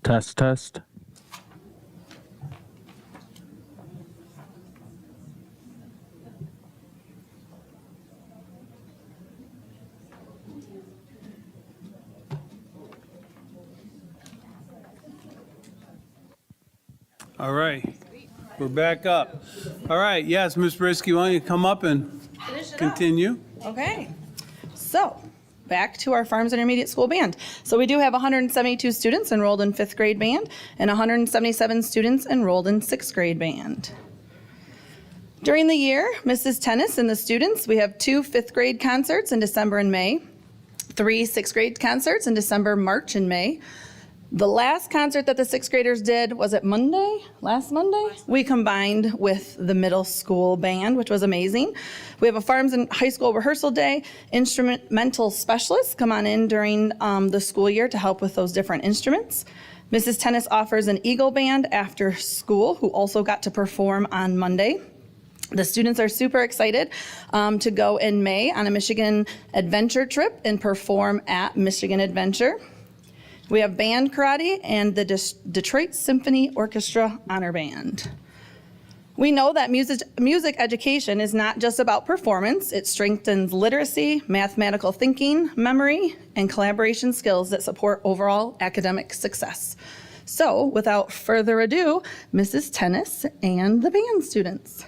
Test, test. All right, we're back up. All right, yes, Ms. Brisky, why don't you come up and continue? Okay, so back to our Farms Intermediate School Band. So we do have 172 students enrolled in fifth grade band and 177 students enrolled in sixth grade band. During the year, Mrs. Tennis and the students, we have 2 fifth grade concerts in December and May, 3 sixth grade concerts in December, March, and May. The last concert that the sixth graders did, was it Monday? Last Monday? We combined with the middle school band, which was amazing. We have a Farms and High School rehearsal day. Instrumental specialists come on in during the school year to help with those different instruments. Mrs. Tennis offers an Eagle band after school, who also got to perform on Monday. The students are super excited to go in May on a Michigan adventure trip and perform at Michigan Adventure. We have band karate and the Detroit Symphony Orchestra Honor Band. We know that music education is not just about performance. It strengthens literacy, mathematical thinking, memory, and collaboration skills that support overall academic success. So without further ado, Mrs. Tennis and the band students.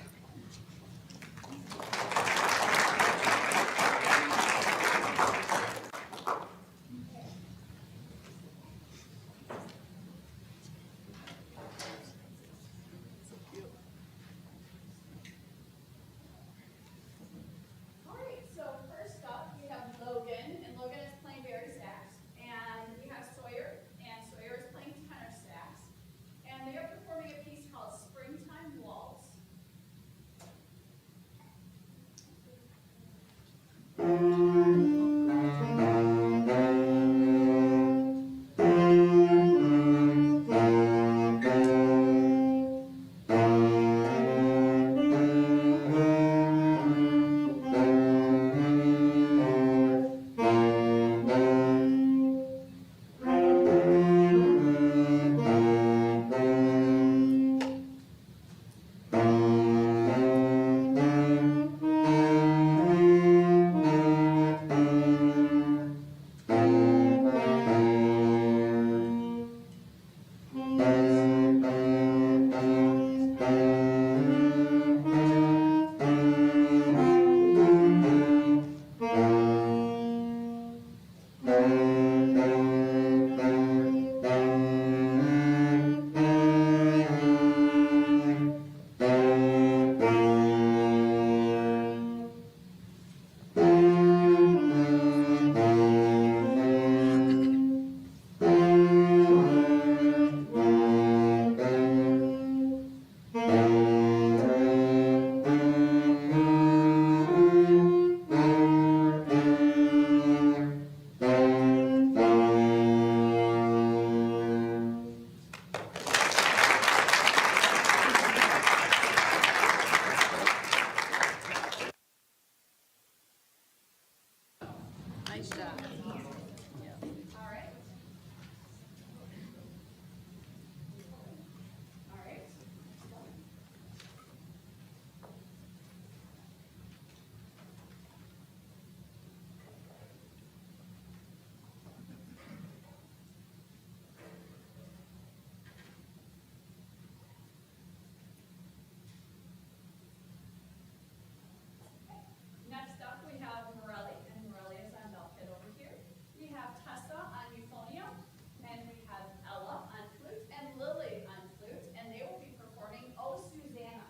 Nice job. All right. All right. Next up, we have Morelli, and Morelli is on Belkit over here. We have Tessa on euphonium, and we have Ella on flute, and Lily on flute, and they will be performing Oh Susanna.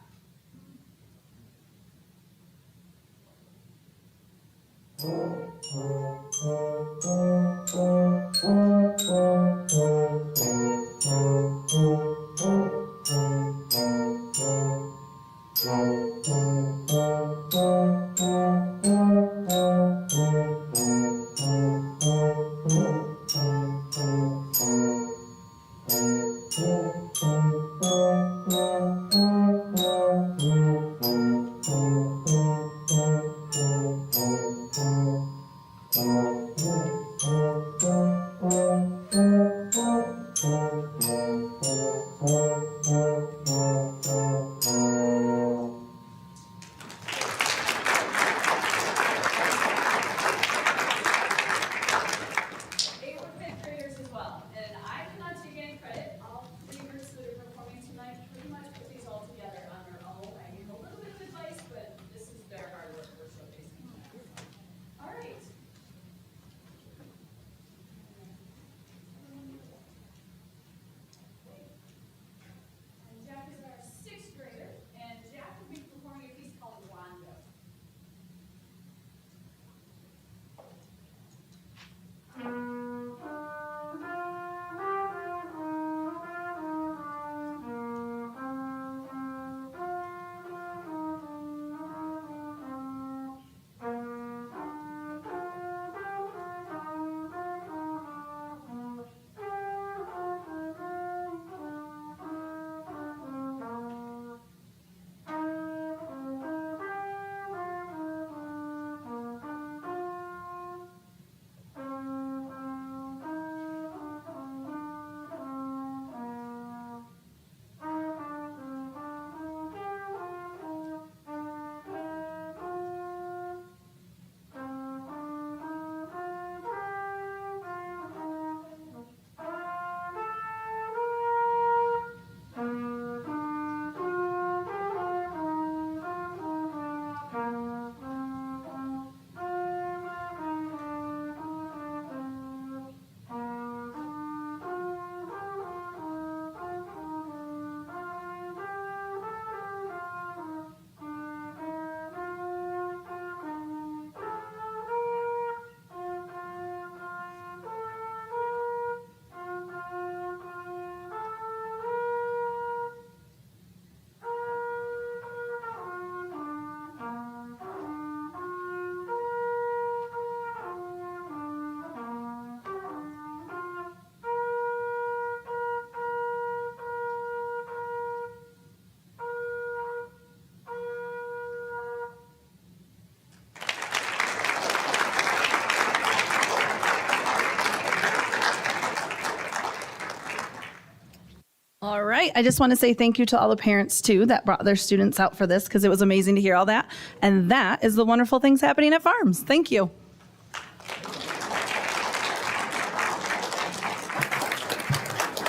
All right. I just want to say thank you to all the parents, too, that brought their students out for this, because it was amazing to hear all that. And that is the wonderful things happening at Farms. Thank you.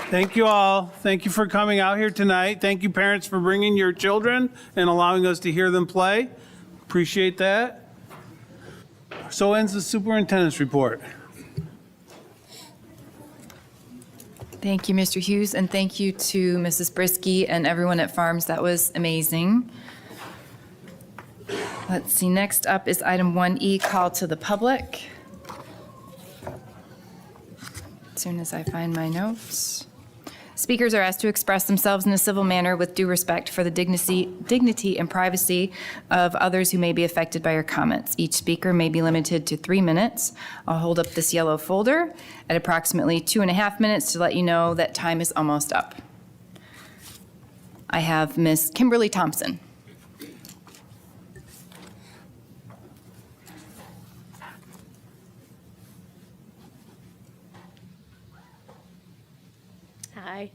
Thank you all. Thank you for coming out here tonight. Thank you, parents, for bringing your children and allowing us to hear them play. Appreciate that. So ends the superintendent's report. Thank you, Mr. Hughes, and thank you to Mrs. Brisky and everyone at Farms. That was amazing. Let's see, next up is item 1E, call to the public. As soon as I find my notes. Speakers are asked to express themselves in a civil manner with due respect for the dignity and privacy of others who may be affected by your comments. Each speaker may be limited to 3 minutes. I'll hold up this yellow folder at approximately 2.5 minutes to let you know that time is almost up. I have Ms. Kimberly Thompson. Hi,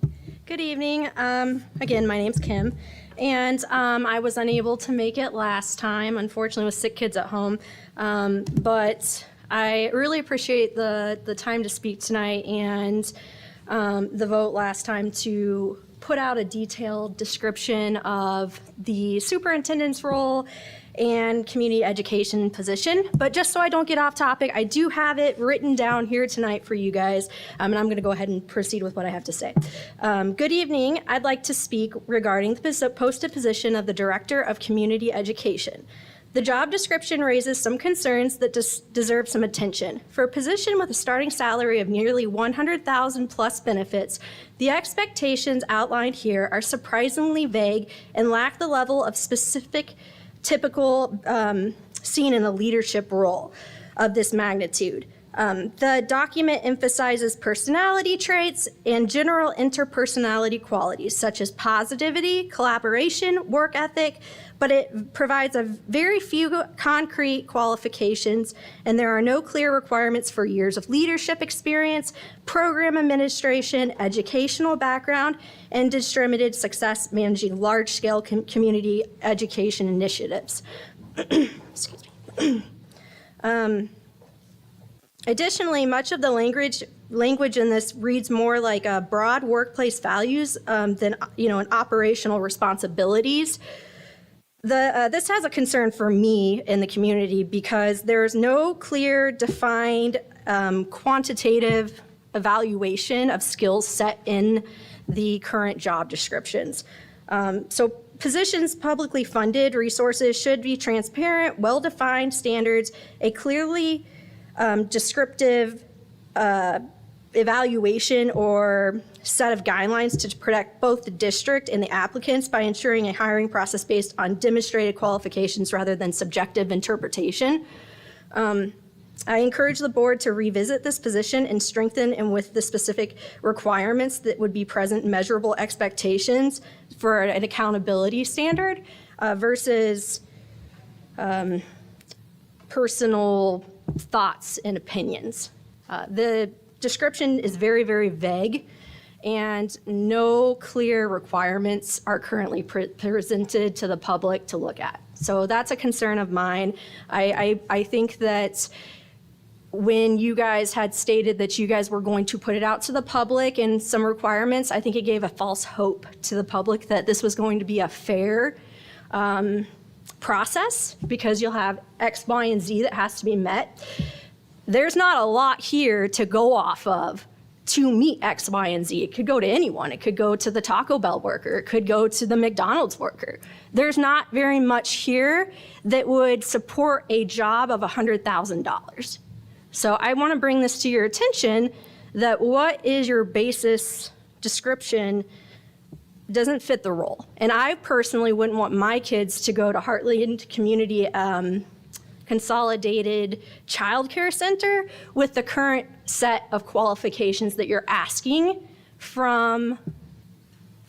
good evening. Again, my name's Kim, and I was unable to make it last time, unfortunately with sick kids at home, but I really appreciate the time to speak tonight and the vote last time to put out a detailed description of the superintendent's role and community education position. But just so I don't get off topic, I do have it written down here tonight for you guys, and I'm going to go ahead and proceed with what I have to say. Good evening. I'd like to speak regarding the posted position of the Director of Community Education. The job description raises some concerns that deserve some attention. For a position with a starting salary of nearly $100,000 plus benefits, the expectations outlined here are surprisingly vague and lack the level of specific typical seen in a leadership role of this magnitude. The document emphasizes personality traits and general interpersonality qualities such as positivity, collaboration, work ethic, but it provides a very few concrete qualifications, and there are no clear requirements for years of leadership experience, program administration, educational background, and distributed success managing large-scale community education initiatives. Excuse me. Additionally, much of the language in this reads more like a broad workplace values than an operational responsibilities. This has a concern for me in the community because there's no clear, defined, quantitative evaluation of skills set in the current job descriptions. So positions publicly funded resources should be transparent, well-defined standards, a clearly descriptive evaluation or set of guidelines to protect both the district and the applicants by ensuring a hiring process based on demonstrated qualifications rather than subjective interpretation. I encourage the board to revisit this position and strengthen and with the specific requirements that would be present measurable expectations for an accountability standard versus personal thoughts and opinions. The description is very, very vague, and no clear requirements are currently presented to the public to look at. So that's a concern of mine. I think that when you guys had stated that you guys were going to put it out to the public and some requirements, I think it gave a false hope to the public that this was going to be a fair process because you'll have X, Y, and Z that has to be met. There's not a lot here to go off of to meet X, Y, and Z. It could go to anyone. It could go to the Taco Bell worker. It could go to the McDonald's worker. There's not very much here that would support a job of $100,000. So I want to bring this to your attention that what is your basis description doesn't fit the role. And I personally wouldn't want my kids to go to Heartland Community Consolidated Child Care Center with the current set of qualifications that you're asking from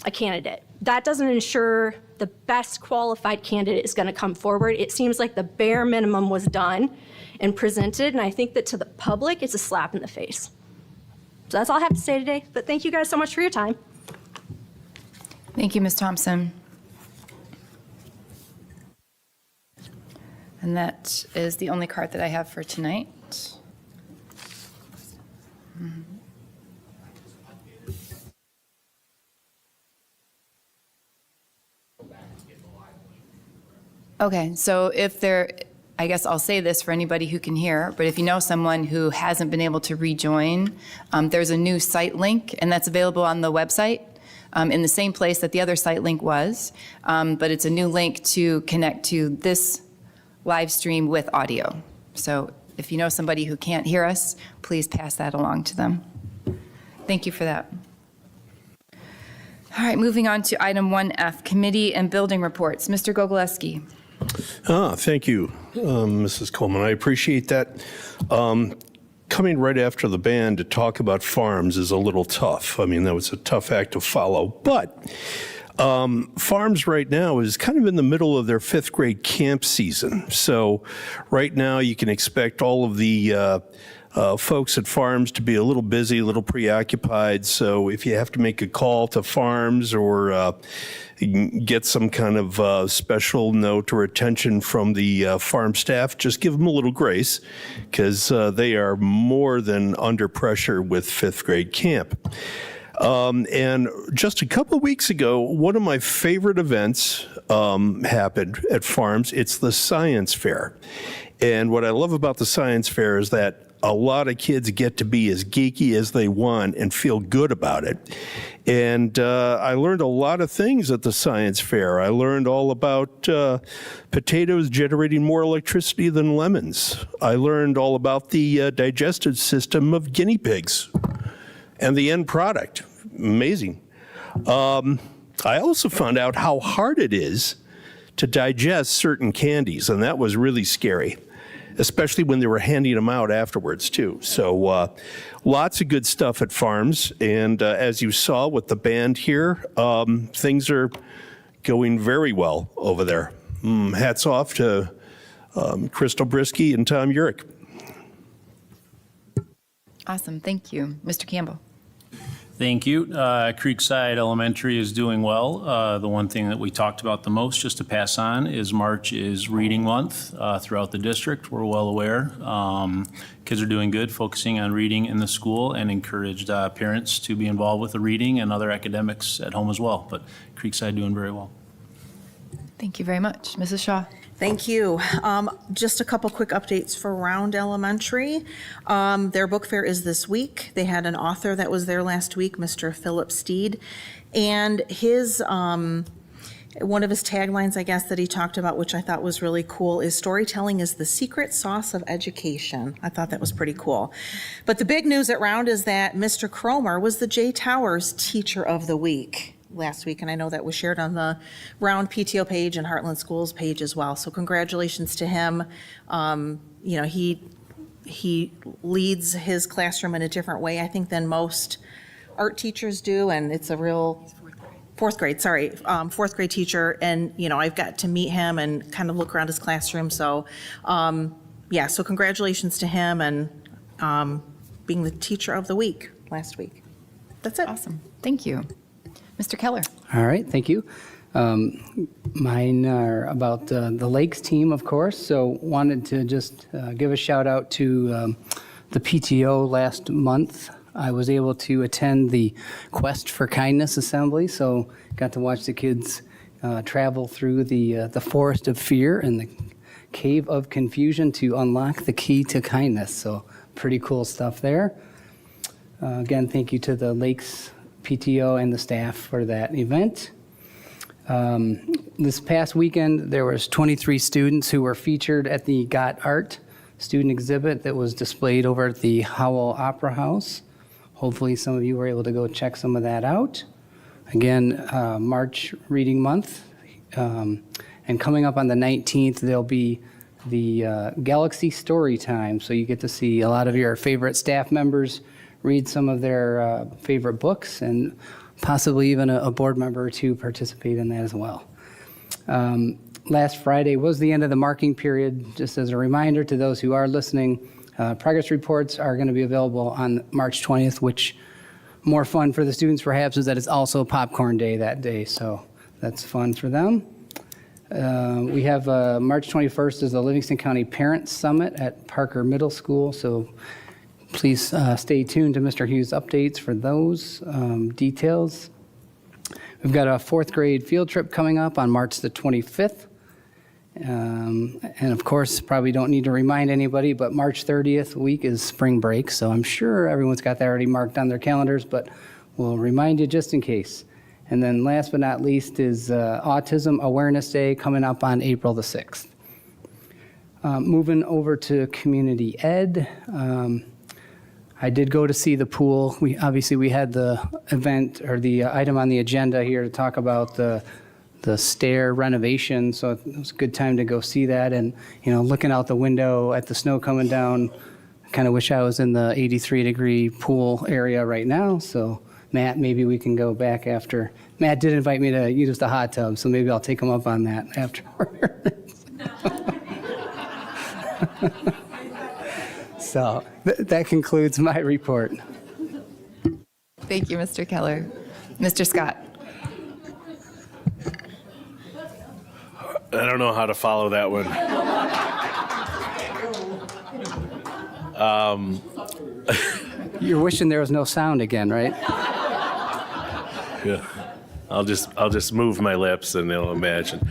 a candidate. That doesn't ensure the best qualified candidate is going to come forward. It seems like the bare minimum was done and presented, and I think that to the public, it's a slap in the face. So that's all I have to say today, but thank you guys so much for your time. Thank you, Ms. Thompson. And that is the only card that I have for tonight. Okay, so if there, I guess I'll say this for anybody who can hear, but if you know someone who hasn't been able to rejoin, there's a new site link, and that's available on the website in the same place that the other site link was, but it's a new link to connect to this live stream with audio. So if you know somebody who can't hear us, please pass that along to them. Thank you for that. All right, moving on to item 1F, committee and building reports. Mr. Gogolewski. Thank you, Mrs. Coleman. I appreciate that. Coming right after the band to talk about farms is a little tough. I mean, that was a tough act to follow. But farms right now is kind of in the middle of their 5th grade camp season. So right now you can expect all of the folks at farms to be a little busy, a little preoccupied. So if you have to make a call to farms or get some kind of special note or attention from the farm staff, just give them a little grace, because they are more than under pressure with 5th grade camp. And just a couple of weeks ago, one of my favorite events happened at farms. It's the science fair. And what I love about the science fair is that a lot of kids get to be as geeky as they want and feel good about it. And I learned a lot of things at the science fair. I learned all about potatoes generating more electricity than lemons. I learned all about the digestive system of guinea pigs and the end product. Amazing. I also found out how hard it is to digest certain candies, and that was really scary, especially when they were handing them out afterwards, too. So lots of good stuff at farms. And as you saw with the band here, things are going very well over there. Hats off to Crystal Brisky and Tom Urich. Awesome, thank you. Mr. Campbell. Thank you. Creekside Elementary is doing well. The one thing that we talked about the most, just to pass on, is March is Reading Month throughout the district. We're well aware. Kids are doing good, focusing on reading in the school, and encouraged parents to be involved with the reading and other academics at home as well. But Creekside doing very well. Thank you very much. Mrs. Shaw. Thank you. Just a couple quick updates for Round Elementary. Their book fair is this week. They had an author that was there last week, Mr. Philip Steed, and his one of his taglines, I guess, that he talked about, which I thought was really cool, is storytelling is the secret sauce of education. I thought that was pretty cool. But the big news at Round is that Mr. Cromer was the Jay Towers Teacher of the Week last week, and I know that was shared on the Round PTO page and Heartland Schools page as well. So congratulations to him. You know, he leads his classroom in a different way, I think, than most art teachers do, and it's a real fourth grade teacher. And you know, I've got to meet him and kind of look around his classroom. So yeah, so congratulations to him and being the Teacher of the Week last week. That's it. Awesome, thank you. Mr. Keller. All right, thank you. Mine are about the Lakes team, of course, so wanted to just give a shout out to the PTO last month. I was able to attend the Quest for Kindness Assembly, so got to watch the kids travel through the forest of fear and the cave of confusion to unlock the key to kindness, so pretty cool stuff there. Again, thank you to the Lakes PTO and the staff for that event. This past weekend, there was 23 students who were featured at the Got Art student exhibit that was displayed over at the Howell Opera House. Hopefully some of you were able to go check some of that out. Again, March Reading Month. And coming up on the 19th, there'll be the Galaxy Story Time. So you get to see a lot of your favorite staff members read some of their favorite books, and possibly even a board member to participate in that as well. Last Friday was the end of the marking period. Just as a reminder to those who are listening, progress reports are going to be available on March 20th, which more fun for the students perhaps is that it's also popcorn day that day, so that's fun for them. We have March 21st is the Livingston County Parents Summit at Parker Middle School, so please stay tuned to Mr. Hughes' updates for those details. We've got a fourth grade field trip coming up on March the 25th. And of course, probably don't need to remind anybody, but March 30th week is spring break, so I'm sure everyone's got that already marked on their calendars, but we'll remind you just in case. And then last but not least is Autism Awareness Day coming up on April the 6th. Moving over to community ed. I did go to see the pool. We had the event or the item on the agenda here to talk about the stair renovation, so it was a good time to go see that. And looking out the window at the snow coming down, I kind of wish I was in the 83-degree pool area right now. So Matt, maybe we can go back after. Matt did invite me to use the hot tub, so maybe I'll take him up on that afterwards. So that concludes my report. Thank you, Mr. Keller. Mr. Scott. I don't know how to follow that one. You're wishing there was no sound again, right? Yeah, I'll just move my lips and they'll imagine.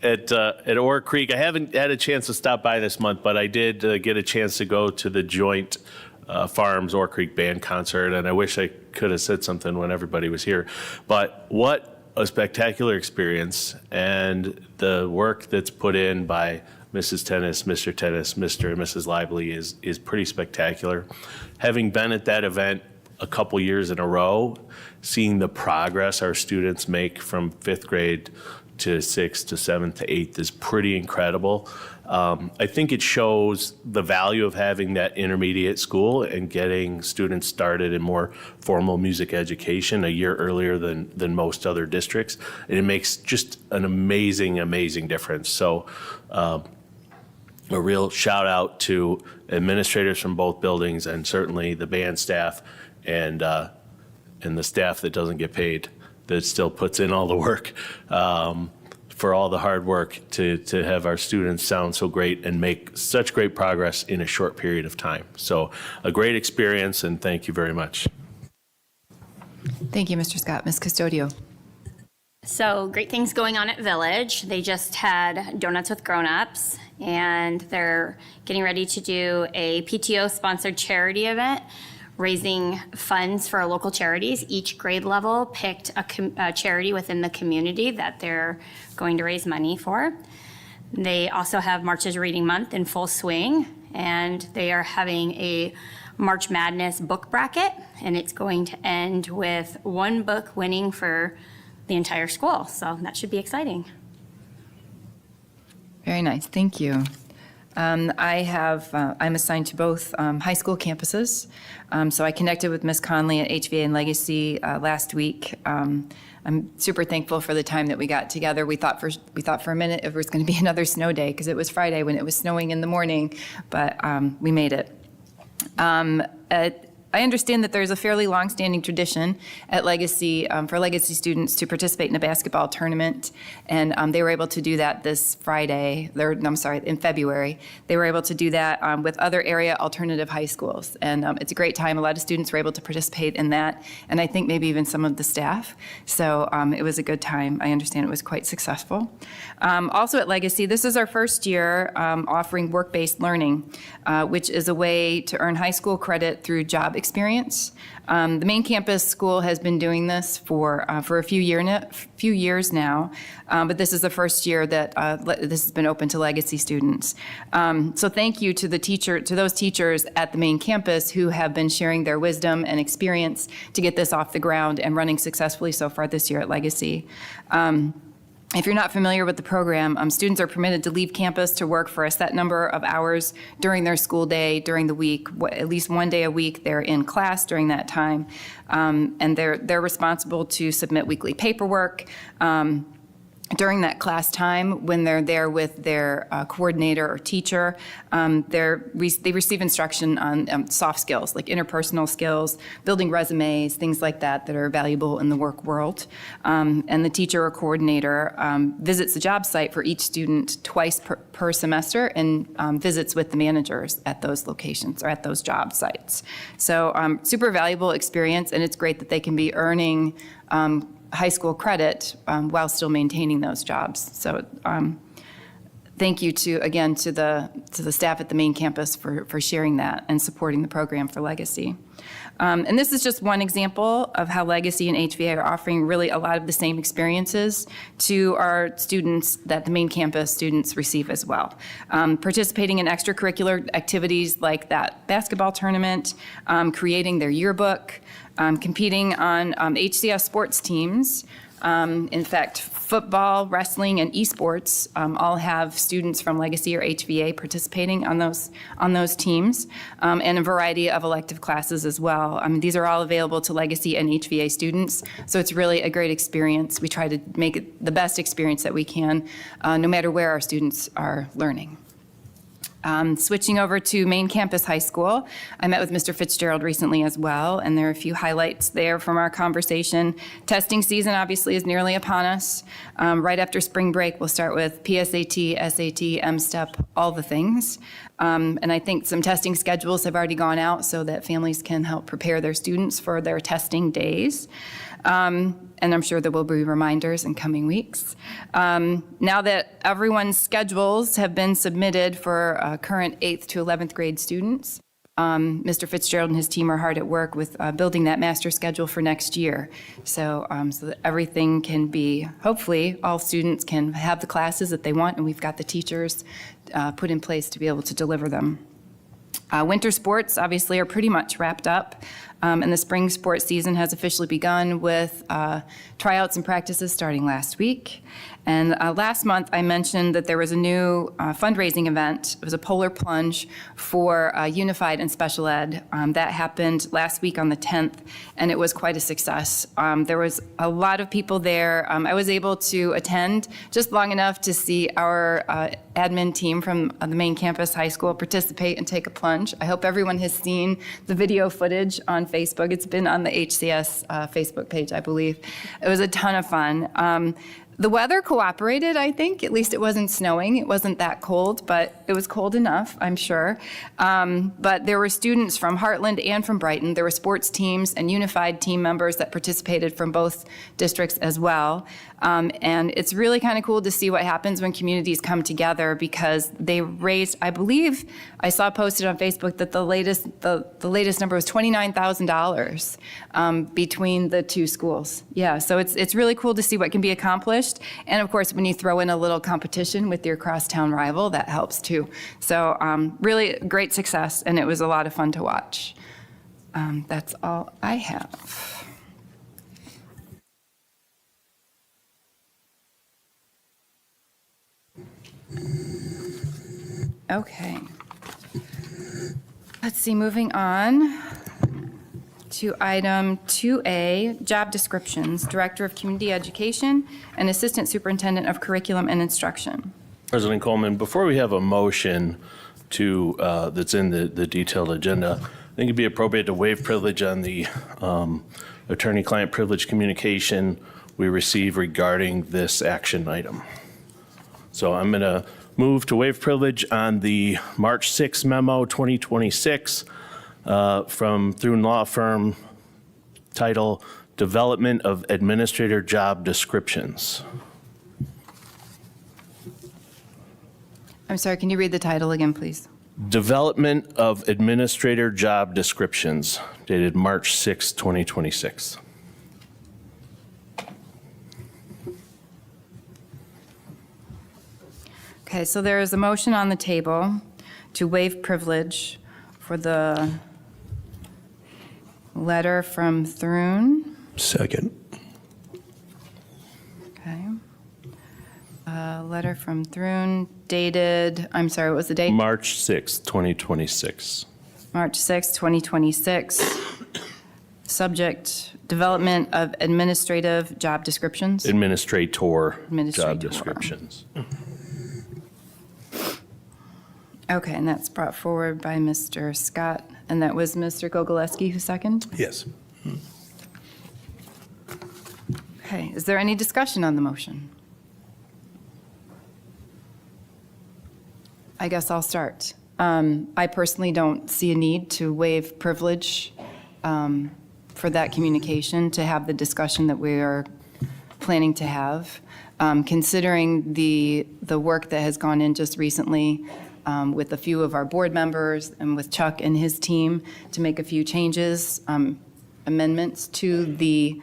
At Oar Creek, I haven't had a chance to stop by this month, but I did get a chance to go to the joint Farms Oar Creek band concert, and I wish I could have said something when everybody was here. But what a spectacular experience, and the work that's put in by Mrs. Tennis, Mr. Tennis, Mr. and Mrs. Lively is pretty spectacular. Having been at that event a couple years in a row, seeing the progress our students make from 5th grade to 6th to 7th to 8th is pretty incredible. I think it shows the value of having that intermediate school and getting students started in more formal music education a year earlier than most other districts. And it makes just an amazing, amazing difference. So a real shout out to administrators from both buildings and certainly the band staff and the staff that doesn't get paid, that still puts in all the work, for all the hard work to have our students sound so great and make such great progress in a short period of time. So a great experience, and thank you very much. Thank you, Mr. Scott. Ms. Custodio. So great things going on at Village. They just had Donuts with Grown-Ups, and they're getting ready to do a PTO-sponsored charity event, raising funds for local charities. Each grade level picked a charity within the community that they're going to raise money for. They also have March's Reading Month in full swing, and they are having a March Madness book bracket, and it's going to end with one book winning for the entire school. So that should be exciting. Very nice. Thank you. I'm assigned to both high school campuses. So I connected with Ms. Conley at HVA and Legacy last week. I'm super thankful for the time that we got together. We thought for a minute it was going to be another snow day because it was Friday when it was snowing in the morning, but we made it. I understand that there's a fairly long-standing tradition at Legacy for Legacy students to participate in a basketball tournament, and they were able to do that this Friday, in February. They were able to do that with other area alternative high schools, and it's a great time. A lot of students were able to participate in that, and I think maybe even some of the staff. So it was a good time. I understand it was quite successful. Also at Legacy, this is our first year offering work-based learning, which is a way to earn high school credit through job experience. The main campus school has been doing this for a few years now, but this is the first year that this has been open to Legacy students. So thank you to those teachers at the main campus who have been sharing their wisdom and experience to get this off the ground and running successfully so far this year at Legacy. If you're not familiar with the program, students are permitted to leave campus to work for a set number of hours during their school day, during the week. At least one day a week they're in class during that time. And they're responsible to submit weekly paperwork, during that class time, when they're there with their coordinator or teacher, they receive instruction on soft skills, like interpersonal skills, building resumes, things like that that are valuable in the work world. And the teacher or coordinator visits the job site for each student twice per semester, and visits with the managers at those locations or at those job sites. So super valuable experience, and it's great that they can be earning high school credit while still maintaining those jobs. So thank you to the staff at the main campus for sharing that and supporting the program for Legacy. And this is just one example of how Legacy and HVA are offering really a lot of the same experiences to our students that the main campus students receive as well. Participating in extracurricular activities like that basketball tournament, creating their yearbook, competing on HCS sports teams. In fact, football, wrestling, and esports all have students from Legacy or HVA participating on those teams, and a variety of elective classes as well. These are all available to Legacy and HVA students, so it's really a great experience. We try to make it the best experience that we can, no matter where our students are learning. Switching over to main campus high school, I met with Mr. Fitzgerald recently as well, and there are a few highlights there from our conversation. Testing season obviously is nearly upon us. Right after spring break, we'll start with PSAT, SAT, M-STEP, all the things. And I think some testing schedules have already gone out so that families can help prepare their students for their testing days. And I'm sure there will be reminders in coming weeks. Now that everyone's schedules have been submitted for current 8th to 11th grade students, Mr. Fitzgerald and his team are hard at work with building that master schedule for next year. So that everything can be, hopefully, all students can have the classes that they want, and we've got the teachers put in place to be able to deliver them. Winter sports obviously are pretty much wrapped up, and the spring sports season has officially begun with tryouts and practices starting last week. And last month I mentioned that there was a new fundraising event. It was a polar plunge for unified and special ed. That happened last week on the 10th, and it was quite a success. There was a lot of people there. I was able to attend just long enough to see our admin team from the main campus high school participate and take a plunge. I hope everyone has seen the video footage on Facebook. It's been on the HCS Facebook page, I believe. It was a ton of fun. The weather cooperated, I think. At least it wasn't snowing. It wasn't that cold, but it was cold enough, I'm sure. But there were students from Heartland and from Brighton. There were sports teams and unified team members that participated from both districts as well. And it's really kind of cool to see what happens when communities come together, because they raised, I believe, I saw posted on Facebook that the latest number was $29,000 between the two schools. Yeah, so it's really cool to see what can be accomplished. And of course, when you throw in a little competition with your crosstown rival, that helps too. So really great success, and it was a lot of fun to watch. That's all I have. Okay. Let's see, moving on to item 2A, job descriptions, Director of Community Education and Assistant Superintendent of Curriculum and Instruction. President Coleman, before we have a motion to, that's in the detailed agenda, I think it'd be appropriate to waive privilege on the attorney-client privilege communication we received regarding this action item. So I'm going to move to waive privilege on the March 6 memo 2026 from Thune Law Firm, title Development of Administrator Job Descriptions. I'm sorry, can you read the title again, please? Development of Administrator Job Descriptions, dated March 6, 2026. Okay, so there is a motion on the table to waive privilege for the letter from Thune. Second. Okay. Letter from Thune dated, I'm sorry, what was the date? March 6, 2026. March 6, 2026. Subject, development of administrative job descriptions. Administrator job Administrator. descriptions. Okay, and that's brought forward by Mr. Scott, and that was Mr. Gogolewski who seconded? Yes. Okay, is there any discussion on the motion? I guess I'll start. I personally don't see a need to waive privilege for that communication, to have the discussion that we are planning to have. Considering the work that has gone in just recently with a few of our board members and with Chuck and his team to make a few changes, amendments to the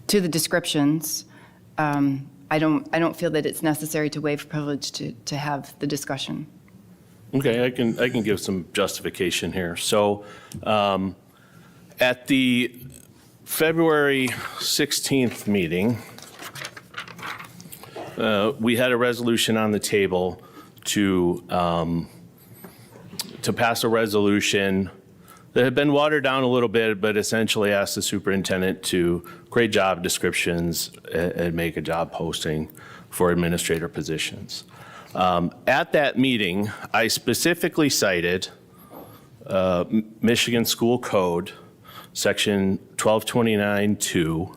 descriptions, I don't feel that it's necessary to waive privilege to have the discussion. Okay, I can give some justification here. So at the February 16th meeting, we had a resolution on the table to pass a resolution that had been watered down a little bit, but essentially asked the superintendent to create job descriptions and make a job posting for administrator positions. At that meeting, I specifically cited Michigan School Code, Section 1229-2,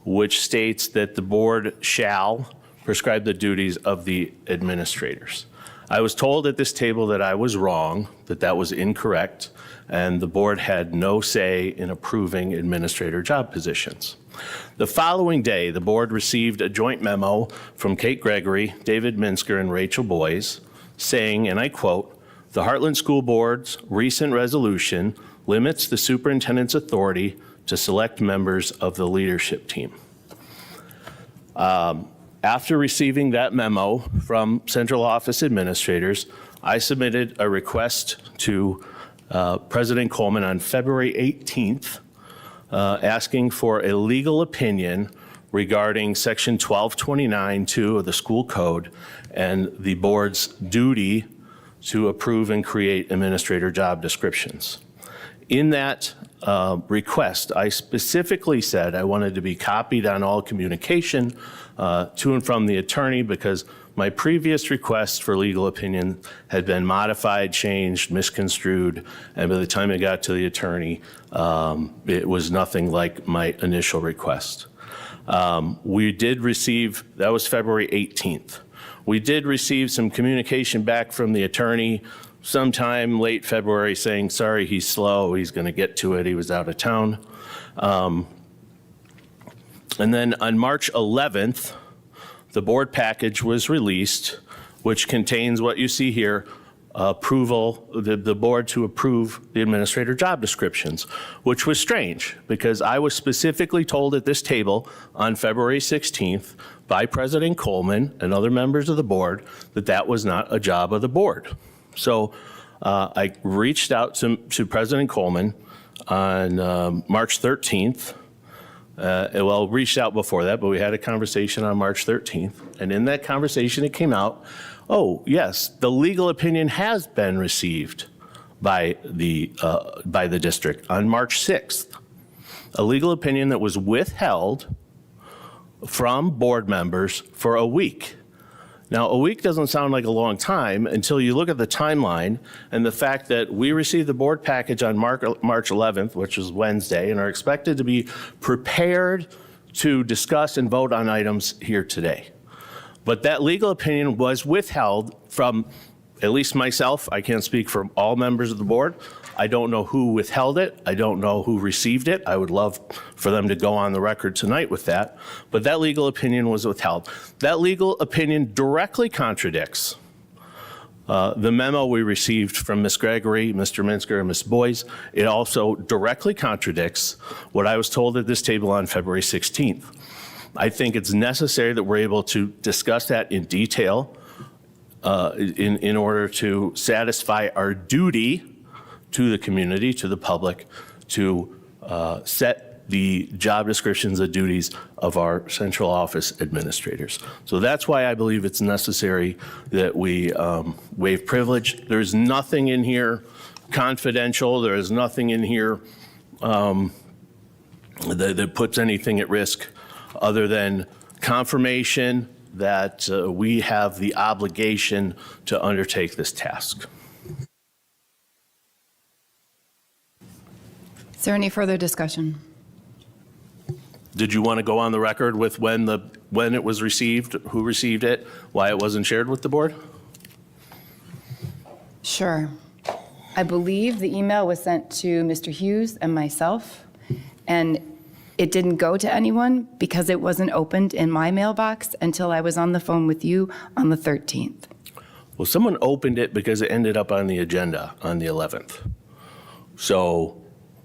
which states that the board shall prescribe the duties of the administrators. I was told at this table that I was wrong, that that was incorrect, and the board had no say in approving administrator job positions. The following day, the board received a joint memo from Kate Gregory, David Minsker, and Rachel Boyes saying, and I quote, "The Heartland School Board's recent resolution limits the superintendent's authority to select members of the leadership team." After receiving that memo from central office administrators, I submitted a request to President Coleman on February 18th, asking for a legal opinion regarding Section 1229-2 of the school code and the board's duty to approve and create administrator job descriptions. In that request, I specifically said I wanted to be copied on all communication to and from the attorney, because my previous request for legal opinion had been modified, changed, misconstrued, and by the time it got to the attorney, it was nothing like my initial request. We did receive, that was February 18th. We did receive some communication back from the attorney sometime late February saying, sorry, he's slow, he's going to get to it, he was out of town. And then on March 11th, the board package was released, which contains what you see here, approval, the board to approve the administrator job descriptions, which was strange because I was specifically told at this table on February 16th by President Coleman and other members of the board that that was not a job of the board. So I reached out to President Coleman on March 13th. Well, reached out before that, but we had a conversation on March 13th. And in that conversation, it came out, oh, yes, the legal opinion has been received by the district on March 6th. A legal opinion that was withheld from board members for a week. Now, a week doesn't sound like a long time until you look at the timeline and the fact that we received the board package on March 11th, which is Wednesday, and are expected to be prepared to discuss and vote on items here today. But that legal opinion was withheld from at least myself. I can't speak for all members of the board. I don't know who withheld it. I don't know who received it. I would love for them to go on the record tonight with that. But that legal opinion was withheld. That legal opinion directly contradicts the memo we received from Ms. Gregory, Mr. Minsker, and Ms. Boyes. It also directly contradicts what I was told at this table on February 16th. I think it's necessary that we're able to discuss that in detail in order to satisfy our duty to the community, to the public, to set the job descriptions and duties of our central office administrators. So that's why I believe it's necessary that we waive privilege. There's nothing in here confidential. There is nothing in here that puts anything at risk other than confirmation that we have the obligation to undertake this task. Is there any further discussion? Did you want to go on the record with when it was received, who received it, why it wasn't shared with the board? Sure. I believe the email was sent to Mr. Hughes and myself, and it didn't go to anyone because it wasn't opened in my mailbox until I was on the phone with you on the 13th. Well, someone opened it because it ended up on the agenda on the 11th. So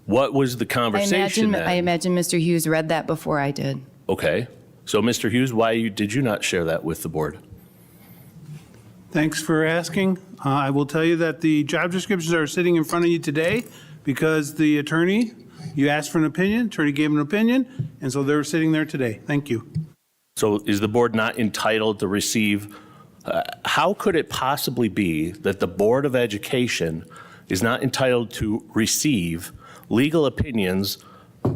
what was the conversation then? I imagine Mr. Hughes read that before I did. Okay. So, Mr. Hughes, why did you not share that with the board? Thanks for asking. I will tell you that the job descriptions are sitting in front of you today because the attorney, you asked for an opinion, attorney gave an opinion, and so they're sitting there today. Thank you. So is the board not entitled to receive, how could it possibly be that the Board of Education is not entitled to receive legal opinions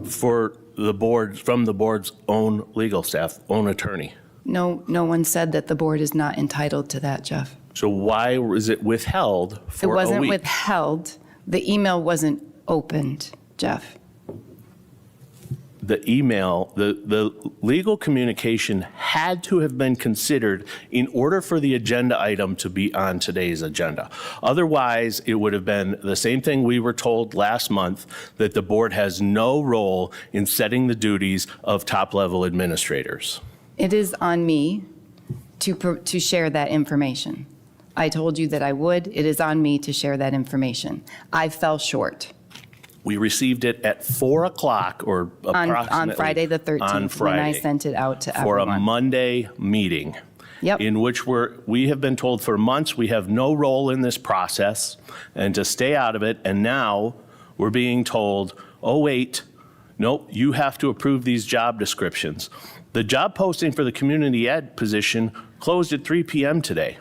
for the board, from the board's own legal staff, own attorney? No one said that the board is not entitled to that, Jeff. So why was it withheld for a week? It wasn't withheld. The email wasn't opened, Jeff. The email, the legal communication had to have been considered in order for the agenda item to be on today's agenda. Otherwise, it would have been the same thing we were told last month, that the board has no role in setting the duties of top-level administrators. It is on me to share that information. I told you that I would. It is on me to share that information. I fell short. We received it at 4 o'clock or approximately. On Friday the 13th. On Friday. When I sent it out to For everyone. a Monday meeting. Yep. In which we have been told for months we have no role in this process and to stay out of it. And now we're being told, oh, wait, nope, you have to approve these job descriptions. The job posting for the community ed position closed at 3 p.m. today.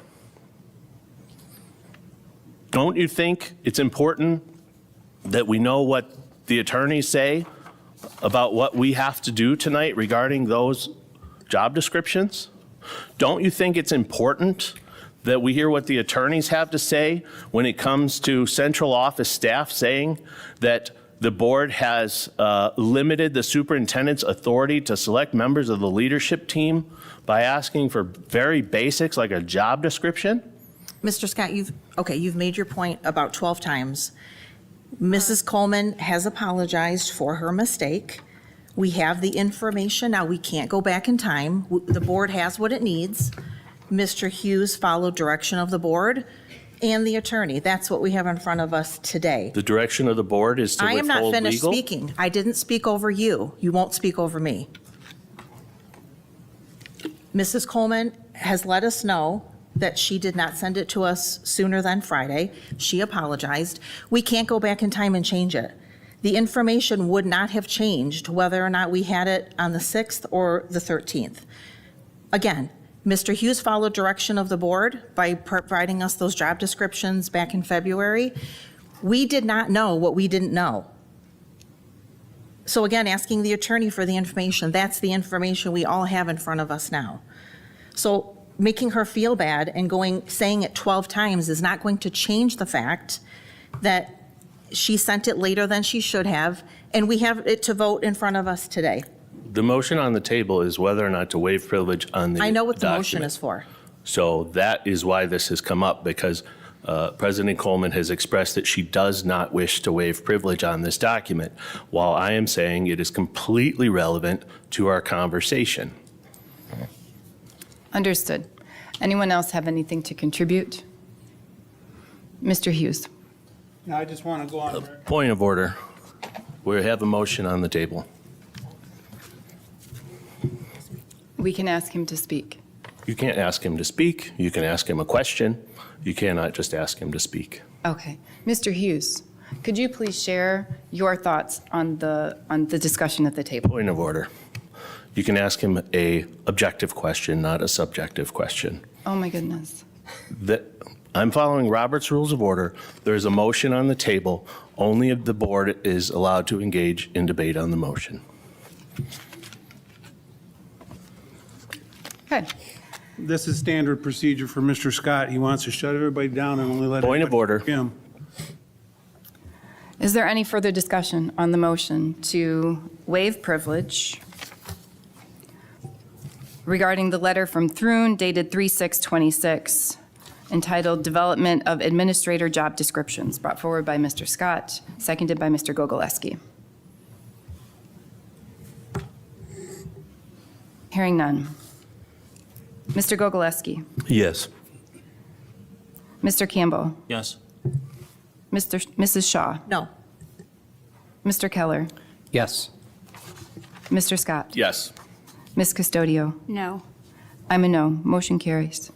Don't you think it's important that we know what the attorneys say about what we have to do tonight regarding those job descriptions? Don't you think it's important that we hear what the attorneys have to say when it comes to central office staff saying that the board has limited the superintendent's authority to select members of the leadership team by asking for very basics like a job description? Mr. Scott, you've made your point about 12 times. Mrs. Coleman has apologized for her mistake. We have the information. Now, we can't go back in time. The board has what it needs. Mr. Hughes followed direction of the board and the attorney. That's what we have in front of us today. The direction of the board is to I am withhold not finished legal? speaking. I didn't speak over you. You won't speak over me. Mrs. Coleman has let us know that she did not send it to us sooner than Friday. She apologized. We can't go back in time and change it. The information would not have changed whether or not we had it on the 6th or the 13th. Again, Mr. Hughes followed direction of the board by providing us those job descriptions back in February. We did not know what we didn't know. So again, asking the attorney for the information, that's the information we all have in front of us now. So making her feel bad and saying it 12 times is not going to change the fact that she sent it later than she should have, and we have it to vote in front of us today. The motion on the table is whether or not to waive privilege on the document. I know what the motion is for. So that is why this has come up, because President Coleman has expressed that she does not wish to waive privilege on this document, while I am saying it is completely relevant to our conversation. Understood. Anyone else have anything to contribute? Mr. Hughes. Now, I just want to go on there. Point of order. We have a motion on the table. We can ask him to speak. You can't ask him to speak. You can ask him a question. You cannot just ask him to speak. Okay. Mr. Hughes, could you please share your thoughts on the discussion at the table? Point of order. You can ask him a objective question, not a subjective question. Oh, my goodness. I'm following Robert's Rules of Order. There is a motion on the table. Only if the board is allowed to engage in debate on the motion. Okay. This is standard procedure for Mr. Scott. He wants to shut everybody down and only let. Point of order. Him. Is there any further discussion on the motion to waive privilege regarding the letter from Thrun dated 3/6/26 entitled Development of Administrator Job Descriptions, brought forward by Mr. Scott, seconded by Mr. Gogolewski? Hearing none. Mr. Gogolewski, Yes. Mr. Campbell, Yes. Mrs. Shaw, No. Mr. Keller, Yes. Mr. Scott, Yes. Ms. Custodio. No. I'm a no. Motion carries.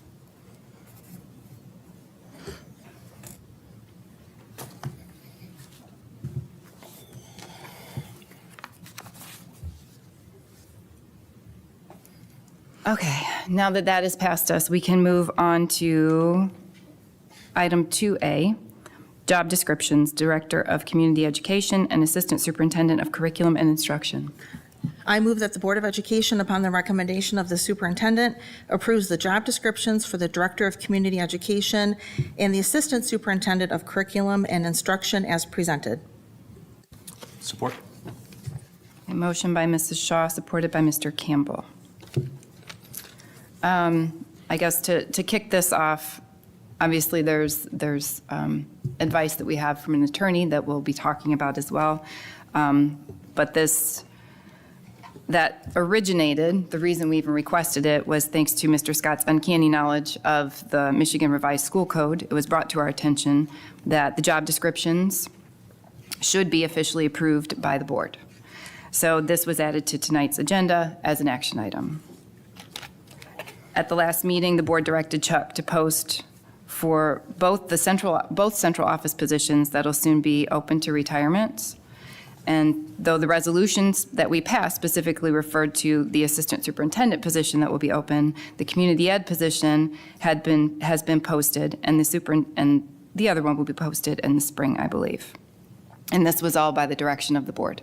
Okay, now that that is past us, we can move on to item 2A, job descriptions, Director of Community Education and Assistant Superintendent of Curriculum and Instruction. I move that the Board of Education, upon the recommendation of the superintendent, approves the job descriptions for the Director of Community Education and the Assistant Superintendent of Curriculum and Instruction as presented. Support. A motion by Mrs. Shaw, supported by Mr. Campbell. I guess to kick this off, obviously there's advice that we have from an attorney that we'll be talking about as well. But that originated, the reason we even requested it was thanks to Mr. Scott's uncanny knowledge of the Michigan Revised School Code. It was brought to our attention that the job descriptions should be officially approved by the board. So this was added to tonight's agenda as an action item. At the last meeting, the board directed Chuck to post for both central office positions that'll soon be open to retirement. And though the resolutions that we passed specifically referred to the assistant superintendent position that will be open, the community ed position has been posted, and the other one will be posted in the spring, I believe. And this was all by the direction of the board.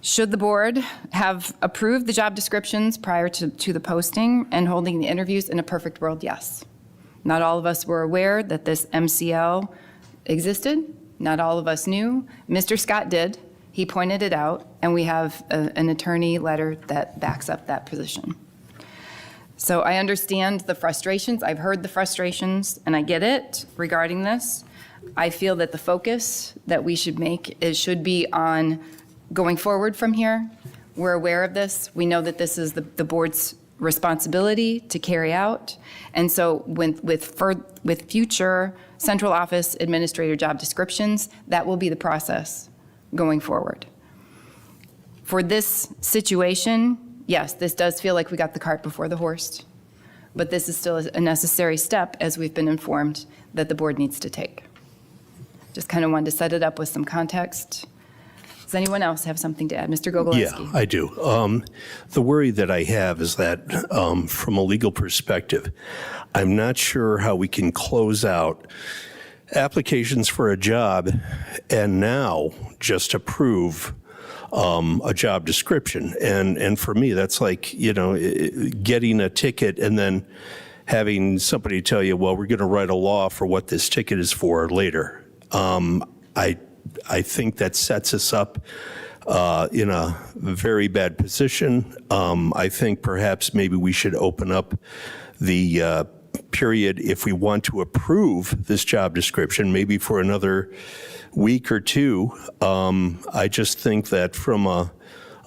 Should the board have approved the job descriptions prior to the posting and holding the interviews? In a perfect world, yes. Not all of us were aware that this MCL existed. Not all of us knew. Mr. Scott did. He pointed it out, and we have an attorney letter that backs up that position. So I understand the frustrations. I've heard the frustrations, and I get it regarding this. I feel that the focus that we should make should be on going forward from here. We're aware of this. We know that this is the board's responsibility to carry out. And so with future central office administrator job descriptions, that will be the process going forward. For this situation, yes, this does feel like we got the cart before the horse, but this is still a necessary step, as we've been informed, that the board needs to take. Just kind of wanted to set it up with some context. Does anyone else have something to add? Mr. Gogolewski? Yeah, I do. The worry that I have is that from a legal perspective, I'm not sure how we can close out applications for a job and now just approve a job description. And for me, that's like, getting a ticket and then having somebody tell you, well, we're going to write a law for what this ticket is for later. I think that sets us up in a very bad position. I think perhaps maybe we should open up the period if we want to approve this job description, maybe for another week or two. I just think that from a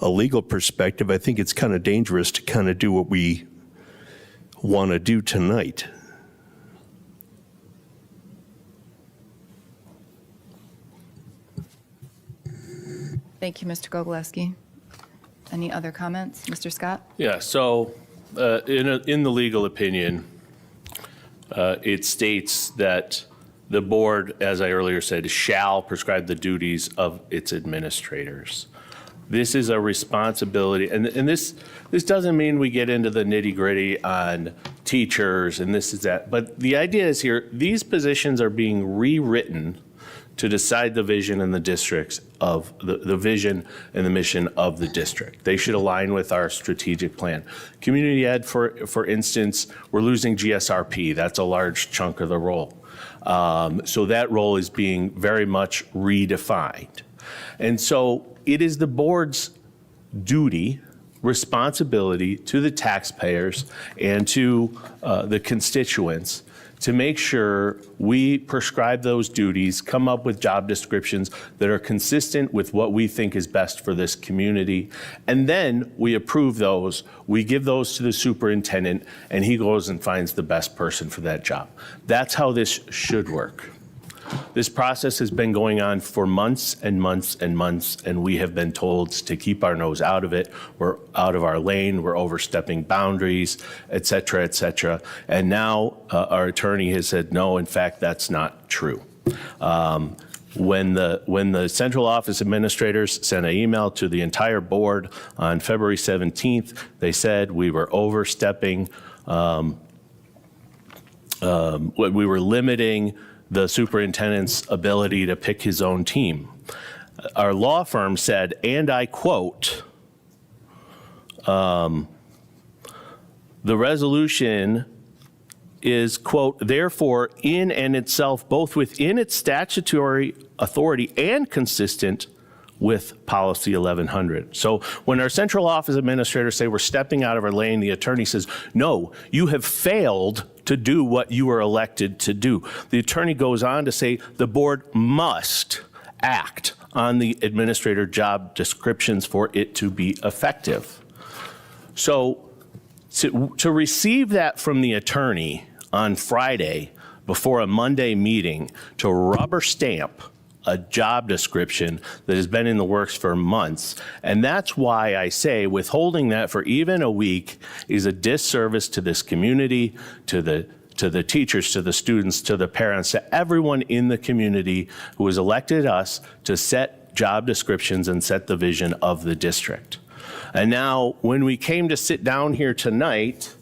legal perspective, I think it's kind of dangerous to kind of do what we want to do tonight. Thank you, Mr. Gogolewski. Any other comments? Mr. Scott? Yeah, so in the legal opinion, it states that the board, as I earlier said, shall prescribe the duties of its administrators. This is a responsibility, and this doesn't mean we get into the nitty-gritty on teachers and this is that. But the idea is here, these positions are being rewritten to decide the vision and the districts of the vision and the mission of the district. They should align with our strategic plan. Community ed, for instance, we're losing GSRP. That's a large chunk of the role. So that role is being very much redefined. And so it is the board's duty, responsibility to the taxpayers and to the constituents to make sure we prescribe those duties, come up with job descriptions that are consistent with what we think is best for this community. And then we approve those, we give those to the superintendent, and he goes and finds the best person for that job. That's how this should work. This process has been going on for months and months and months, and we have been told to keep our nose out of it. We're out of our lane, we're overstepping boundaries, et cetera, et cetera. And now our attorney has said, no, in fact, that's not true. When the central office administrators sent an email to the entire board on February 17th, they said we were overstepping, we were limiting the superintendent's ability to pick his own team. Our law firm said, and I quote, the resolution is, quote, therefore in and itself, both within its statutory authority and consistent with policy 1100. So when our central office administrators say we're stepping out of our lane, the attorney says, no, you have failed to do what you were elected to do. The attorney goes on to say the board must act on the administrator job descriptions for it to be effective. So to receive that from the attorney on Friday before a Monday meeting to rubber stamp a job description that has been in the works for months. And that's why I say withholding that for even a week is a disservice to this community, to the teachers, to the students, to the parents, to everyone in the community who has elected us to set job descriptions and set the vision of the district. And now when we came to sit down here tonight,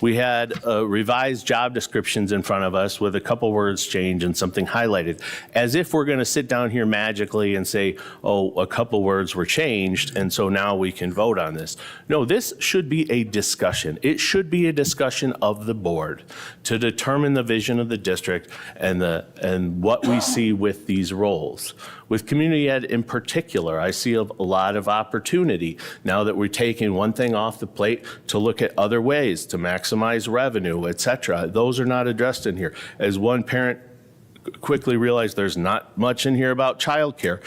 we had revised job descriptions in front of us with a couple words changed and something highlighted, as if we're going to sit down here magically and say, oh, a couple words were changed, and so now we can vote on this. No, this should be a discussion. It should be a discussion of the board to determine the vision of the district and what we see with these roles. With community ed in particular, I see a lot of opportunity now that we're taking one thing off the plate to look at other ways to maximize revenue, et cetera. Those are not addressed in here. As one parent quickly realized, there's not much in here about childcare.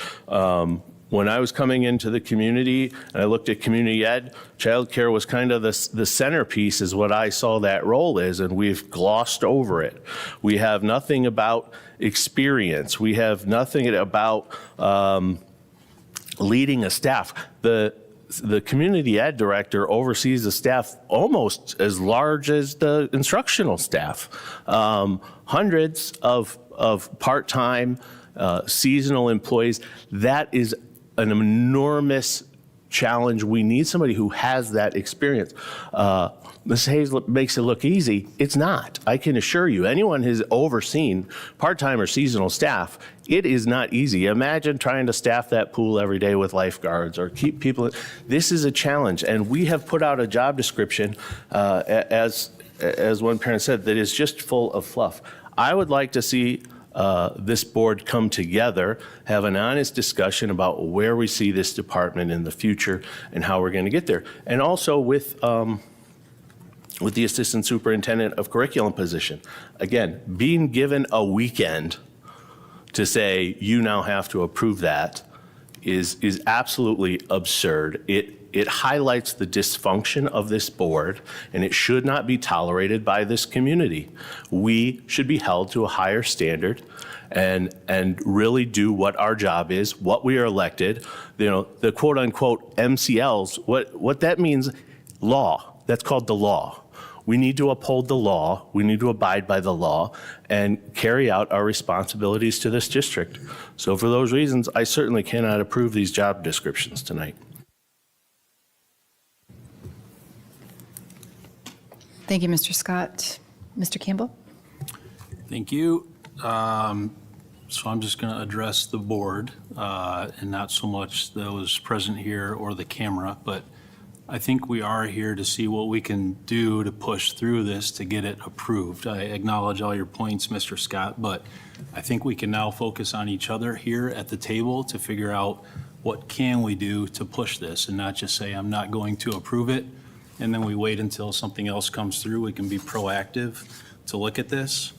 When I was coming into the community and I looked at community ed, childcare was kind of the centerpiece is what I saw that role is, and we've glossed over it. We have nothing about experience. We have nothing about leading a staff. The community ed director oversees the staff almost as large as the instructional staff. Hundreds of part-time seasonal employees. That is an enormous challenge. We need somebody who has that experience. Ms. Hayes makes it look easy. It's not. I can assure you, anyone who's overseen part-time or seasonal staff, it is not easy. Imagine trying to staff that pool every day with lifeguards or keep people. This is a challenge, and we have put out a job description, as one parent said, that is just full of fluff. I would like to see this board come together, have an honest discussion about where we see this department in the future and how we're going to get there. And also with the assistant superintendent of curriculum position. Again, being given a weekend to say you now have to approve that is absolutely absurd. It highlights the dysfunction of this board, and it should not be tolerated by this community. We should be held to a higher standard and really do what our job is, what we are elected. You know, the quote unquote MCLs, what that means, law. That's called the law. We need to uphold the law. We need to abide by the law and carry out our responsibilities to this district. So for those reasons, I certainly cannot approve these job descriptions tonight. Thank you, Mr. Scott. Mr. Campbell? Thank you. So I'm just going to address the board and not so much those present here or the camera, but I think we are here to see what we can do to push through this to get it approved. I acknowledge all your points, Mr. Scott, but I think we can now focus on each other here at the table to figure out what can we do to push this and not just say, I'm not going to approve it, and then we wait until something else comes through. We can be proactive to look at this.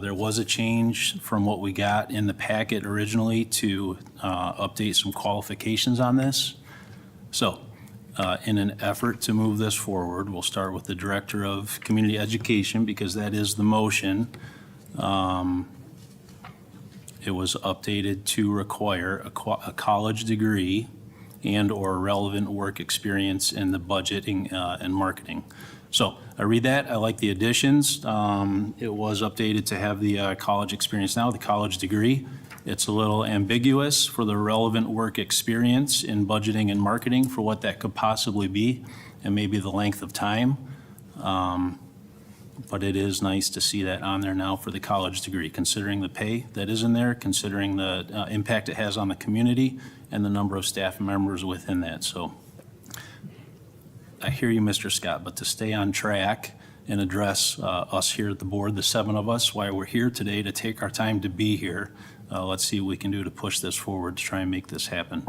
There was a change from what we got in the packet originally to update some qualifications on this. So in an effort to move this forward, we'll start with the Director of Community Education because that is the motion. It was updated to require a college degree and/or relevant work experience in the budgeting and marketing. So I read that. I like the additions. It was updated to have the college experience now, the college degree. It's a little ambiguous for the relevant work experience in budgeting and marketing for what that could possibly be and maybe the length of time. But it is nice to see that on there now for the college degree, considering the pay that is in there, considering the impact it has on the community and the number of staff members within that. So I hear you, Mr. Scott, but to stay on track and address us here at the board, the 7 of us, why we're here today to take our time to be here. Let's see what we can do to push this forward to try and make this happen.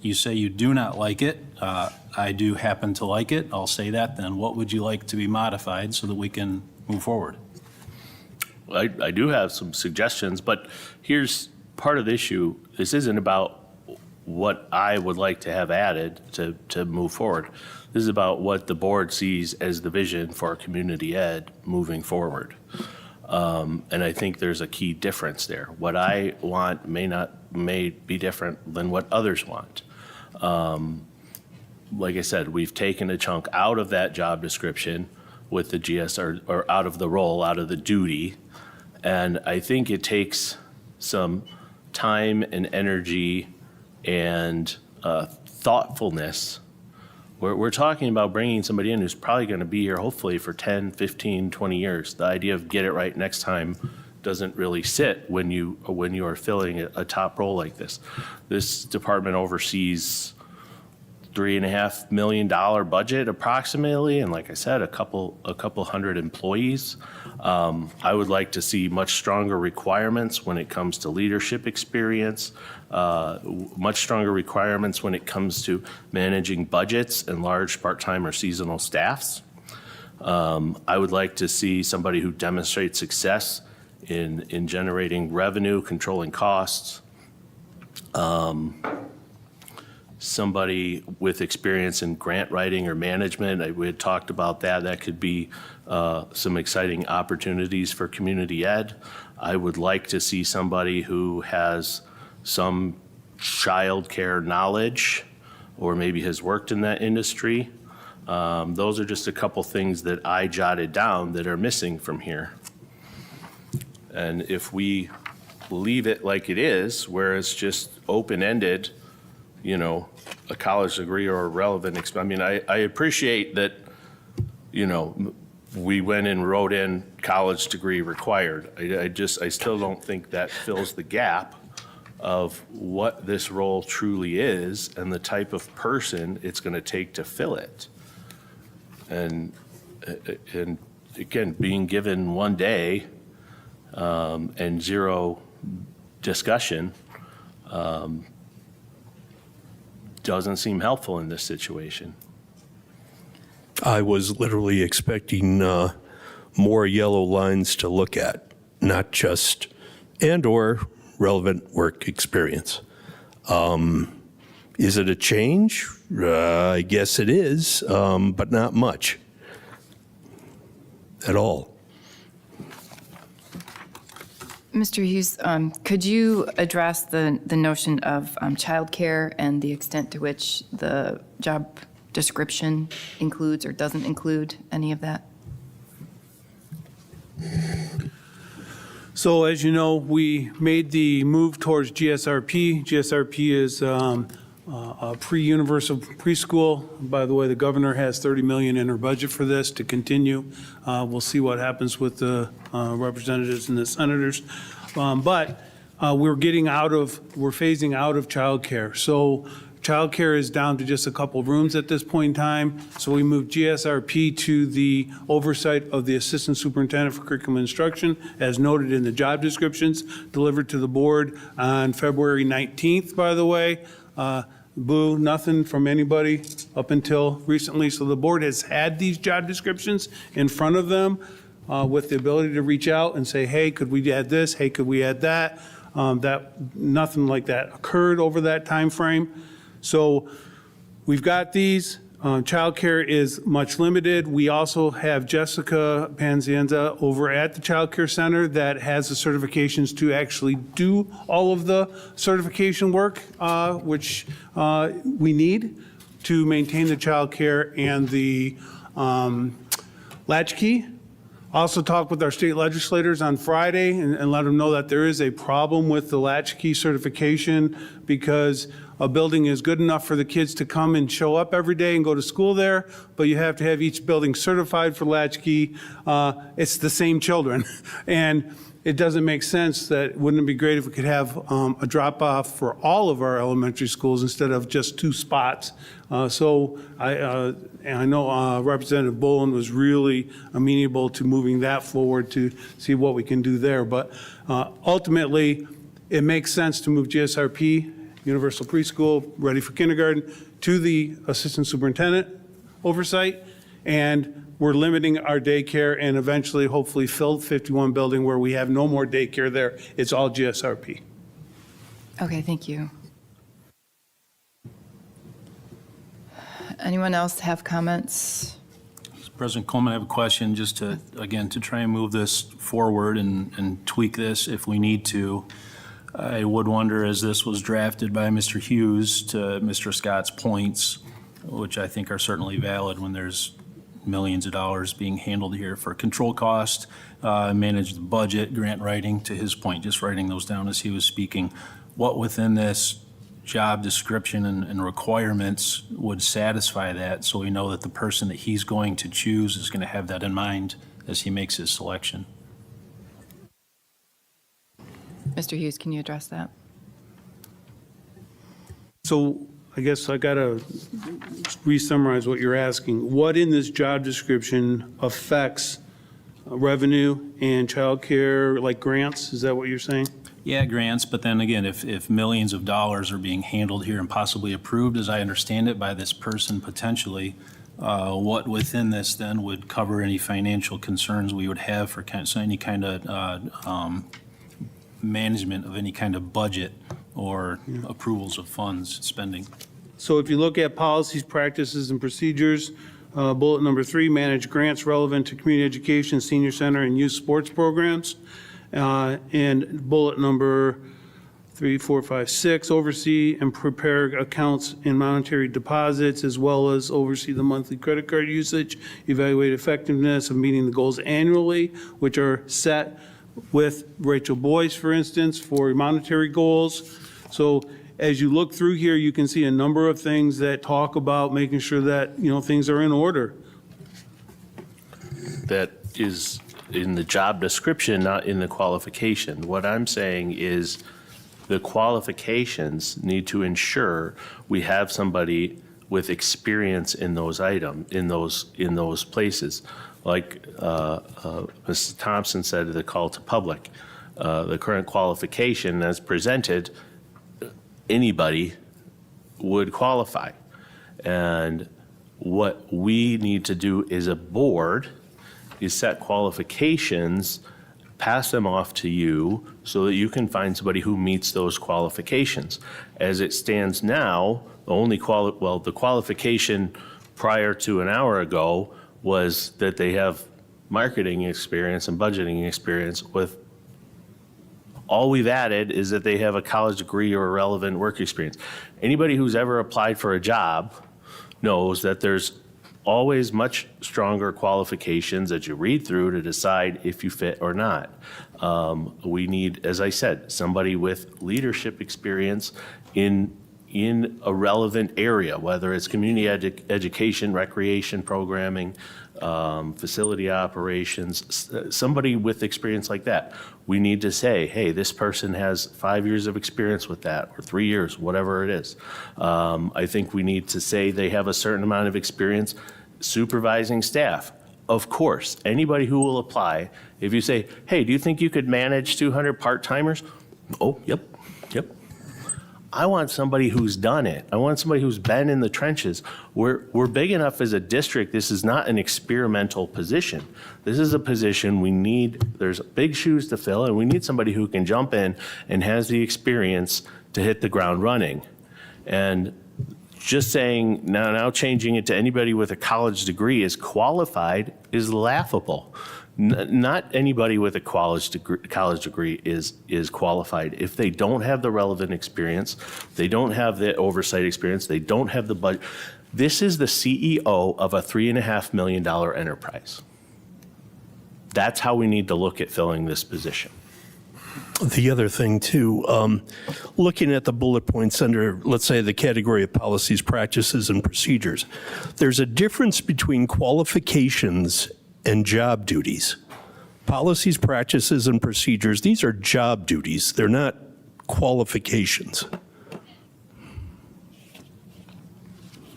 You say you do not like it. I do happen to like it. I'll say that then. What would you like to be modified so that we can move forward? I do have some suggestions, but here's part of the issue. This isn't about what I would like to have added to move forward. This is about what the board sees as the vision for community ed moving forward. And I think there's a key difference there. What I want may be different than what others want. Like I said, we've taken a chunk out of that job description with the GS or out of the role, out of the duty. And I think it takes some time and energy and thoughtfulness. We're talking about bringing somebody in who's probably going to be here hopefully for 10, 15, 20 years. The idea of get it right next time doesn't really sit when you are filling a top role like this. This department oversees $3.5 million budget approximately, and like I said, a couple hundred employees. I would like to see much stronger requirements when it comes to leadership experience, much stronger requirements when it comes to managing budgets and large part-time or seasonal staffs. I would like to see somebody who demonstrates success in generating revenue, controlling costs. Somebody with experience in grant writing or management. We had talked about that. That could be some exciting opportunities for community ed. I would like to see somebody who has some childcare knowledge or maybe has worked in that industry. Those are just a couple things that I jotted down that are missing from here. And if we leave it like it is, where it's just open-ended, a college degree or a relevant, I mean, I appreciate that, we went and wrote in college degree required. I still don't think that fills the gap of what this role truly is and the type of person it's going to take to fill it. And again, being given one day and zero discussion doesn't seem helpful in this situation. I was literally expecting more yellow lines to look at, not just and/or relevant work experience. Is it a change? I guess it is, but not much at all. Mr. Hughes, could you address the notion of childcare and the extent to which the job description includes or doesn't include any of that? So as you know, we made the move towards GSRP. GSRP is pre-universal preschool. By the way, the governor has 30 million in her budget for this to continue. We'll see what happens with the representatives and the senators. But we're phasing out of childcare. So childcare is down to just a couple rooms at this point in time. So we moved GSRP to the oversight of the Assistant Superintendent for Curriculum Instruction, as noted in the job descriptions, delivered to the board on February 19th, by the way. Boo, nothing from anybody up until recently. So the board has had these job descriptions in front of them with the ability to reach out and say, hey, could we add this? Hey, could we add that? Nothing like that occurred over that time frame. So we've got these. Childcare is much limited. We also have Jessica Panzienza over at the Child Care Center that has the certifications to actually do all of the certification work, which we need to maintain the child care and the latchkey. Also talked with our state legislators on Friday and let them know that there is a problem with the latchkey certification because a building is good enough for the kids to come and show up every day and go to school there, but you have to have each building certified for latchkey. It's the same children. And it doesn't make sense that, wouldn't it be great if we could have a drop-off for all of our elementary schools instead of just 2 spots? So I know Representative Bolin was really amenable to moving that forward to see what we can do there. But ultimately, it makes sense to move GSRP, Universal Preschool, Ready for Kindergarten, to the Assistant Superintendent oversight. And we're limiting our daycare and eventually, hopefully, fill 51 building where we have no more daycare there. It's all GSRP. Okay, thank you. Anyone else have comments? President Coleman, I have a question just to, again, to try and move this forward and tweak this if we need to. I would wonder, as this was drafted by Mr. Hughes, to Mr. Scott's points, which I think are certainly valid when there's millions of dollars being handled here for control cost, manage the budget, grant writing, to his point, just writing those down as he was speaking. What within this job description and requirements would satisfy that, so we know that the person that he's going to choose is going to have that in mind as he makes his selection? Mr. Hughes, can you address that? So I guess I got to re-summarize what you're asking. What in this job description affects revenue and childcare, like grants? Is that what you're saying? Yeah, grants, but then again, if millions of dollars are being handled here and possibly approved, as I understand it, by this person potentially, what within this then would cover any financial concerns we would have for any kind of management of any kind of budget or approvals of funds spending? So if you look at policies, practices, and procedures, bullet number 3, manage grants relevant to community education, senior center, and youth sports programs. And bullet number 3, 4, 5, 6, oversee and prepare accounts and monetary deposits, as well as oversee the monthly credit card usage, evaluate effectiveness of meeting the goals annually, which are set with Rachel Boyce, for instance, for monetary goals. So as you look through here, you can see a number of things that talk about making sure that, things are in order. That is in the job description, not in the qualification. What I'm saying is the qualifications need to ensure we have somebody with experience in those items, in those places. Like Mrs. Thompson said, the call to public. The current qualification as presented, anybody would qualify. And what we need to do as a board is set qualifications, pass them off to you so that you can find somebody who meets those qualifications. As it stands now, the qualification prior to an hour ago was that they have marketing experience and budgeting experience. With all we've added is that they have a college degree or a relevant work experience. Anybody who's ever applied for a job knows that there's always much stronger qualifications that you read through to decide if you fit or not. We need, as I said, somebody with leadership experience in in a relevant area, whether it's community education, recreation programming, facility operations, somebody with experience like that. We need to say, hey, this person has 5 years of experience with that, or 3 years, whatever it is. I think we need to say they have a certain amount of experience supervising staff. Of course, anybody who will apply, if you say, hey, do you think you could manage 200 part-timers? Oh, yep. I want somebody who's done it. I want somebody who's been in the trenches. We're big enough as a district. This is not an experimental position. This is a position we need. There's big shoes to fill, and we need somebody who can jump in and has the experience to hit the ground running. And just saying now changing it to anybody with a college degree is qualified is laughable. Not anybody with a college degree is qualified. If they don't have the relevant experience, they don't have the oversight experience, they don't have the budget. This is the CEO of a $3.5 million enterprise. That's how we need to look at filling this position. The other thing too, looking at the bullet points under, let's say, the category of policies, practices, and procedures, there's a difference between qualifications and job duties. Policies, practices, and procedures, these are job duties. They're not qualifications.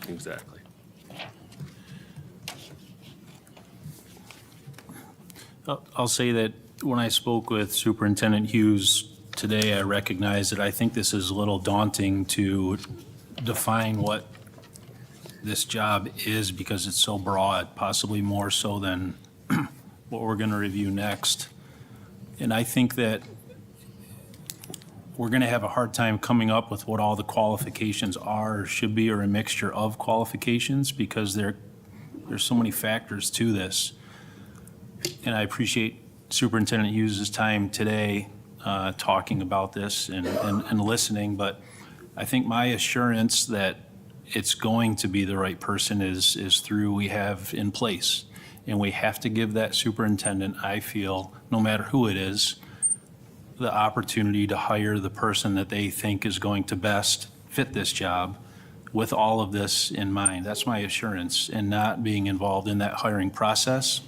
Exactly. I'll say that when I spoke with Superintendent Hughes today, I recognized that I think this is a little daunting to define what this job is because it's so broad, possibly more so than what we're going to review next. And I think that we're going to have a hard time coming up with what all the qualifications are, or should be, or a mixture of qualifications, because there's so many factors to this. And I appreciate Superintendent Hughes' time today talking about this and listening, but I think my assurance that it's going to be the right person is through we have in place. And we have to give that superintendent, I feel, no matter who it is, the opportunity to hire the person that they think is going to best fit this job with all of this in mind. That's my assurance, and not being involved in that hiring process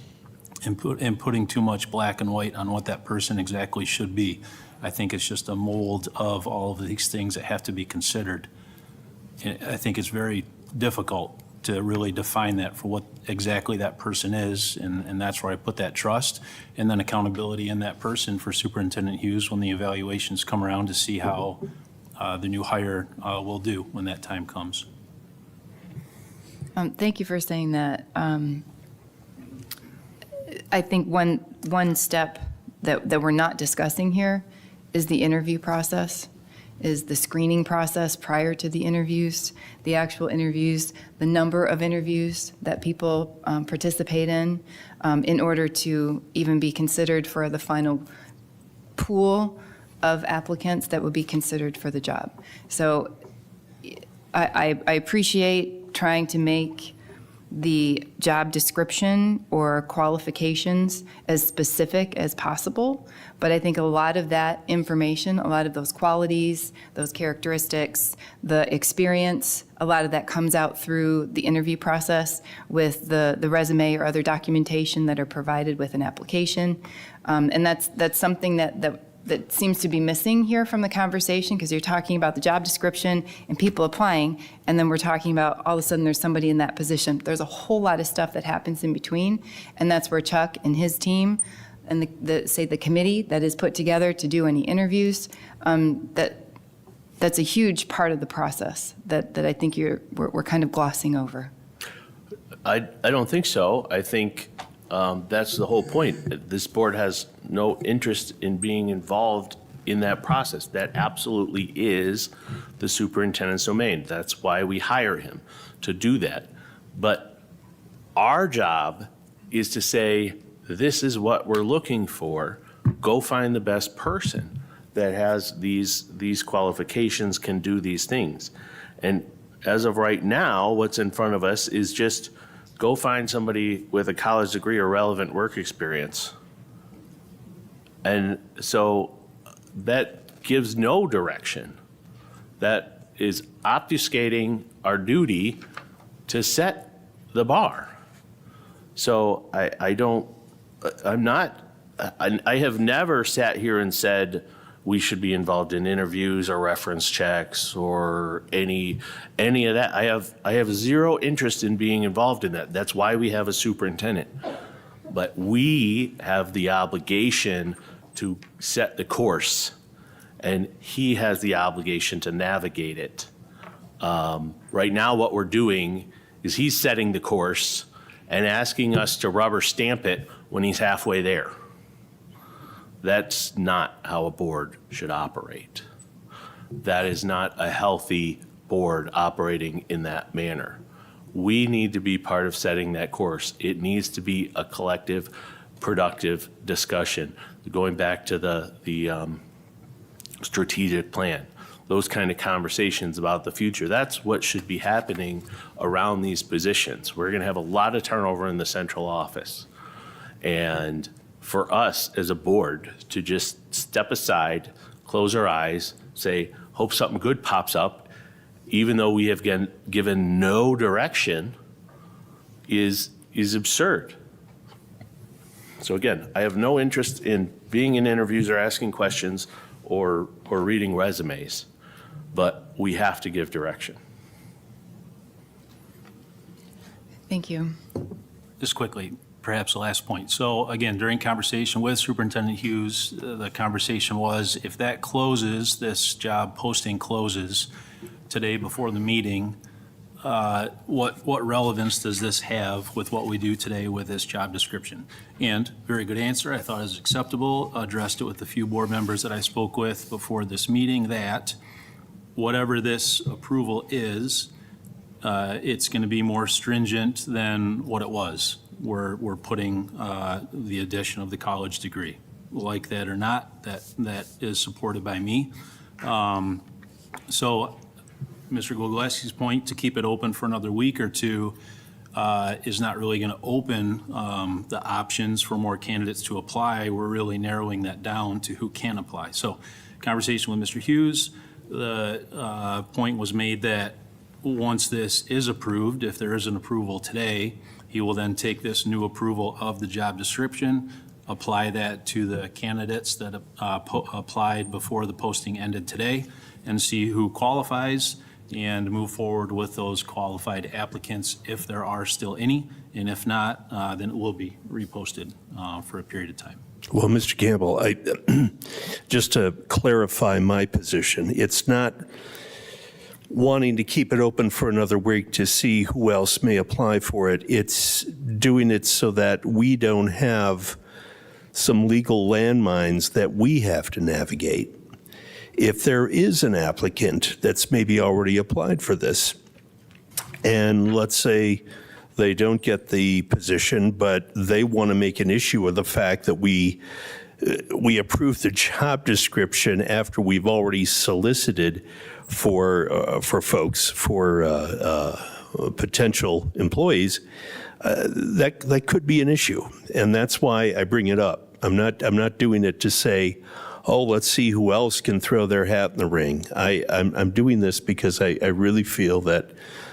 and putting too much black and white on what that person exactly should be. I think it's just a mold of all of these things that have to be considered. I think it's very difficult to really define that for what exactly that person is, and that's where I put that trust and then accountability in that person for Superintendent Hughes when the evaluations come around to see how the new hire will do when that time comes. Thank you for saying that. I think one step that we're not discussing here is the interview process, is the screening process prior to the interviews, the actual interviews, the number of interviews that people participate in order to even be considered for the final pool of applicants that would be considered for the job. So I appreciate trying to make the job description or qualifications as specific as possible, but I think a lot of that information, a lot of those qualities, those characteristics, the experience, a lot of that comes out through the interview process with the resume or other documentation that are provided with an application. And that's something that seems to be missing here from the conversation, because you're talking about the job description and people applying, and then we're talking about all of a sudden there's somebody in that position. There's a whole lot of stuff that happens in between, and that's where Chuck and his team and the committee that is put together to do any interviews, that's a huge part of the process that I think we're kind of glossing over. I don't think so. I think that's the whole point. This board has no interest in being involved in that process. That absolutely is the superintendent's domain. That's why we hire him to do that. But our job is to say, this is what we're looking for. Go find the best person that has these qualifications, can do these things. And as of right now, what's in front of us is just go find somebody with a college degree or relevant work experience. And so that gives no direction. That is obfuscating our duty to set the bar. So I have never sat here and said we should be involved in interviews or reference checks or any of that. I have zero interest in being involved in that. That's why we have a superintendent. But we have the obligation to set the course, and he has the obligation to navigate it. Right now, what we're doing is he's setting the course and asking us to rubber stamp it when he's halfway there. That's not how a board should operate. That is not a healthy board operating in that manner. We need to be part of setting that course. It needs to be a collective, productive discussion. Going back to the strategic plan, those kind of conversations about the future, that's what should be happening around these positions. We're gonna have a lot of turnover in the central office. And for us as a board to just step aside, close our eyes, say, hope something good pops up, even though we have given no direction, is absurd. So again, I have no interest in being in interviews or asking questions or reading resumes, but we have to give direction. Thank you. Just quickly, perhaps the last point. So again, during conversation with Superintendent Hughes, the conversation was, if that closes, this job posting closes today before the meeting, what relevance does this have with what we do today with this job description? And very good answer, I thought it was acceptable, addressed it with the few board members that I spoke with before this meeting, that whatever this approval is, it's going to be more stringent than what it was. We're putting the addition of the college degree. Like that or not, that is supported by me. So Mr. Gogolewski's point, to keep it open for another week or two, is not really going to open the options for more candidates to apply. We're really narrowing that down to who can apply. So conversation with Mr. Hughes, the point was made that once this is approved, if there is an approval today, he will then take this new approval of the job description, apply that to the candidates that applied before the posting ended today, and see who qualifies, and move forward with those qualified applicants if there are still any, and if not, then it will be reposted for a period of time. Well, Mr. Campbell, just to clarify my position, it's not wanting to keep it open for another week to see who else may apply for it. It's doing it so that we don't have some legal landmines that we have to navigate. If there is an applicant that's maybe already applied for this, and let's say they don't get the position, but they want to make an issue of the fact that we approve the job description after we've already solicited for folks, for potential employees, that could be an issue, and that's why I bring it up. I'm not doing it to say, oh, let's see who else can throw their hat in the ring. I'm doing this because I really feel that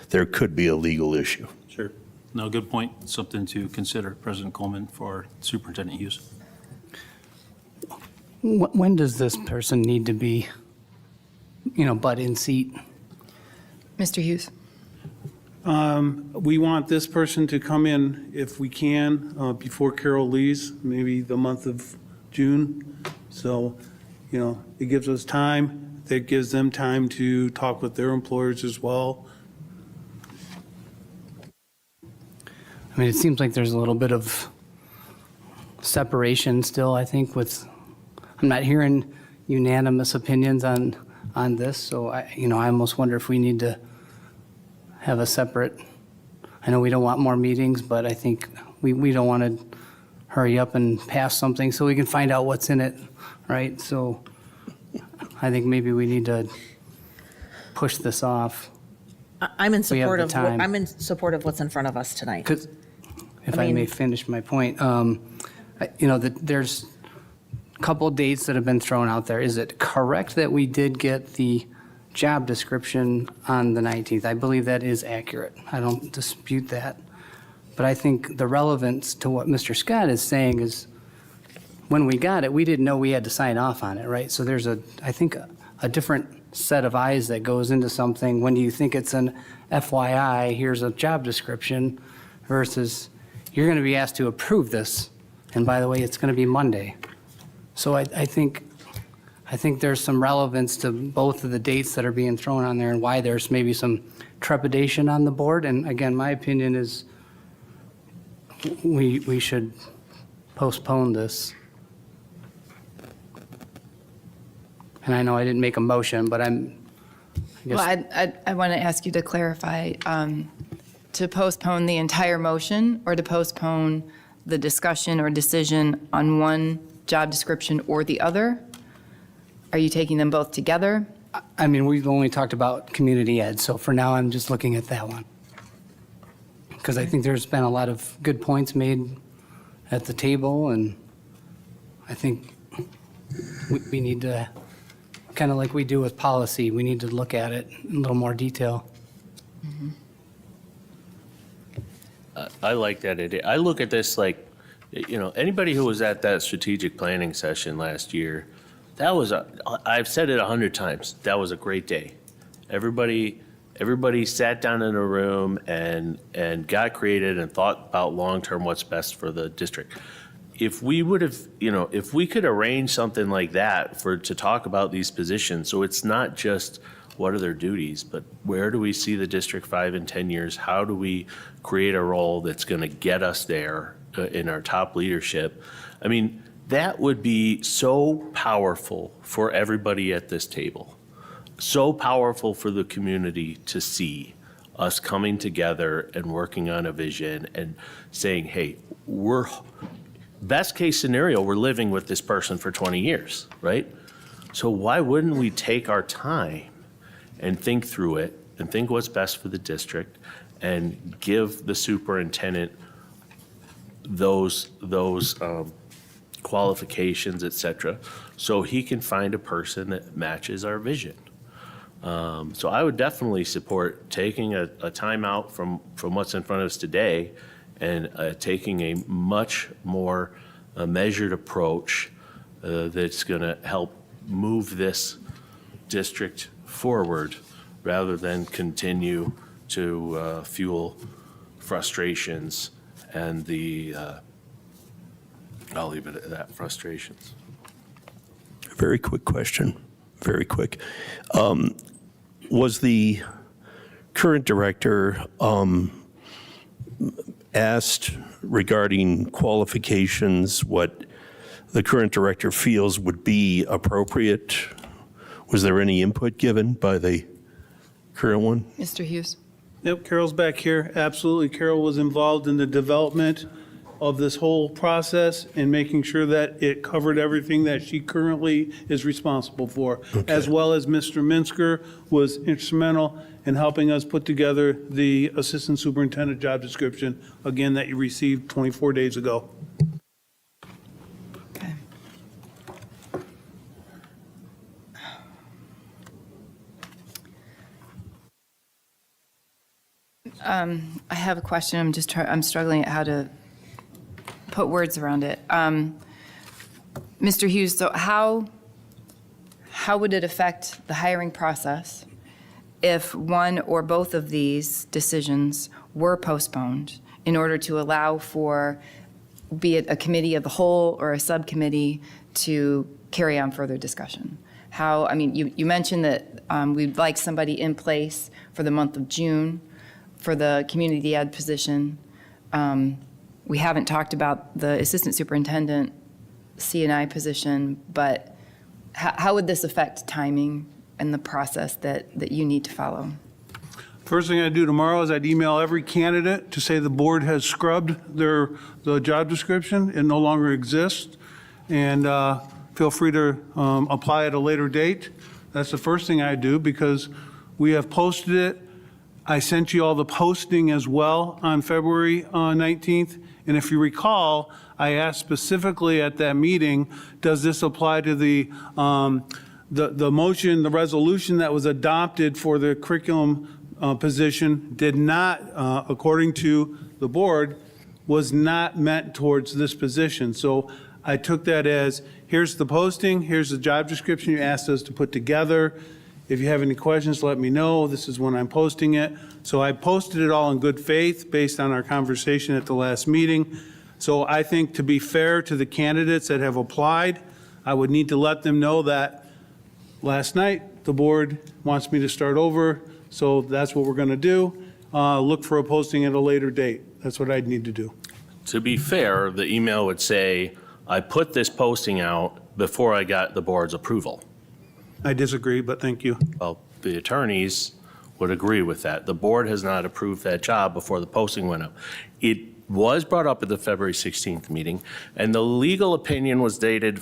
there could be a legal issue. Sure. No, good point. Something to consider, President Coleman, for Superintendent Hughes. When does this person need to be, butt in seat? Mr. Hughes? We want this person to come in, if we can, before Carol leaves, maybe the month of June. So, it gives us time. That gives them time to talk with their employers as well. I mean, it seems like there's a little bit of separation still, I think, I'm not hearing unanimous opinions on this, so I almost wonder if we need to have a separate, I know we don't want more meetings, but I think we don't want to hurry up and pass something so we can find out what's in it, right? So I think maybe we need to push this off. I'm in We have support the of, time. I'm in support of what's in front of us tonight. Because, if I I may mean- finish my point, there's a couple of dates that have been thrown out there. Is it correct that we did get the job description on the 19th. I believe that is accurate. I don't dispute that. But I think the relevance to what Mr. Scott is saying is when we got it, we didn't know we had to sign off on it, right? So there's I think a different set of eyes that goes into something. When do you think it's an FYI, here's a job description, versus you're going to be asked to approve this, and by the way, it's going to be Monday. So I think there's some relevance to both of the dates that are being thrown on there and why there's maybe some trepidation on the board. And again, my opinion is we should postpone this. And I know I didn't make a motion, but I guess. Well, I want to ask you to clarify, to postpone the entire motion or to postpone the discussion or decision on one job description or the other? Are you taking them both together? I mean, we've only talked about community ed, so for now, I'm just looking at that one. Because I think there's been a lot of good points made at the table, and I think we need to, kind of like we do with policy, we need to look at it in a little more detail. I like that idea. I look at this like, anybody who was at that strategic planning session last year, I've said it 100 times, that was a great day. Everybody sat down in a room and got creative and thought about long-term what's best for the district. If we would have, if we could arrange something like that to talk about these positions, so it's not just what are their duties, but where do we see the district 5 and 10 years? How do we create a role that's going to get us there in our top leadership? I mean, that would be so powerful for everybody at this table. So powerful for the community to see us coming together and working on a vision and saying, hey, best case scenario, we're living with this person for 20 years, right? So why wouldn't we take our time and think through it and think what's best for the district and give the superintendent those qualifications, et cetera, so he can find a person that matches our vision. So I would definitely support taking a time out from what's in front of us today and taking a much more measured approach that's going to help move this district forward rather than continue to fuel frustrations and I'll leave it at that, frustrations. Very quick question, very quick. Was the current director asked regarding qualifications what the current director feels would be appropriate? Was there any input given by the current one? Mr. Hughes? Yep, Carol's back here. Absolutely. Carol was involved in the development of this whole process and making sure that it covered everything that she currently is responsible for, as well as Mr. Minsker was instrumental in helping us put together the assistant superintendent job description, again, that you received 24 days ago. Okay. I have a question. I'm struggling at how to put words around it. Mr. Hughes, so how would it affect the hiring process if one or both of these decisions were postponed in order to allow for, be it a committee of the whole or a subcommittee, to carry on further discussion? How, I mean, you mentioned that we'd like somebody in place for the month of June for the community ed position. We haven't talked about the assistant superintendent C&I position, but how would this affect timing and the process that you need to follow? First thing I'd do tomorrow is I'd email every candidate to say the board has scrubbed the job description. It no longer exists. And feel free to apply at a later date. That's the first thing I do because we have posted it. I sent you all the posting as well on February 19th. And if you recall, I asked specifically at that meeting, does this apply to the the motion, the resolution that was adopted for the curriculum position did not, according to the board, was not meant towards this position. So I took that as, here's the posting, here's the job description you asked us to put together. If you have any questions, let me know. This is when I'm posting it. So I posted it all in good faith based on our conversation at the last meeting. So I think, to be fair to the candidates that have applied, I would need to let them know that last night the board wants me to start over. So that's what we're going to do. Look for a posting at a later date. That's what I'd need to do. To be fair, the email would say, I put this posting out before I got the board's approval. I disagree, but thank you. Well, the attorneys would agree with that. The board has not approved that job before the posting went up. It was brought up at the February 16th meeting, and the legal opinion was dated,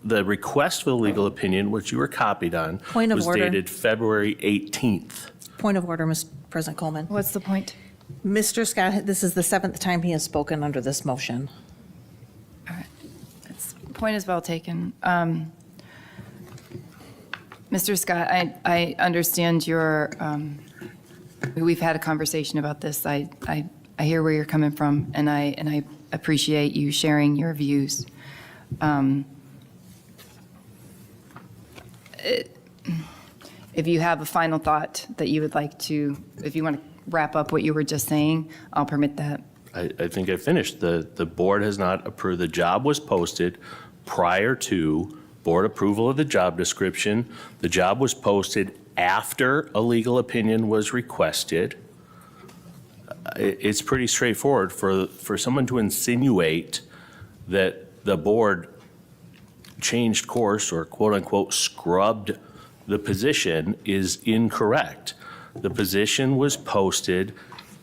the request for the legal opinion, which you were copied on, Point of was order. dated February 18th. Point of order, Mr. President Coleman. What's the point? Mr. Scott, this is the 7th time he has spoken under this motion. Point is well taken. Mr. Scott, I understand your, we've had a conversation about this. I hear where you're coming from, and I appreciate you sharing your views. If you have a final thought that you would like to, if you want to wrap up what you were just saying, I'll permit that. I think I finished. The board has not approved. The job was posted prior to board approval of the job description. The job was posted after a legal opinion was requested. It's pretty straightforward for someone to insinuate that the board changed course or quote unquote scrubbed the position is incorrect. The position was posted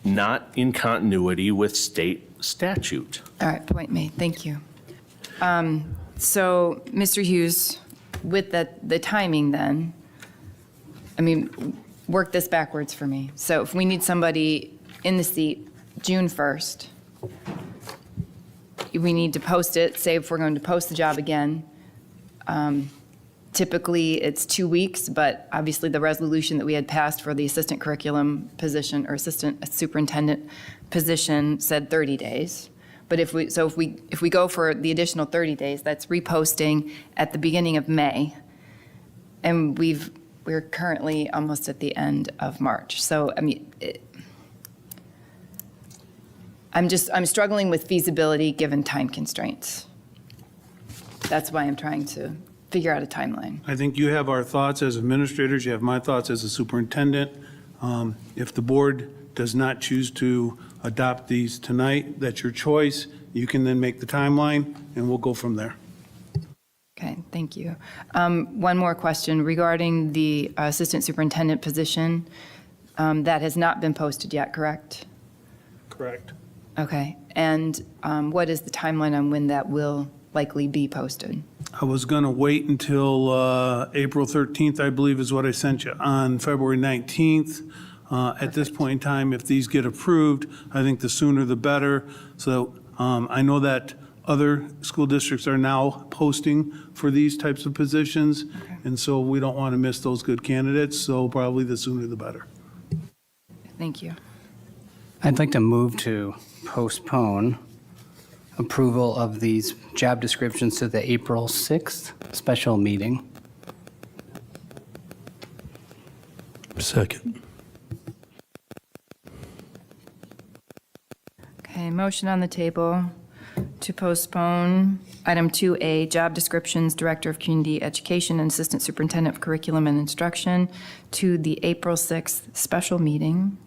not in continuity with state statute. All right, point made. Thank you. So, Mr. Hughes, with the timing then, I mean, work this backwards for me. So if we need somebody in the seat June 1st, we need to post it, say if we're going to post the job again. Typically, it's 2 weeks, but obviously the resolution that we had passed for the assistant curriculum position or assistant superintendent position said 30 days. But if we go for the additional 30 days, that's reposting at the beginning of May. And we're currently almost at the end of March. So, I mean, I'm struggling with feasibility given time constraints. That's why I'm trying to figure out a timeline. I think you have our thoughts as administrators, you have my thoughts as a superintendent. If the board does not choose to adopt these tonight, that's your choice. You can then make the timeline, and we'll go from there. Okay, thank you. One more question regarding the assistant superintendent position. That has not been posted yet, correct? Correct. Okay, and what is the timeline on when that will likely be posted? I was going to wait until April 13th, I believe is what I sent you, on February 19th. At this point in time, if these get approved, I think the sooner the better. So I know that other school districts are now posting for these types of positions, and so we don't want to miss those good candidates, so probably the sooner the better. Thank you. I'd like to move to postpone approval of these job descriptions to the April 6th special meeting. Second. Okay, motion on the table to postpone item 2A, job descriptions, Director of Community Education and Assistant Superintendent of Curriculum and Instruction, to the April 6th special meeting.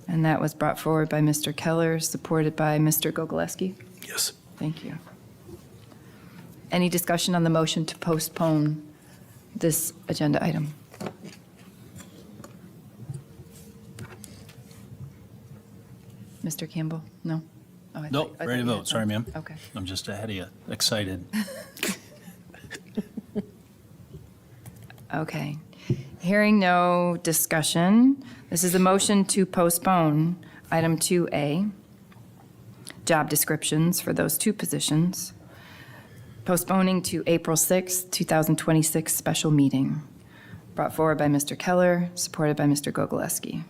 And that was brought forward by Mr. Keller, supported by Mr. Gogolewski. Yes. Thank you. Any discussion on the motion to postpone this agenda item? Mr. Campbell? No? Oh, I Nope, thought- I ready to thought you vote. had Sorry, ma'am. something. Okay. I'm just ahead of you, excited. Okay. Hearing no discussion, this is a motion to postpone item 2A, job descriptions for those two positions, postponing to April 6, 2026 special meeting. Brought forward by Mr. Keller, supported by Mr. Gogolewski.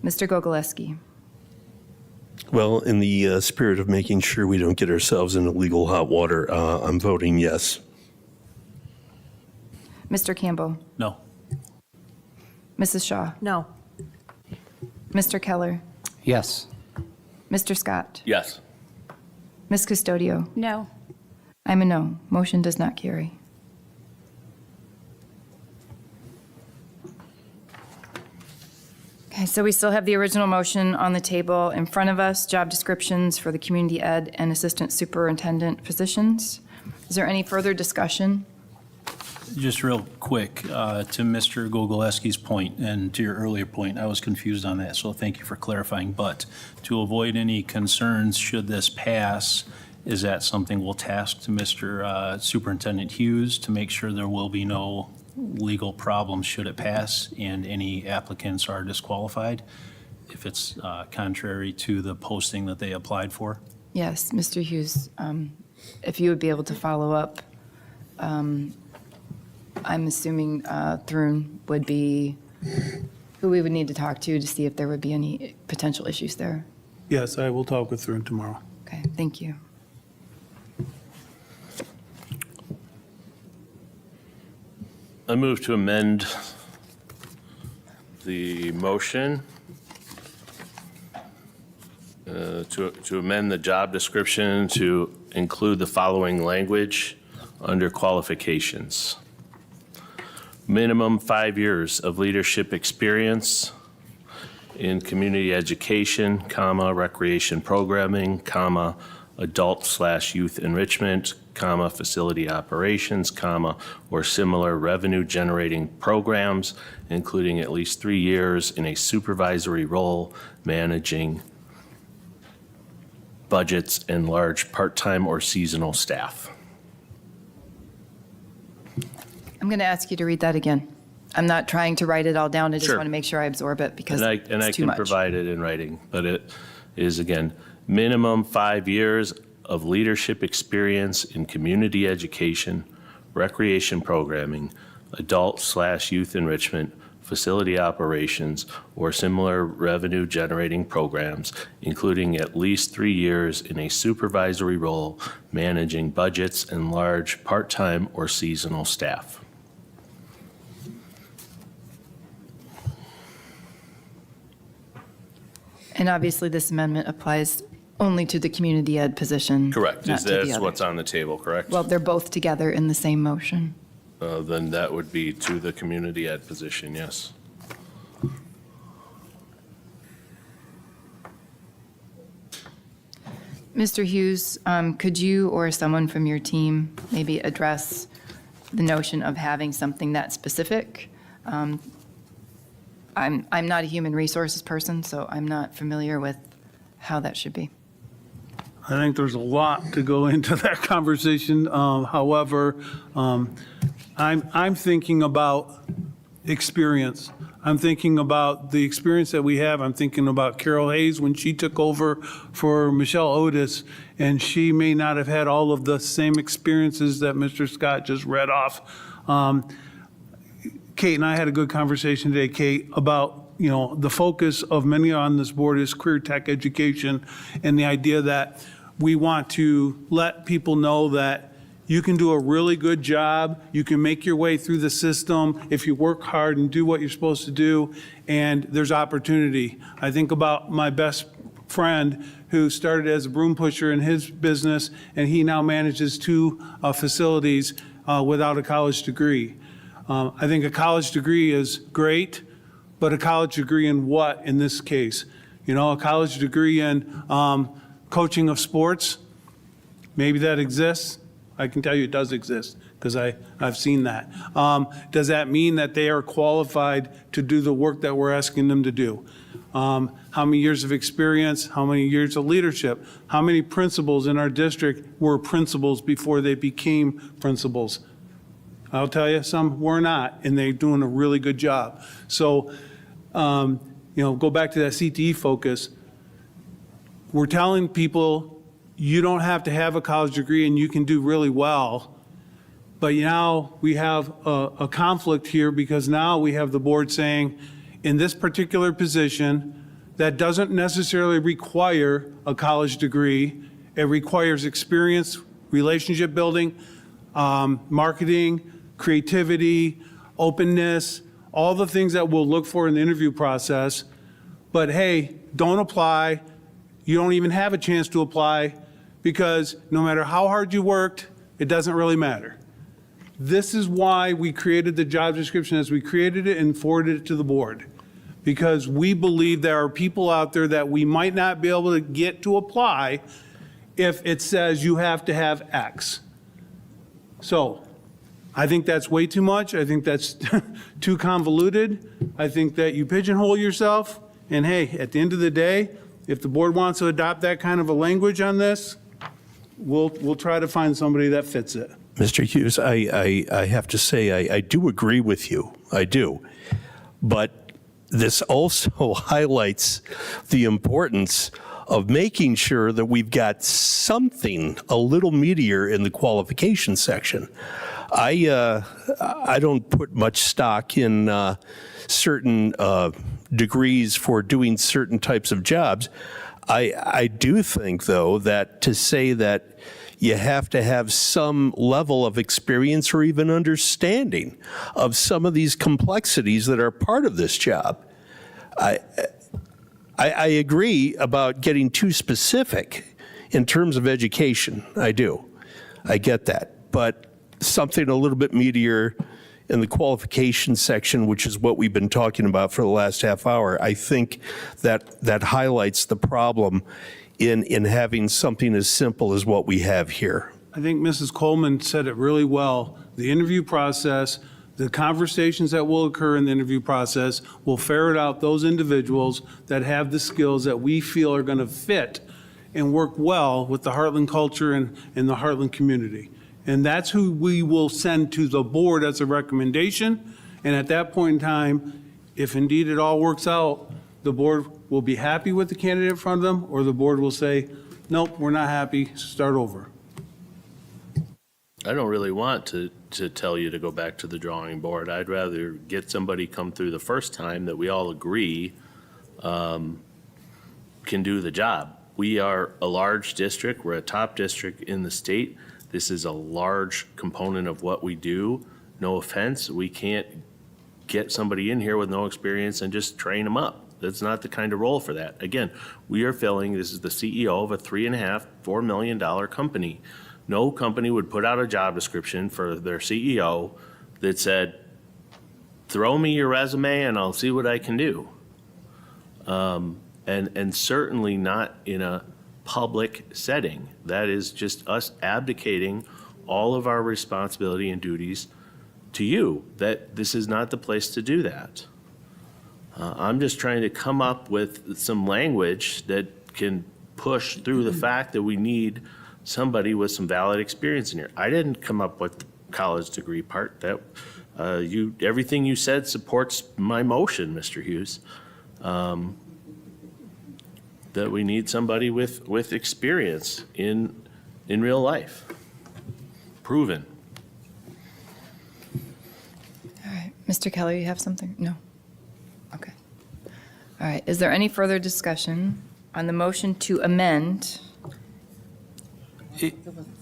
Mr. Gogolewski. Well, in the spirit of making sure we don't get ourselves into legal hot water, I'm voting yes. Mr. Campbell. No. Mrs. Shaw. No. Mr. Keller. Yes. Mr. Scott. Yes. Ms. Custodio. No. I'm a no. Motion does not carry. Okay, so we still have the original motion on the table in front of us, job descriptions for the community ed and assistant superintendent positions. Is there any further discussion? Just real quick, to Mr. Gogolewski's point and to your earlier point, I was confused on that, so thank you for clarifying. But to avoid any concerns, should this pass, is that something we'll task to Mr. Superintendent Hughes to make sure there will be no legal problems should it pass and any applicants are disqualified if it's contrary to the posting that they applied for? Yes, Mr. Hughes, if you would be able to follow up. I'm assuming Thrun would be who we would need to talk to see if there would be any potential issues there. Yes, I will talk with Thrun tomorrow. Okay, thank you. I move to amend the motion to amend the job description to include the following language under qualifications. Minimum 5 years of leadership experience in community education, comma, recreation programming, comma, adult/youth enrichment, comma, facility operations, comma, or similar revenue-generating programs, including at least 3 years in a supervisory role managing budgets and large part-time or seasonal staff. I'm going to ask you to read that again. I'm not trying to write it all down. I just Sure. want to make sure I absorb it because And I it's too can much. provide it in writing, but it is, again, minimum 5 years of leadership experience in community education, recreation programming, adult/youth enrichment, facility operations, or similar revenue-generating programs, including at least 3 years in a supervisory role managing budgets and large part-time or seasonal staff. And obviously, this amendment applies only to the community ed position. Correct. not Is to the that other. what's on the table, correct? Well, they're both together in the same motion. Then that would be to the community ed position, yes. Mr. Hughes, could you or someone from your team maybe address the notion of having something that specific? I'm not a human resources person, so I'm not familiar with how that should be. I think there's a lot to go into that conversation. However, I'm thinking about experience. I'm thinking about the experience that we have. I'm thinking about Carol Hayes when she took over for Michelle Otis, and she may not have had all of the same experiences that Mr. Scott just read off. Kate and I had a good conversation today, Kate, about, you know, the focus of many on this board is career tech education, and the idea that we want to let people know that you can do a really good job, you can make your way through the system if you work hard and do what you're supposed to do, and there's opportunity. I think about my best friend who started as a broom pusher in his business, and he now manages 2 facilities without a college degree. I think a college degree is great, but a college degree in what in this case? You know, a college degree in coaching of sports, maybe that exists. I can tell you it does exist because I've seen that. Does that mean that they are qualified to do the work that we're asking them to do? How many years of experience? How many years of leadership? How many principals in our district were principals before they became principals? I'll tell you, some were not, and they're doing a really good job. So, you know, go back to that CTE focus. We're telling people you don't have to have a college degree and you can do really well. But now we have a conflict here because now we have the board saying, in this particular position, that doesn't necessarily require a college degree. It requires experience, relationship building, marketing, creativity, openness, all the things that we'll look for in the interview process. But hey, don't apply. You don't even have a chance to apply because no matter how hard you worked, it doesn't really matter. This is why we created the job description as we created it and forwarded it to the board. Because we believe there are people out there that we might not be able to get to apply if it says you have to have X. So I think that's way too much. I think that's too convoluted. I think that you pigeonhole yourself. And hey, at the end of the day, if the board wants to adopt that kind of a language on this, we'll try to find somebody that fits it. Mr. Hughes, I have to say, I do agree with you. I do. But this also highlights the importance of making sure that we've got something a little meatier in the qualification section. I don't put much stock in certain degrees for doing certain types of jobs. I do think, though, that to say that you have to have some level of experience or even understanding of some of these complexities that are part of this job. I agree about getting too specific in terms of education. I do. I get that. But something a little bit meatier in the qualification section, which is what we've been talking about for the last half hour, I think that highlights the problem in having something as simple as what we have here. I think Mrs. Coleman said it really well. The interview process, the conversations that will occur in the interview process will ferret out those individuals that have the skills that we feel are going to fit and work well with the Heartland culture and the Heartland community. And that's who we will send to the board as a recommendation. And at that point in time, if indeed it all works out, the board will be happy with the candidate in front of them, or the board will say, nope, we're not happy, start over. I don't really want to tell you to go back to the drawing board. I'd rather get somebody come through the first time that we all agree can do the job. We are a large district. We're a top district in the state. This is a large component of what we do. No offense, we can't get somebody in here with no experience and just train them up. That's not the kind of role for that. Again, we are filling, this is the CEO of a $3.5–4 million company. No company would put out a job description for their CEO that said, throw me your resume and I'll see what I can do. And certainly not in a public setting. That is just us abdicating all of our responsibility and duties to you, that this is not the place to do that. I'm just trying to come up with some language that can push through the fact that we need somebody with some valid experience in here. I didn't come up with the college degree part. That everything you said supports my motion, Mr. Hughes. That we need somebody with experience in real life, proven. All right, Mr. Keller, you have something? No? Okay. All right, is there any further discussion on the motion to amend?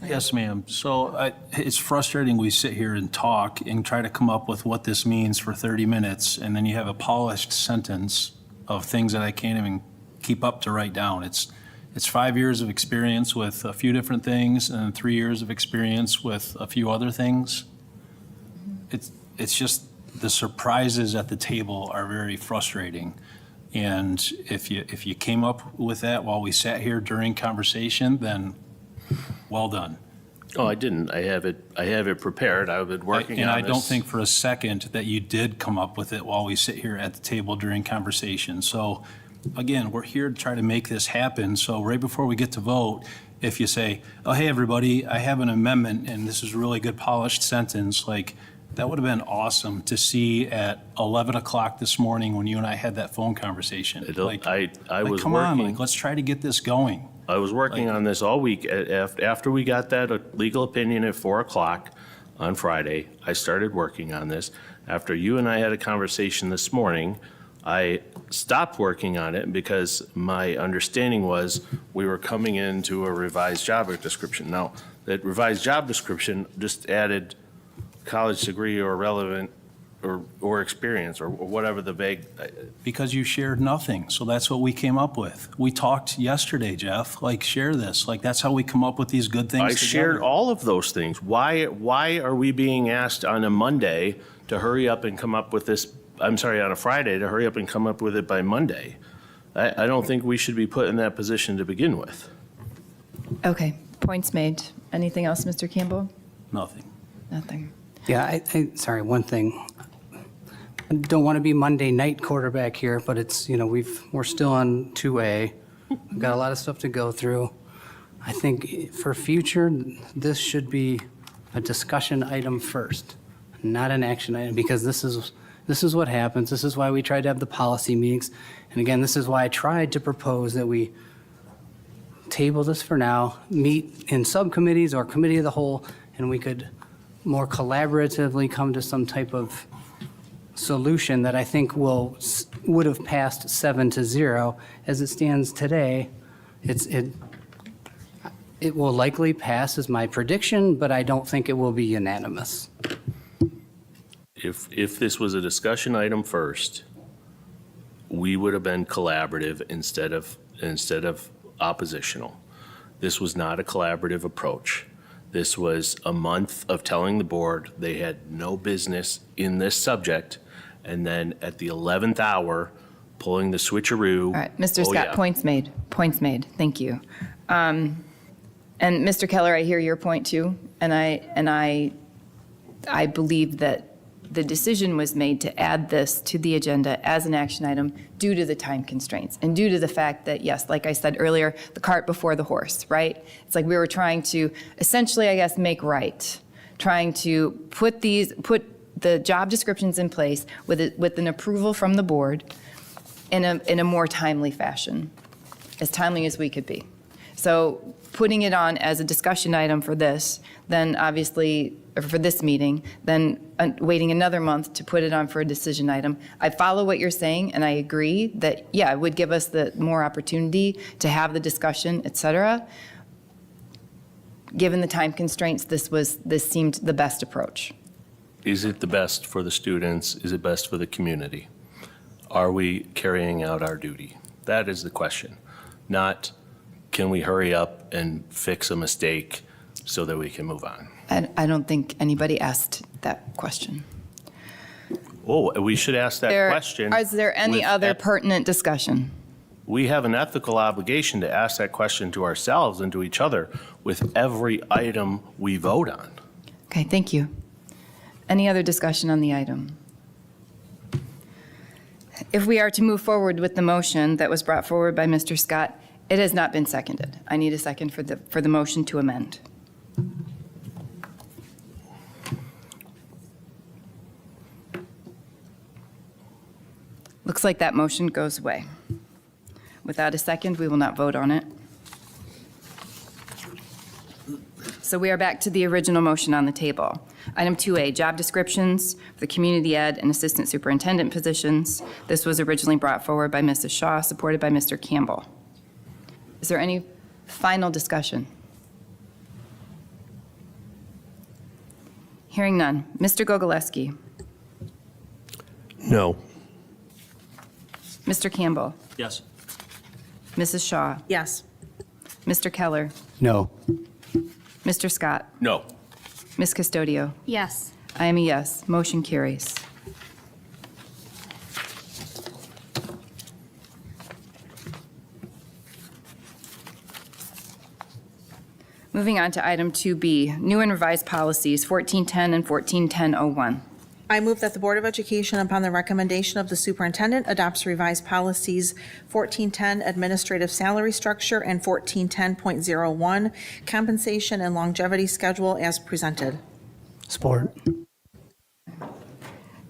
Yes, ma'am. So it's frustrating we sit here and talk and try to come up with what this means for 30 minutes, and then you have a polished sentence of things that I can't even keep up to write down. It's 5 years of experience with a few different things and 3 years of experience with a few other things. It's just the surprises at the table are very frustrating. And if you came up with that while we sat here during conversation, then well done. Oh, I didn't. I have it prepared. I've been working on this. And I don't think for a second that you did come up with it while we sit here at the table during conversation. So again, we're here to try to make this happen. So right before we get to vote, if you say, oh, hey, everybody, I have an amendment and this is a really good polished sentence, like that would have been awesome to see at 11 o'clock this morning when you and I had that phone conversation. I was come on, working. let's try to get this going. I was working on this all week. After we got that legal opinion at 4 o'clock on Friday, I started working on this. After you and I had a conversation this morning, I stopped working on it because my understanding was we were coming into a revised job description. Now, that revised job description just added college degree or relevant or experience or whatever the vague. Because you shared nothing, so that's what we came up with. We talked yesterday, Jeff, like, share this, like, that's how we come up with these good things I together. shared all of those things. Why are we being asked on a Monday to hurry up and come up with this, I'm sorry, on a Friday to hurry up and come up with it by Monday? I don't think we should be put in that position to begin with. Okay, points made. Anything else, Mr. Campbell? Nothing. Nothing. Yeah, sorry, one thing. I don't want to be Monday night quarterback here, but it's, we're still on 2A. We've got a lot of stuff to go through. I think for future, this should be a discussion item first, not an action item, because this is what happens. This is why we tried to have the policy meetings. And again, this is why I tried to propose that we table this for now, meet in subcommittees or committee of the whole, and we could more collaboratively come to some type of solution that I think would have passed 7-0. As it stands today, it will likely pass is my prediction, but I don't think it will be unanimous. If this was a discussion item first, we would have been collaborative instead of oppositional. This was not a collaborative approach. This was a month of telling the board they had no business in this subject, and then at the 11th hour, pulling the switcheroo. All right, Mr. Oh, Scott, yeah. points made. Points made. Thank you. And Mr. Keller, I hear your point too, and I believe that the decision was made to add this to the agenda as an action item due to the time constraints and due to the fact that, yes, like I said earlier, the cart before the horse, right? It's like we were trying to essentially, I guess, make right, trying to put the job descriptions in place with an approval from the board in a more timely fashion, as timely as we could be. So putting it on as a discussion item for this, then obviously, or for this meeting, then waiting another month to put it on for a decision item. I follow what you're saying, and I agree that, yeah, it would give us the more opportunity to have the discussion, et cetera. Given the time constraints, this seemed the best approach. Is it the best for the students? Is it best for the community? Are we carrying out our duty? That is the question, not can we hurry up and fix a mistake so that we can move on? I don't think anybody asked that question. Oh, we should ask that question. Is there any with other pertinent discussion? We have an ethical obligation to ask that question to ourselves and to each other with every item we vote on. Okay, thank you. Any other discussion on the item? If we are to move forward with the motion that was brought forward by Mr. Scott, it has not been seconded. I need a second for the motion to amend. Looks like that motion goes away. Without a second, we will not vote on it. So we are back to the original motion on the table. Item 2A, job descriptions for the community ed and assistant superintendent positions. This was originally brought forward by Mrs. Shaw, supported by Mr. Campbell. Is there any final discussion? Hearing none. Mr. Gogoleski? No. Mr. Campbell? Yes. Mrs. Shaw? Yes. Mr. Keller? No. Mr. Scott? No. Ms. Custodio? Yes. I am a yes. Motion carries. Moving on to item 2B, new and revised policies 1410 and 141001. I move that the Board of Education, upon the recommendation of the superintendent, adopts revised policies 1410 administrative salary structure and 1410.01 compensation and longevity schedule as presented. Support.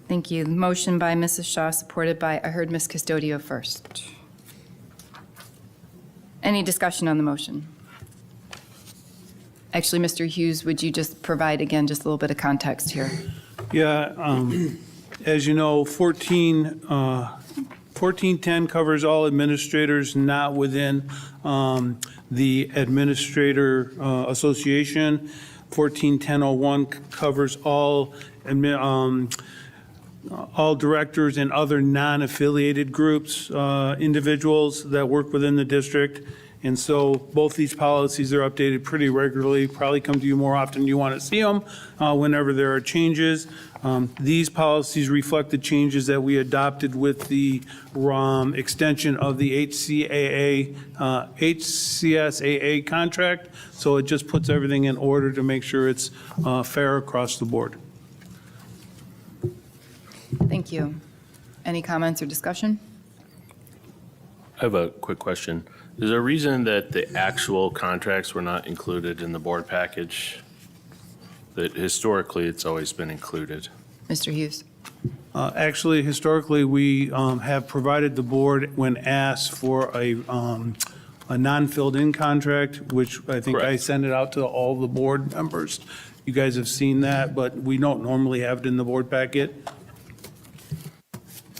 Thank you. Motion by Mrs. Shaw, supported by, I heard Ms. Custodio first. Any discussion on the motion? Actually, Mr. Hughes, would you just provide, again, just a little bit of context here? Yeah, as you know, 1410 covers all administrators not within the Administrator Association. 141001 covers all directors and other non-affiliated groups, individuals that work within the district. And so both these policies are updated pretty regularly, probably come to you more often than you want to see them whenever there are changes. These policies reflect the changes that we adopted with the extension of the HCSAA contract. So it just puts everything in order to make sure it's fair across the board. Thank you. Any comments or discussion? I have a quick question. Is there a reason that the actual contracts were not included in the board package? That historically, it's always been included. Mr. Hughes? Actually, historically, we have provided the board when asked for a non-filled-in contract, which I think I Correct. sent it out to all the board members. You guys have seen that, but we don't normally have it in the board packet.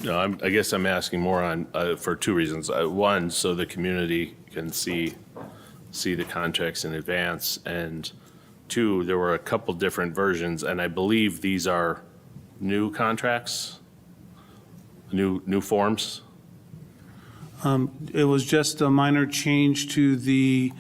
No, I guess I'm asking more on, for two reasons. One, so the community can see the contracts in advance. And two, there were a couple different versions, and I believe these are new contracts, new forms. It was just a minor change to the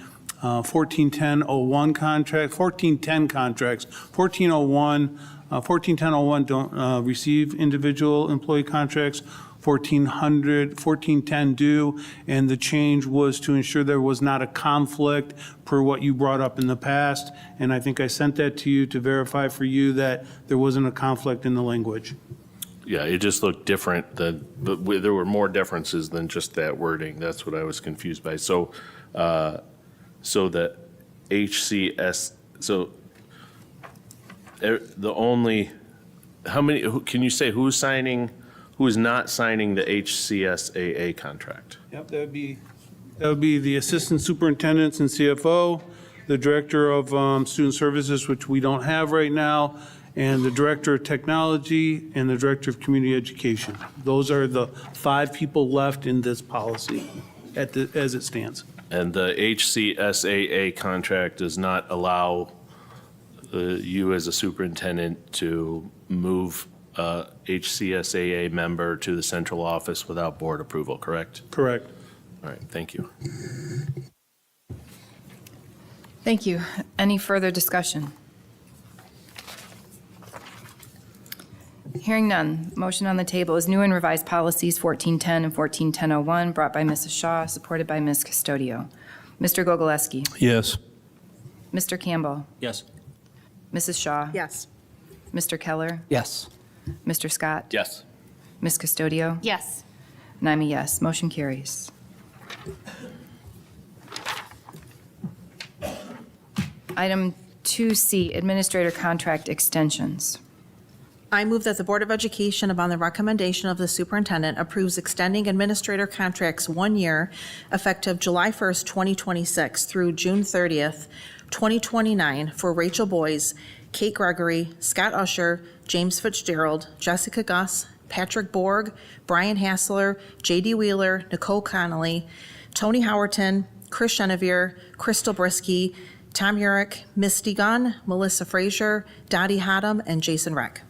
1410-01 contract, 1410 contracts. 1410-01 don't receive individual employee contracts. 1410 do, and the change was to ensure there was not a conflict per what you brought up in the past. And I think I sent that to you to verify for you that there wasn't a conflict in the language. Yeah, it just looked different, but there were more differences than just that wording. That's what I was confused by. So the HCS, the only, how many, can you say who is not signing the HCSAA contract? Yep, that would be the assistant superintendents and CFO, the director of student services, which we don't have right now, and the director of technology and the director of community education. Those are the 5 people left in this policy as it stands. And the HCSAA contract does not allow you as a superintendent to move a HCSAA member to the central office without board approval, correct? Correct. All right, thank you. Thank you. Any further discussion? Hearing none, motion on the table is new and revised policies 1410 and 1410-01, brought by Mrs. Shaw, supported by Ms. Custodio. Mr. Gogolewski? Yes. Mr. Campbell? Yes. Mrs. Shaw? Yes. Mr. Keller? Yes. Mr. Scott? Yes. Ms. Custodio? Yes. And I'm a yes. Motion carries. Item 2C, Administrator Contract Extensions. I move that the Board of Education, upon the recommendation of the superintendent, approves extending administrator contracts 1 year effective July 1st, 2026 through June 30th, 2029 for Rachel Boyes, Kate Gregory, Scott Usher, James Fitzgerald, Jessica Guss, Patrick Borg, Brian Hassler, J.D. Wheeler, Nicole Connolly, Tony Howerton, Chris Genevieve, Crystal Brisky, Tom Urich, Misty Gunn, Melissa Frazier, Dottie Haddam, and Jason Reck.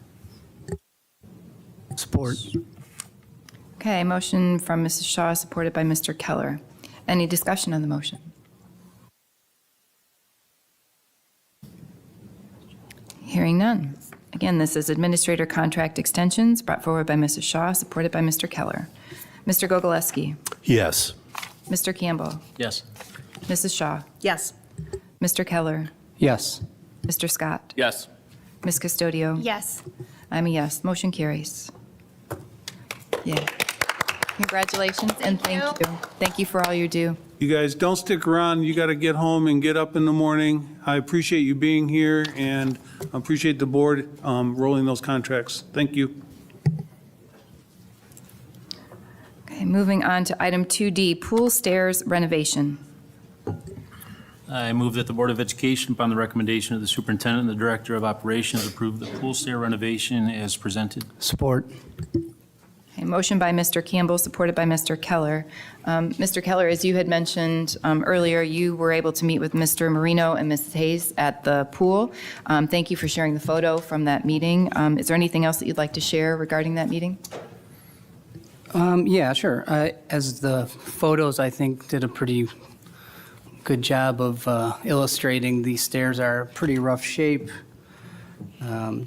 Support. Okay, motion from Mrs. Shaw, supported by Mr. Keller. Any discussion on the motion? Hearing none. Again, this is Administrator Contract Extensions, brought forward by Mrs. Shaw, supported by Mr. Keller. Mr. Gogolewski? Yes. Mr. Campbell? Yes. Mrs. Shaw? Yes. Mr. Keller? Yes. Mr. Scott? Yes. Ms. Custodio? Yes. I'm a yes. Motion carries. Yeah. Congratulations and thank you. Thank you for all you do. You guys don't stick around. You got to get home and get up in the morning. I appreciate you being here and appreciate the board rolling those contracts. Thank you. Okay, moving on to item 2D, pool stairs renovation. I move that the Board of Education, upon the recommendation of the superintendent and the director of operations, approve the pool stair renovation as presented. Support. A motion by Mr. Campbell, supported by Mr. Keller. Mr. Keller, as you had mentioned earlier, you were able to meet with Mr. Marino and Mrs. Hayes at the pool. Thank you for sharing the photo from that meeting. Is there anything else that you'd like to share regarding that meeting? Yeah, sure. As the photos, I think, did a pretty good job of illustrating, these stairs are pretty rough shape.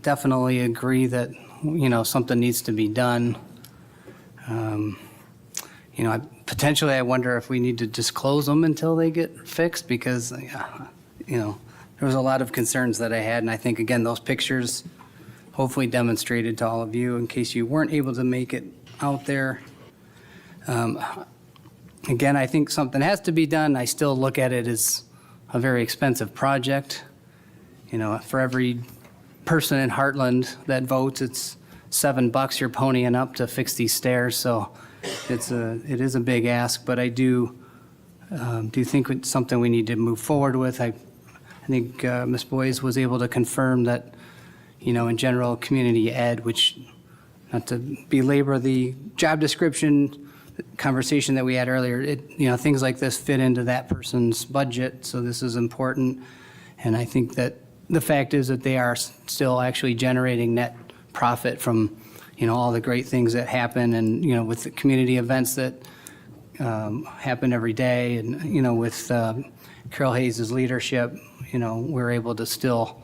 Definitely agree that, something needs to be done. Potentially, I wonder if we need to just close them until they get fixed, because, there was a lot of concerns that I had, and I think, again, those pictures hopefully demonstrated to all of you, in case you weren't able to make it out there. Again, I think something has to be done. I still look at it as a very expensive project. For every person in Heartland that votes, it's $7 you're ponying up to fix these stairs. So it is a big ask, but I do think it's something we need to move forward with. I think Ms. Boyes was able to confirm that, in general, community ed, which, not to belabor the job description conversation that we had earlier, things like this fit into that person's budget, so this is important. And I think that the fact is that they are still actually generating net profit from, all the great things that happen, and, with the community events that happen every day, and, with Carol Hayes' leadership, we're able to still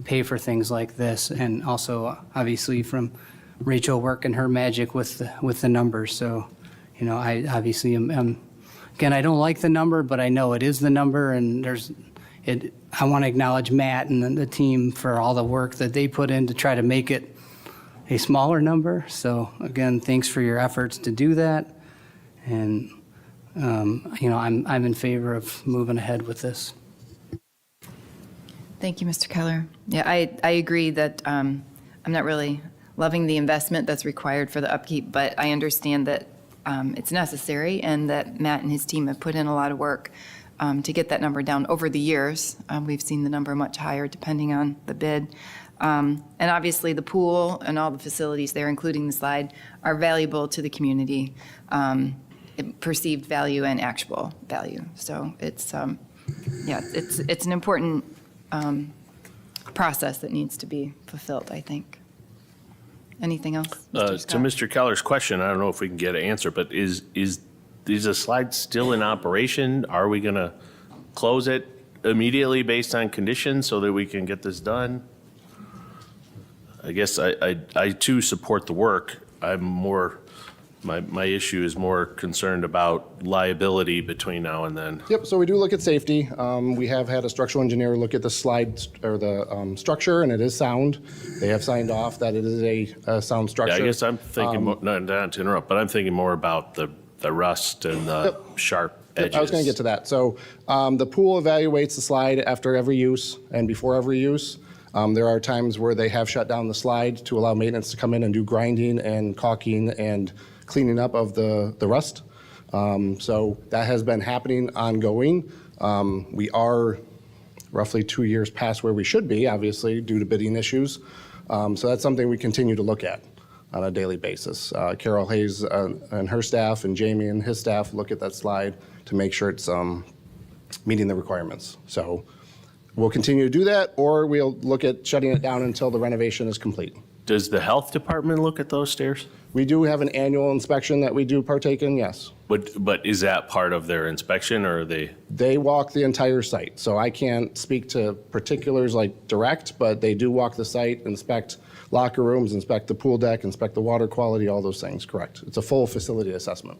pay for things like this, and also, obviously, from Rachel working her magic with the numbers. So, I obviously am, again, I don't like the number, but I know it is the number, and I want to acknowledge Matt and the team for all the work that they put in to try to make it a smaller number. So again, thanks for your efforts to do that. And, I'm in favor of moving ahead with this. Thank you, Mr. Keller. Yeah, I agree that I'm not really loving the investment that's required for the upkeep, but I understand that it's necessary, and that Matt and his team have put in a lot of work to get that number down over the years. We've seen the number much higher depending on the bid. And obviously, the pool and all the facilities there, including the slide, are valuable to the community, perceived value and actual value. So it's an important process that needs to be fulfilled, I think. Anything else? To Mr. Keller's question, I don't know if we can get an answer, but is the slide still in operation? Are we going to close it immediately based on conditions so that we can get this done? I guess I too support the work. I'm more, my issue is more concerned about liability between now and then. Yep, so we do look at safety. We have had a structural engineer look at the slide or the structure, and it is sound. They have signed off that it is a sound structure. Yeah, I guess I'm thinking, not to interrupt, but I'm thinking more about the rust and the sharp edges. I was going to get to that. So the pool evaluates the slide after every use and before every use. There are times where they have shut down the slide to allow maintenance to come in and do grinding and caulking and cleaning up of the rust. So that has been happening ongoing. We are roughly 2 years past where we should be, obviously, due to bidding issues. So that's something we continue to look at on a daily basis. Carol Hayes and her staff and Jamie and his staff look at that slide to make sure it's meeting the requirements. So we'll continue to do that, or we'll look at shutting it down until the renovation is complete. Does the health department look at those stairs? We do have an annual inspection that we do partake in, yes. But is that part of their inspection, or are they? They walk the entire site, so I can't speak to particulars like direct, but they do walk the site, inspect locker rooms, inspect the pool deck, inspect the water quality, all those things, correct. It's a full facility assessment.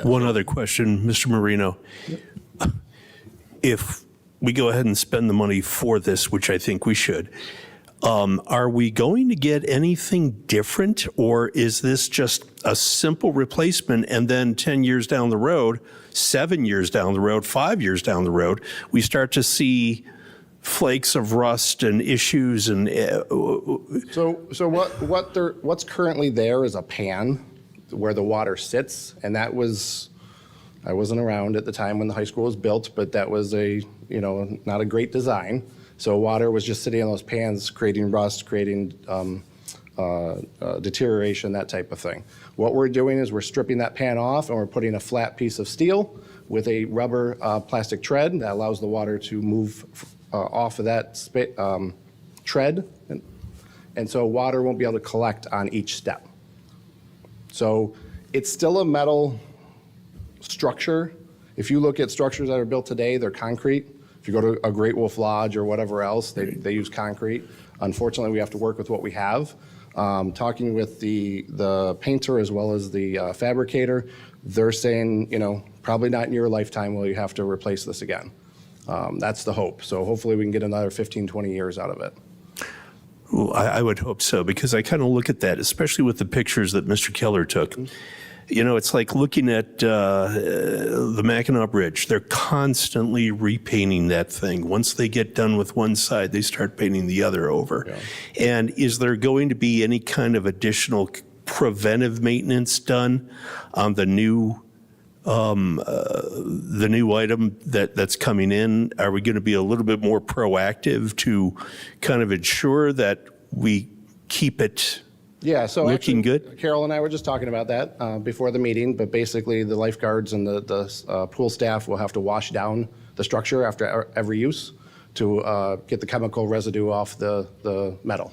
One other question, Mr. Marino. If we go ahead and spend the money for this, which I think we should, are we going to get anything different, or is this just a simple replacement, and then 10 years down the road, 7 years down the road, 5 years down the road, we start to see flakes of rust and issues? And So what's currently there is a pan where the water sits, and that was I wasn't around at the time when the high school was built, but that was not a great design. So water was just sitting in those pans, creating rust, creating deterioration, that type of thing. What we're doing is we're stripping that pan off and we're putting a flat piece of steel with a rubber plastic tread that allows the water to move off of that tread. And so water won't be able to collect on each step. So it's still a metal structure. If you look at structures that are built today, they're concrete. If you go to a Great Wolf Lodge or whatever else, they use concrete. Unfortunately, we have to work with what we have. Talking with the painter as well as the fabricator, they're saying, probably not in your lifetime will you have to replace this again. That's the hope. So hopefully we can get another 15, 20 years out of it. Well, I would hope so, because I kind of look at that, especially with the pictures that Mr. Keller took. It's like looking at the Mackinac Bridge. They're constantly repainting that thing. Once they get done with one side, they start painting the other over. Yeah. And is there going to be any kind of additional preventive maintenance done on the new item that's coming in? Are we going to be a little bit more proactive to kind of ensure that we keep it looking good? Carol and I were just talking about that before the meeting, but basically the lifeguards and the pool staff will have to wash down the structure after every use to get the chemical residue off the metal.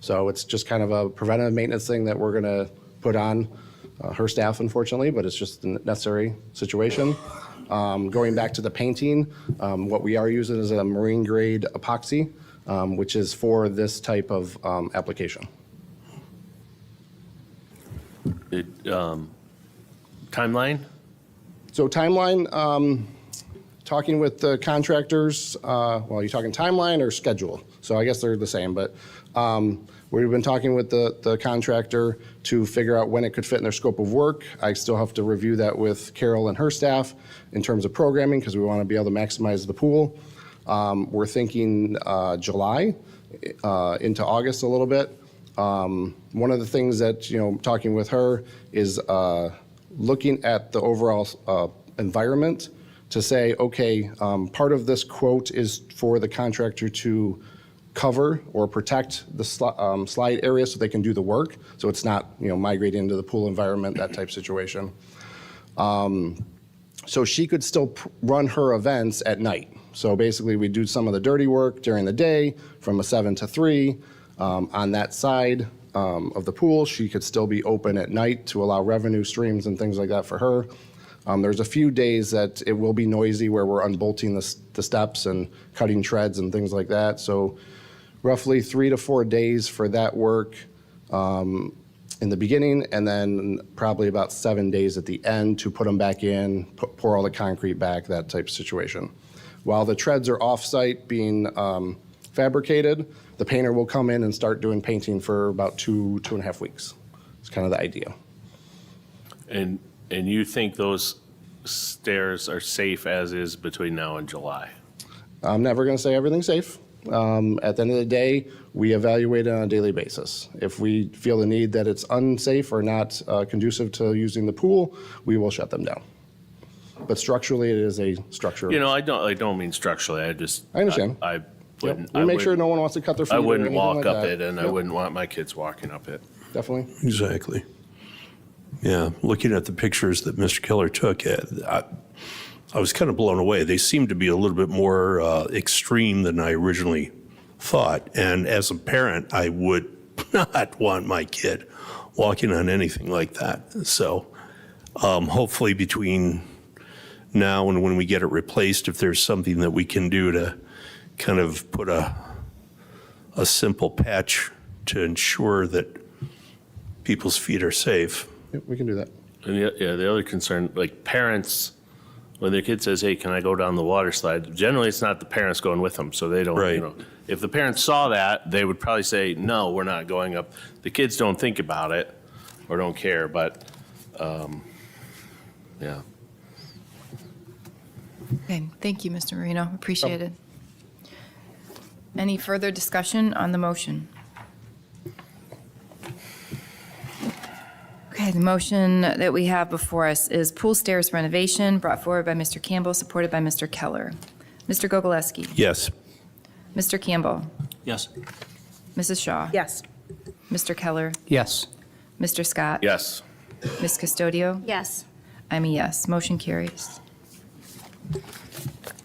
So it's just kind of a preventative maintenance thing that we're going to put on her staff, unfortunately, but it's just a necessary situation. Going back to the painting, what we are using is a marine grade epoxy, which is for this type of application. Timeline? So timeline, talking with the contractors, you're talking timeline or schedule? So I guess they're the same, but we've been talking with the contractor to figure out when it could fit in their scope of work. I still have to review that with Carol and her staff in terms of programming, because we want to be able to maximize the pool. We're thinking July into August a little bit. One of the things that, talking with her is looking at the overall environment to say, okay, part of this quote is for the contractor to cover or protect the slide area so they can do the work, so it's not migrating into the pool environment, that type situation. So she could still run her events at night. So basically we do some of the dirty work during the day from 7 to 3 on that side of the pool. She could still be open at night to allow revenue streams and things like that for her. There's a few days that it will be noisy where we're unbolting the steps and cutting treads and things like that. So roughly 3 to 4 days for that work in the beginning, and then probably about 7 days at the end to put them back in, pour all the concrete back, that type of situation. While the treads are off-site being fabricated, the painter will come in and start doing painting for about 2.5 weeks. It's kind of the idea. And you think those stairs are safe as is between now and July? I'm never going to say everything's safe. At the end of the day, we evaluate it on a daily basis. If we feel the need that it's unsafe or not conducive to using the pool, we will shut them down. But structurally, it is a structure. I don't mean structurally. I understand. I wouldn't. We make sure no one wants to cut their feet. I wouldn't or walk like up that. it, and I wouldn't want my kids walking up it. Definitely. Exactly. Yeah, looking at the pictures that Mr. Keller took, I was kind of blown away. They seemed to be a little bit more extreme than I originally thought. And as a parent, I would not want my kid walking on anything like that. So hopefully between now and when we get it replaced, if there's something that we can do to kind of put a simple patch to ensure that people's feet are safe. Yep, we can do that. And the other concern, like parents, when their kid says, "Hey, can I go down the water slide?" Generally, it's not the parents going with them, so they don't. Right. If the parents saw that, they would probably say, "No, we're not going up." The kids don't think about it or don't care, but yeah. Okay, thank you, Mr. Marino. Appreciate it. Any further discussion on the motion? Okay, Okay, the motion that we have before us is pool stairs renovation, brought forward by Mr. Campbell, supported by Mr. Keller. Mr. Gogolewski. Yes. Mr. Campbell. Yes. Mrs. Shaw. Yes. Mr. Keller. Yes. Mr. Scott. Yes. Ms. Custodio. Yes. I'm a yes. Motion carries.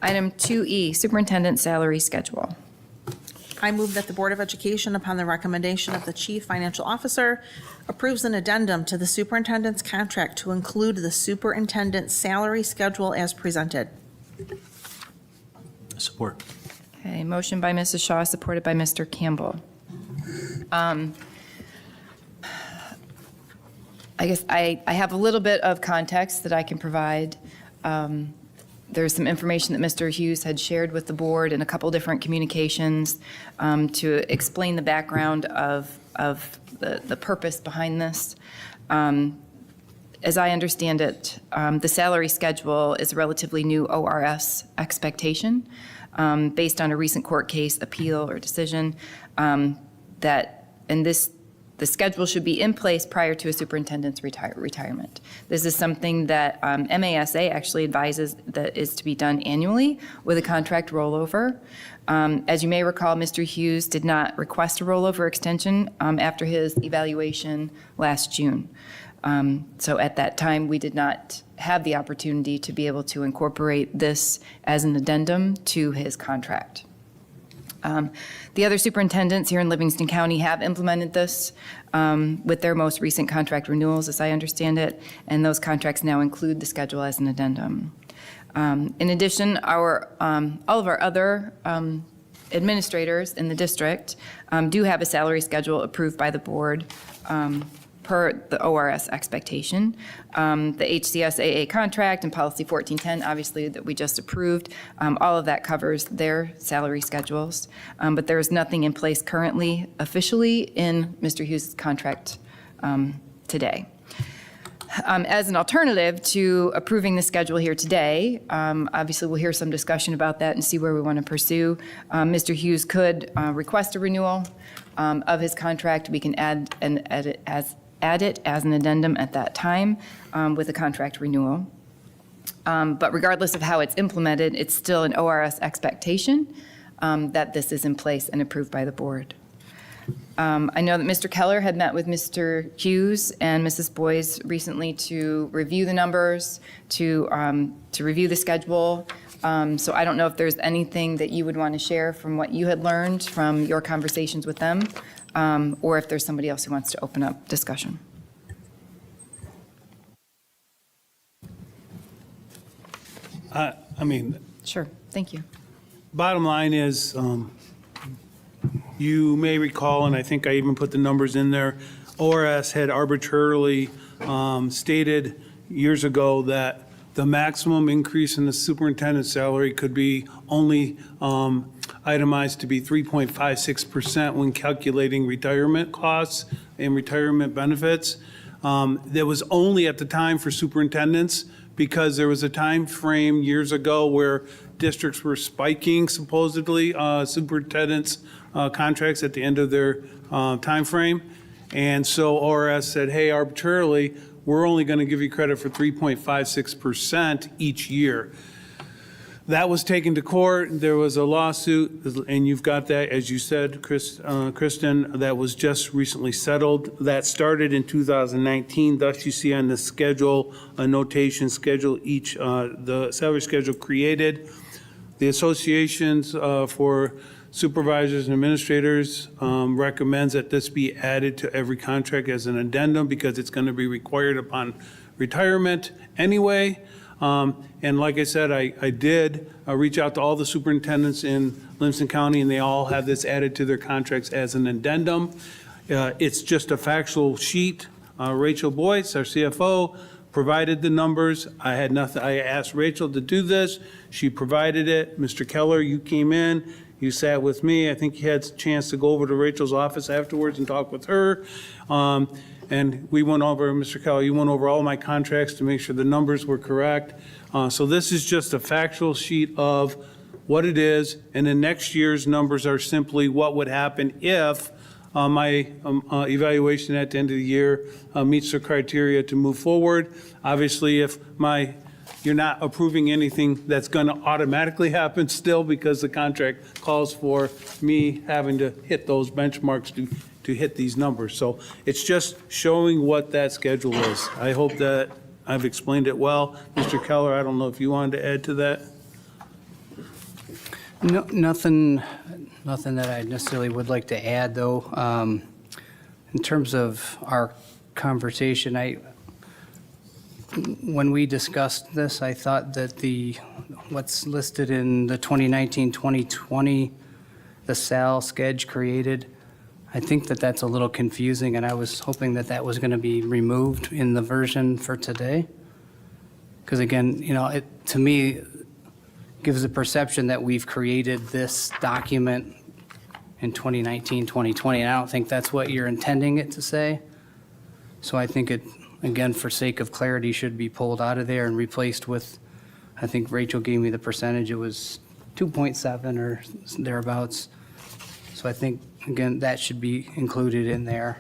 Item 2E, Superintendent Salary Schedule. I move that the Board of Education, upon the recommendation of the Chief Financial Officer, approves an addendum to the superintendent's contract to include the superintendent's salary schedule as presented. Support. Okay, motion by Mrs. Shaw, supported by Mr. Campbell. I guess I have a little bit of context that I can provide. There's some information that Mr. Hughes had shared with the board in a couple different communications to explain the background of the purpose behind this. As I understand it, the salary schedule is a relatively new ORS expectation based on a recent court case, appeal, or decision the schedule should be in place prior to a superintendent's retirement. This is something that MASA actually advises that is to be done annually with a contract rollover. As you may recall, Mr. Hughes did not request a rollover extension after his evaluation last June. So at that time, we did not have the opportunity to be able to incorporate this as an addendum to his contract. The other superintendents here in Livingston County have implemented this with their most recent contract renewals, as I understand it, and those contracts now include the schedule as an addendum. In addition, all of our other administrators in the district do have a salary schedule approved by the board per the ORS expectation. The HCS AA contract and policy 1410, obviously, that we just approved, all of that covers their salary schedules. But there is nothing in place currently officially in Mr. Hughes' contract today. As an alternative to approving the schedule here today, obviously we'll hear some discussion about that and see where we want to pursue. Mr. Hughes could request a renewal of his contract. We can add it as an addendum at that time with a contract renewal. But regardless of how it's implemented, it's still an ORS expectation that this is in place and approved by the board. I know that Mr. Keller had met with Mr. Hughes and Mrs. Boyes recently to review the numbers, to review the schedule. So I don't know if there's anything that you would want to share from what you had learned from your conversations with them, or if there's somebody else who wants to open up discussion. Sure, thank you. Bottom line is, you may recall, and I think I even put the numbers in there, ORS had arbitrarily stated years ago that the maximum increase in the superintendent's salary could be only itemized to be 3.56% when calculating retirement costs and retirement benefits. That was only at the time for superintendents, because there was a time frame years ago where districts were spiking supposedly superintendents' contracts at the end of their time frame. And so ORS said, hey, arbitrarily, we're only going to give you credit for 3.56% each year. That was taken to court. There was a lawsuit, and you've got that, as you said, Kristen, that was just recently settled. That started in 2019. Thus, you see on the schedule, a notation schedule, the salary schedule created. The associations for supervisors and administrators recommends that this be added to every contract as an addendum, because it's going to be required upon retirement anyway. And like I said, I did reach out to all the superintendents in Livingston County, and they all have this added to their contracts as an addendum. It's just a factual sheet. Rachel Boyce, our CFO, provided the numbers. I had nothing. I asked Rachel to do this. She provided it. Mr. Keller, you came in. You sat with me. I think you had a chance to go over to Rachel's office afterwards and talk with her. And we went over, Mr. Keller, you went over all my contracts to make sure the numbers were correct. So this is just a factual sheet of what it is, and then next year's numbers are simply what would happen if my evaluation at the end of the year meets the criteria to move forward. Obviously, if you're not approving anything that's going to automatically happen still, because the contract calls for me having to hit those benchmarks to hit these numbers. So it's just showing what that schedule is. I hope that I've explained it well. Mr. Keller, I don't know if you wanted to add to that? No, nothing that I necessarily would like to add, though. In terms of our conversation, when we discussed this, I thought that what's listed in the 2019-2020, the SAL schedule created, I think that that's a little confusing, and I was hoping that that was going to be removed in the version for today. Because again, it, to me, gives the perception that we've created this document in 2019, 2020, and I don't think that's what you're intending it to say. So I think it, again, for sake of clarity, should be pulled out of there and replaced with, I think Rachel gave me the percentage, it was 2.7 or thereabouts. So I think, again, that should be included in there.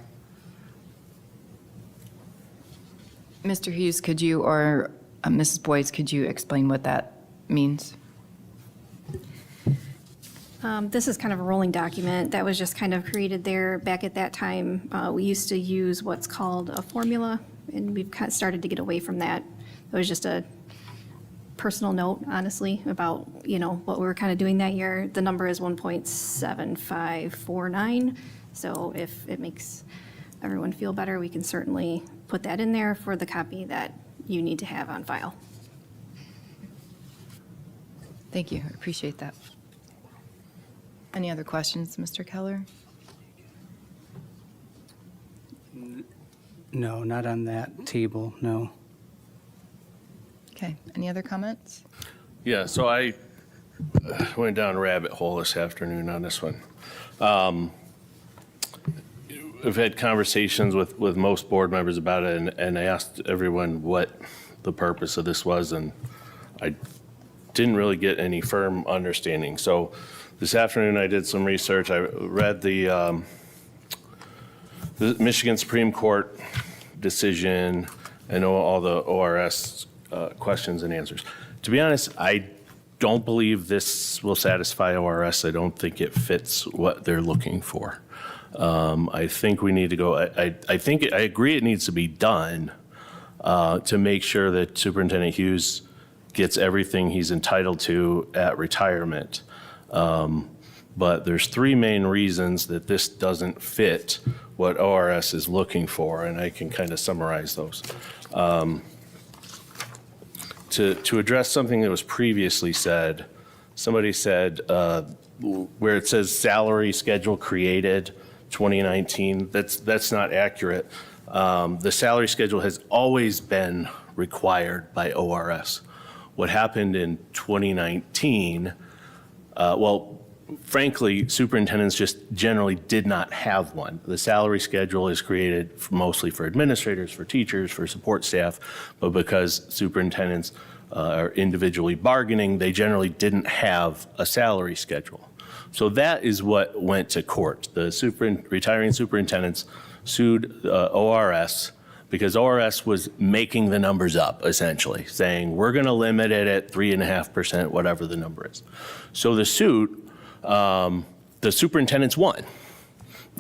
Mr. Hughes, could you, or Mrs. Boyce, could you explain what that means? This is kind of a rolling document that was just kind of created there. Back at that time, we used to use what's called a formula, and we've kind of started to get away from that. It was just a personal note, honestly, about, what we were kind of doing that year. The number is 1.7549. So if it makes everyone feel better, we can certainly put that in there for the copy that you need to have on file. Thank you, I appreciate that. Any other questions, Mr. Keller? No, not on that table, no. Okay, any other comments? Yeah, so I went down a rabbit hole this afternoon on this one. I've had conversations with most board members about it, and I asked everyone what the purpose of this was, and I didn't really get any firm understanding. So this afternoon I did some research. I read the Michigan Supreme Court decision and all the ORS questions and answers. To be honest, I don't believe this will satisfy ORS. I don't think it fits what they're looking for. I think we need to go, I agree it needs to be done to make sure that Superintendent Hughes gets everything he's entitled to at retirement. But there's three main reasons that this doesn't fit what ORS is looking for, and I can kind of summarize those. To address something that was previously said, somebody said where it says salary schedule created 2019, that's not accurate. The salary schedule has always been required by ORS. What happened in 2019, frankly, superintendents just generally did not have one. The salary schedule is created mostly for administrators, for teachers, for support staff, but because superintendents are individually bargaining, they generally didn't have a salary schedule. So that is what went to court. The retiring superintendents sued ORS because ORS was making the numbers up, essentially, saying we're going to limit it at 3.5%, whatever the number is. So the suit, the superintendents won.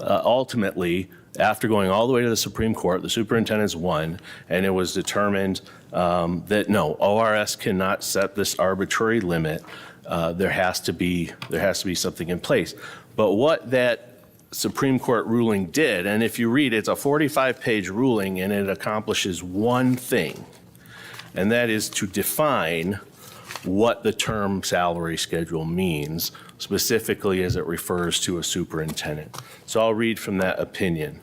Ultimately, after going all the way to the Supreme Court, the superintendents won, and it was determined that no, ORS cannot set this arbitrary limit. There has to be something in place. But what that Supreme Court ruling did, and if you read, it's a 45-page ruling, and it accomplishes one thing, and that is to define what the term salary schedule means, specifically as it refers to a superintendent. So I'll read from that opinion.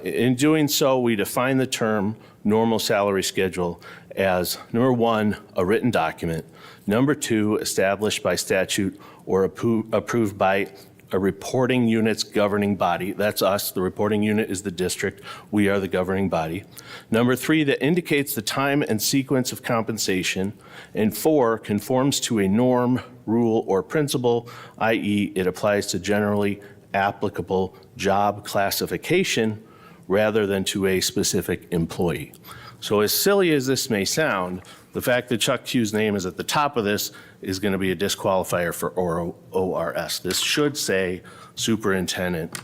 In doing so, we define the term normal salary schedule as, number one, a written document, number two, established by statute or approved by a reporting unit's governing body. That's us. The reporting unit is the district. We are the governing body. Number three, that indicates the time and sequence of compensation. And four, conforms to a norm, rule, or principle, i.e. it applies to generally applicable job classification rather than to a specific employee. So as silly as this may sound, the fact that Chuck Hughes' name is at the top of this is going to be a disqualifier for ORS. This should say superintendent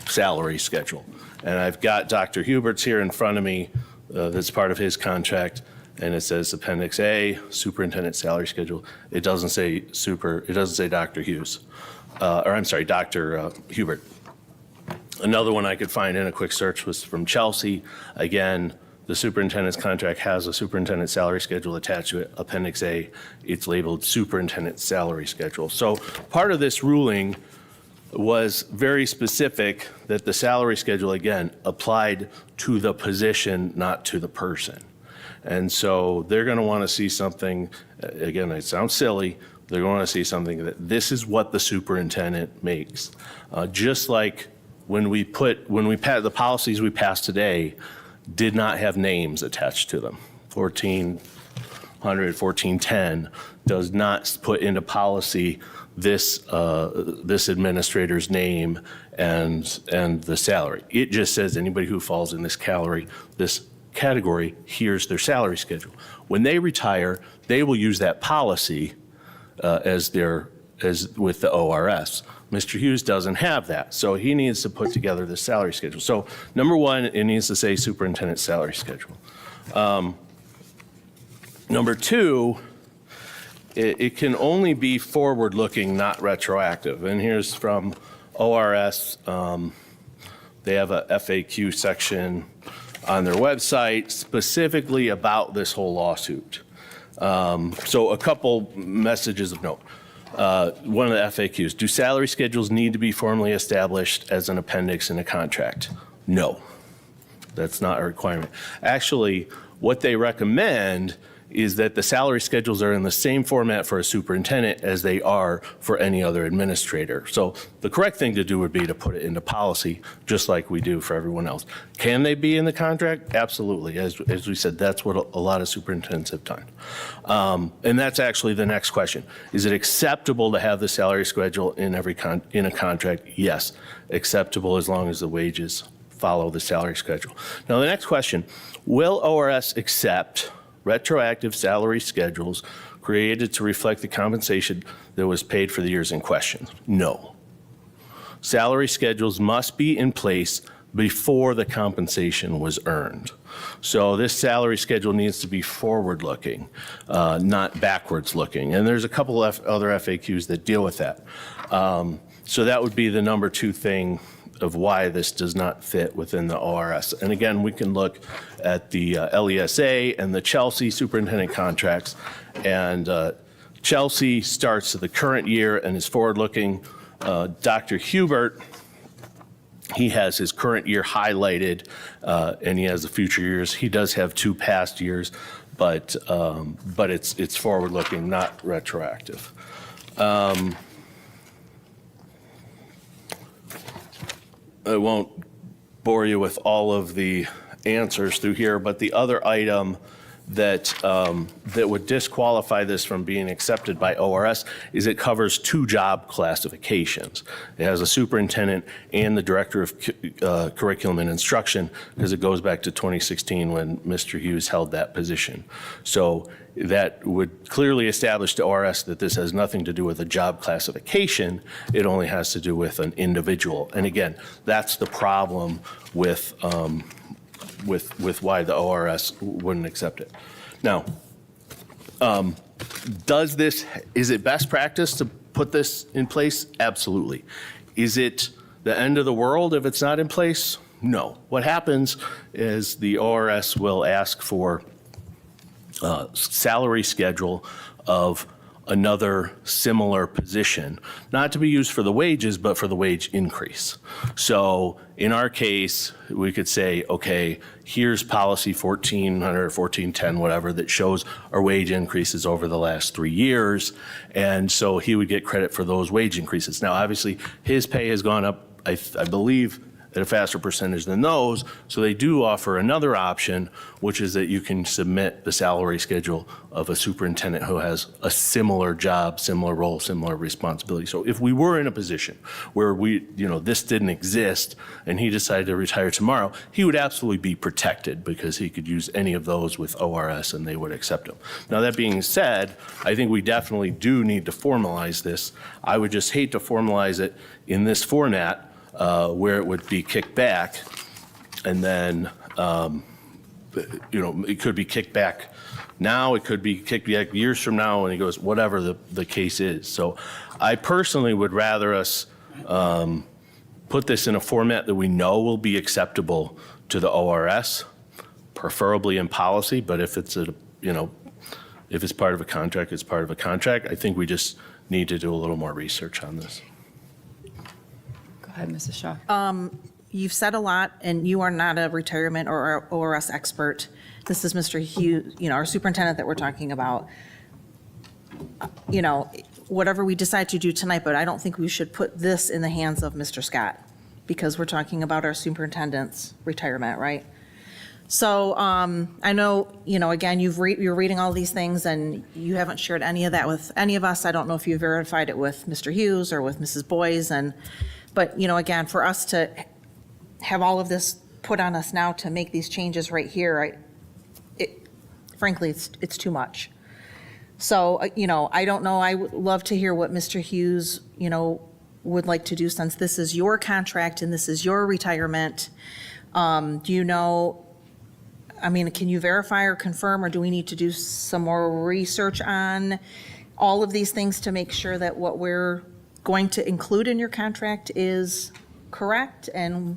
salary schedule. And I've got Dr. Hubert's here in front of me. That's part of his contract. And it says Appendix A, superintendent salary schedule. It doesn't say Dr. Hughes. Dr. Hubert. Another one I could find in a quick search was from Chelsea. Again, the superintendent's contract has a superintendent salary schedule attached to it, Appendix A. It's labeled superintendent salary schedule. So part of this ruling was very specific that the salary schedule, again, applied to the position, not to the person. And so they're going to want to see something, again, it sounds silly, they're going to see something that this is what the superintendent makes. Just like when we the policies we passed today did not have names attached to them. 1400, 1410 does not put into policy this administrator's name and the salary. It just says anybody who falls in this category, here's their salary schedule. When they retire, they will use that policy as with the ORS. Mr. Hughes doesn't have that, so he needs to put together the salary schedule. So number one, it needs to say superintendent salary schedule. Number two, it can only be forward-looking, not retroactive. And here's from ORS. They have a FAQ section on their website specifically about this whole lawsuit. So a couple messages of note. One of the FAQs, do salary schedules need to be formally established as an appendix in a contract? No, that's not a requirement. Actually, what they recommend is that the salary schedules are in the same format for a superintendent as they are for any other administrator. So the correct thing to do would be to put it into policy, just like we do for everyone else. Can they be in the contract? Absolutely. As we said, that's what a lot of superintendents have done. And that's actually the next question. Is it acceptable to have the salary schedule in in a contract? Yes, acceptable as long as the wages follow the salary schedule. Now the next question, will ORS accept retroactive salary schedules created to reflect the compensation that was paid for the years in question? No. Salary schedules must be in place before the compensation was earned. So this salary schedule needs to be forward-looking, not backwards-looking. And there's a couple of other FAQs that deal with that. So that would be the number two thing of why this does not fit within the ORS. And again, we can look at the LESA and the Chelsea superintendent contracts. And Chelsea starts at the current year and is forward-looking. Dr. Hubert, he has his current year highlighted, and he has the future years. He does have 2 past years, but it's forward-looking, not retroactive. I won't bore you with all of the answers through here, but the other item that would disqualify this from being accepted by ORS is it covers 2 job classifications. It has a superintendent and the director of curriculum and instruction, because it goes back to 2016 when Mr. Hughes held that position. So that would clearly establish to ORS that this has nothing to do with a job classification. It only has to do with an individual. And again, that's the problem with why the ORS wouldn't accept it. Now, is it best practice to put this in place? Absolutely. Is it the end of the world if it's not in place? No. What happens is the ORS will ask for salary schedule of another similar position, not to be used for the wages, but for the wage increase. So in our case, we could say, okay, here's policy 1400, 1410, whatever, that shows our wage increases over the last 3 years. And so he would get credit for those wage increases. Now, obviously, his pay has gone up, I believe, at a faster percentage than those. So they do offer another option, which is that you can submit the salary schedule of a superintendent who has a similar job, similar role, similar responsibility. So if we were in a position where this didn't exist and he decided to retire tomorrow, he would absolutely be protected because he could use any of those with ORS and they would accept him. Now, that being said, I think we definitely do need to formalize this. I would just hate to formalize it in this format where it would be kicked back and then, it could be kicked back now, it could be kicked back years from now, and he goes, whatever the case is. So I personally would rather us put this in a format that we know will be acceptable to the ORS, preferably in policy, but if it's if it's part of a contract, it's part of a contract. I think we just need to do a little more research on this. Go ahead, Mrs. Shaw. You've said a lot, and you are not a retirement or ORS expert. This is Mr. Hughes, our superintendent that we're talking about. Whatever we decide to do tonight, but I don't think we should put this in the hands of Mr. Scott because we're talking about our superintendent's retirement, right? So I know, again, you're reading all these things and you haven't shared any of that with any of us. I don't know if you verified it with Mr. Hughes or with Mrs. Boyes. But again, for us to have all of this put on us now to make these changes right here, frankly, it's too much. So, I don't know. I would love to hear what Mr. Hughes, would like to do since this is your contract and this is your retirement. Do you know, can you verify or confirm, or do we need to do some more research on all of these things to make sure that what we're going to include in your contract is correct? And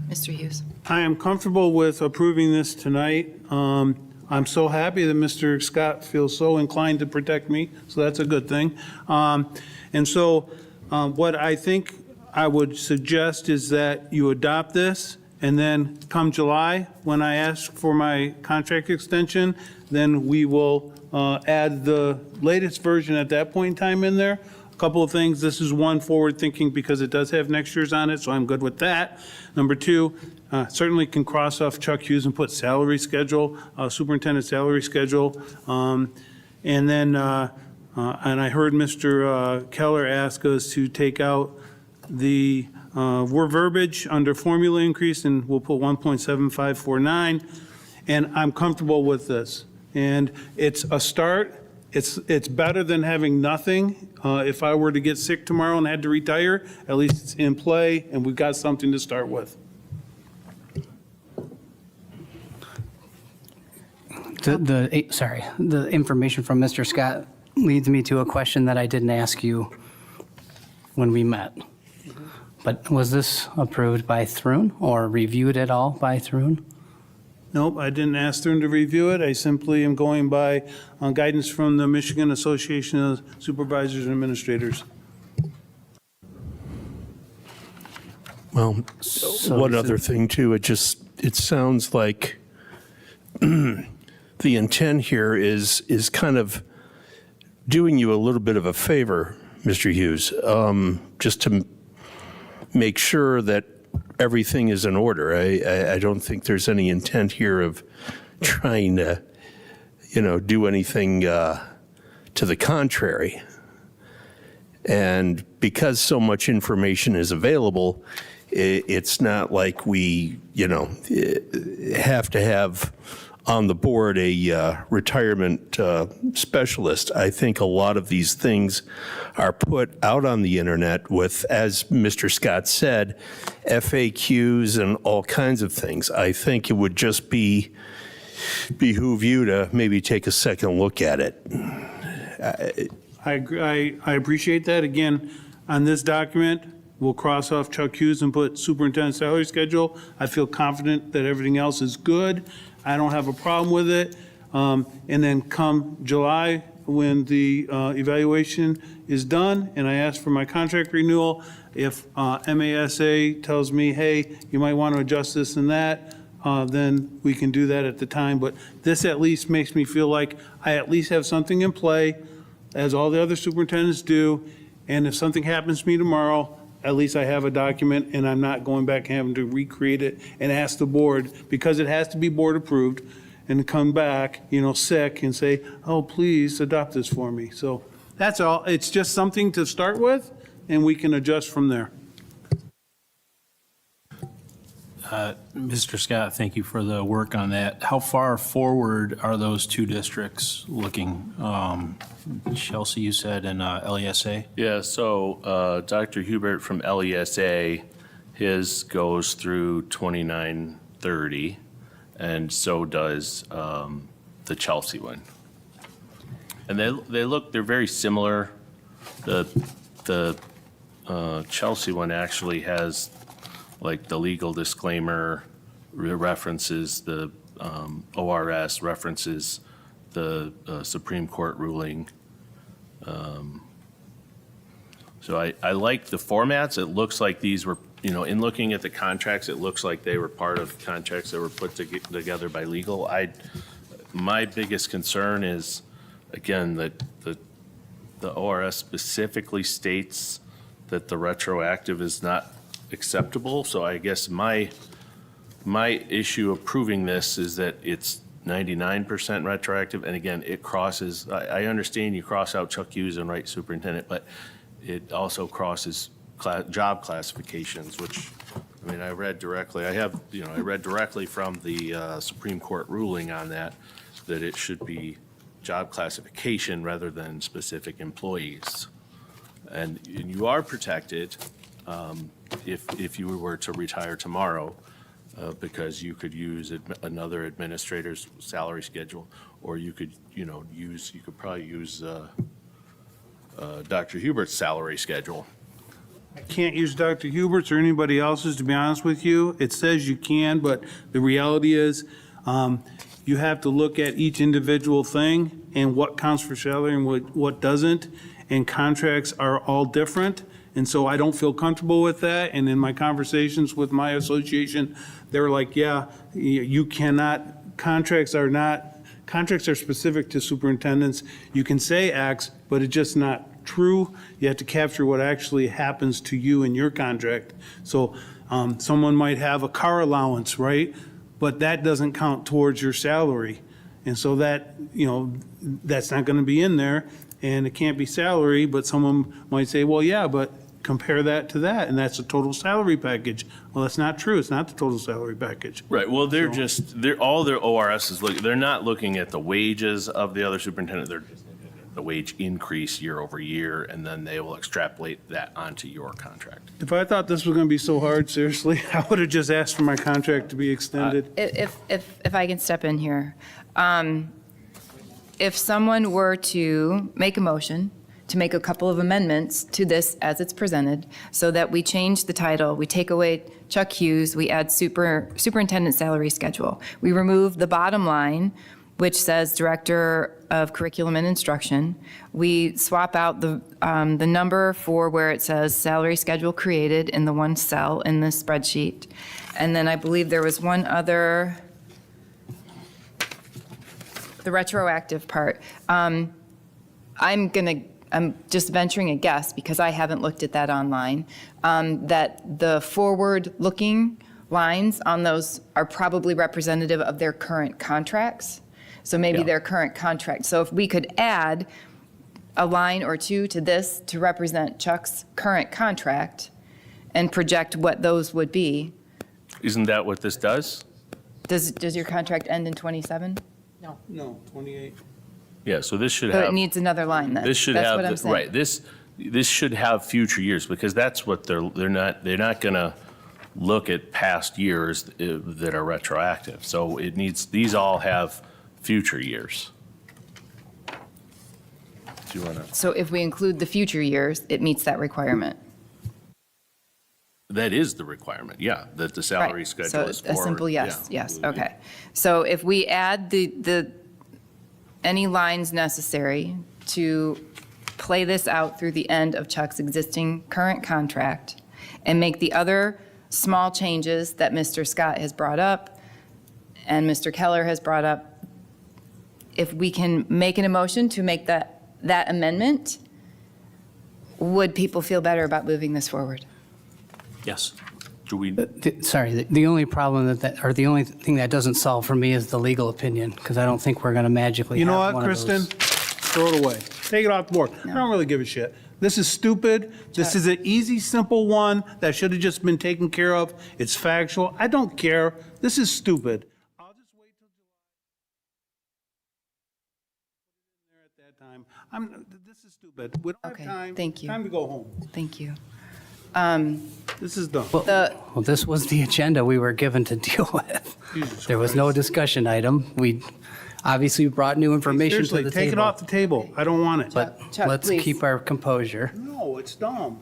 Mr. Hughes. I am comfortable with approving this tonight. I'm so happy that Mr. Scott feels so inclined to protect me, so that's a good thing. And so what I think I would suggest is that you adopt this, and then come July, when I ask for my contract extension, then we will add the latest version at that point in time in there. A couple of things. This is one, forward thinking, because it does have next year's on it, so I'm good with that. Number two, certainly can cross off Chuck Hughes and put salary schedule, superintendent salary schedule. And then, and I heard Mr. Keller ask us to take out the verbiage under formula increase, and we'll put 1.7549. And I'm comfortable with this. And it's a start. It's better than having nothing. If I were to get sick tomorrow and had to retire, at least it's in play and we've got something to start with. The information from Mr. Scott leads me to a question that I didn't ask you when we met. But was this approved by Thrun or reviewed at all by Thrun? Nope, I didn't ask them to review it. I simply am going by guidance from the Michigan Association of Supervisors and Administrators. Well, one other thing too, it sounds like the intent here is kind of doing you a little bit of a favor, Mr. Hughes, just to make sure that everything is in order. I don't think there's any intent here of trying to, do anything to the contrary. And because so much information is available, it's not like we, have to have on the board a retirement specialist. I think a lot of these things are put out on the internet with, as Mr. Scott said, FAQs and all kinds of things. I think it would just behoove you to maybe take a second look at it. I agree. I appreciate that. Again, on this document, we'll cross off Chuck Hughes and put superintendent salary schedule. I feel confident that everything else is good. I don't have a problem with it. And then come July, when the evaluation is done and I ask for my contract renewal, if MASA tells me, hey, you might want to adjust this and that, then we can do that at the time. But this at least makes me feel like I at least have something in play, as all the other superintendents do. And if something happens to me tomorrow, at least I have a document and I'm not going back and having to recreate it and ask the board, because it has to be board approved, and come back, sick and say, oh, please adopt this for me. So that's all. It's just something to start with, and we can adjust from there. Mr. Scott, thank you for the work on that. How far forward are those two districts looking? Chelsea, you said, and LESA? Yeah, so Dr. Hubert from LESA, his goes through 2930, and so does the Chelsea one. And they're very similar. The Chelsea one actually has like the legal disclaimer, references the ORS, references the Supreme Court ruling. So I like the formats. It looks like these were, in looking at the contracts, it looks like they were part of contracts that were put together by legal. My biggest concern is, again, that the ORS specifically states that the retroactive is not acceptable. So I guess my issue approving this is that it's 99% retroactive. And again, it crosses, I understand you cross out Chuck Hughes and Wright Superintendent, but it also crosses job classifications, which, I read directly. I read directly from the Supreme Court ruling on that it should be job classification rather than specific employees. And you are protected if you were to retire tomorrow, because you could use another administrator's salary schedule, or you could, probably use Dr. Hubert's salary schedule. I can't use Dr. Hubert's or anybody else's, to be honest with you. It says you can, but the reality is, you have to look at each individual thing and what counts for salary and what doesn't, and contracts are all different. And so I don't feel comfortable with that. And in my conversations with my association, they're like, yeah, you cannot, contracts are specific to superintendents. You can say X, but it's just not true. You have to capture what actually happens to you in your contract. So someone might have a car allowance, right? But that doesn't count towards your salary. And so that, that's not going to be in there, and it can't be salary, but someone might say, well, yeah, but compare that to that, and that's a total salary package. Well, that's not true. It's not the total salary package. Right, well, all their ORS is they're not looking at the wages of the other superintendent, they're just looking at the wage increase year over year, and then they will extrapolate that onto your contract. If I thought this was going to be so hard, seriously, I would have just asked for my contract to be extended. If I can step in here. If someone were to make a motion to make a couple of amendments to this as it's presented, so that we change the title, we take away Chuck Hughes, we add superintendent salary schedule. We remove the bottom line, which says Director of Curriculum and Instruction. We swap out the number for where it says salary schedule created in the one cell in this spreadsheet. And then I believe there was one other, the retroactive part. I'm just venturing a guess, because I haven't looked at that online, that the forward-looking lines on those are probably representative of their current contracts. So maybe their current contract. So if we could add a line or two to this to represent Chuck's current contract and project what those would be. Isn't that what this does? Does your contract end in 27? No, 28. Yeah, so this should So have. it needs another line then. This should That's have, what I'm saying. right, this should have future years, because that's what they're not going to look at past years that are retroactive. So these all have future years. Do you want to? So if we include the future years, it meets that requirement. That is the requirement, yeah, that the salary Right. schedule So is a forward. simple yes, Yeah. yes, okay. So if we add any lines necessary to play this out through the end of Chuck's existing current contract and make the other small changes that Mr. Scott has brought up and Mr. Keller has brought up, if we can make an emotion to make that amendment, would people feel better about moving this forward? Yes. Do we, Sorry, the only problem or the only thing that doesn't solve for me is the legal opinion, because I don't think we're going to magically You know have what, one of those. Kristen? Throw it away. Take it off the board. I don't really give a shit. This is stupid. This is an easy, simple one that should have just been taken care of. It's factual. I don't care. This is stupid. I'll just wait till July. Put it in there at that time. This is stupid. We don't Okay, have time. thank you. Time to go home. Thank you. This is dumb. Well, this was the agenda we were given to deal with. Jesus There was no Christ. discussion item. We obviously brought new information to Seriously, the take it table. off the table. I don't want it. But Chuck, let's please. keep our composure. No, it's dumb.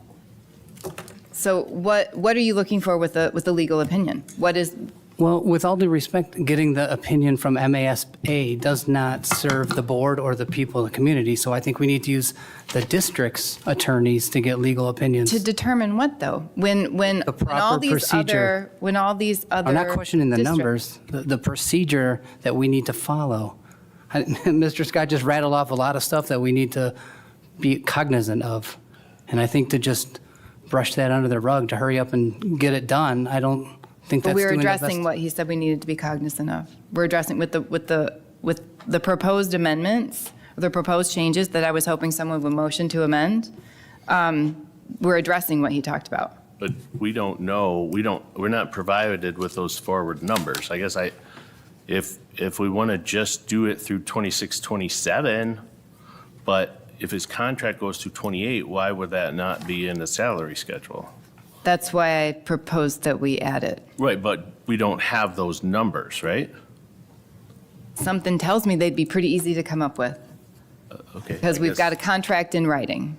So what are you looking for with the legal opinion? What is, Well, with all due respect, getting the opinion from MASA does not serve the board or the people of the community. So I think we need to use the district's attorneys to get legal opinions. to determine what, though? When all proper these procedure. other I'm not questioning the districts- numbers, the procedure that we need to follow. Mr. Scott just rattled off a lot of stuff that we need to be cognizant of. And I think to just brush that under the rug, to hurry up and get it done, I don't think But that's we're doing the best. addressing what he said we needed to be cognizant of. We're addressing with the proposed amendments, the proposed changes that I was hoping someone would motion to amend. We're addressing what he talked about. but we don't know, we're not provided with those forward numbers. I guess if we want to just do it through 26, 27, but if his contract goes through 28, why would that not be in the salary schedule? That's why I proposed that we add it. Right, but we don't have those numbers, right? Something tells me they'd be pretty easy to come up with, Okay. because I we've guess- got a contract in writing.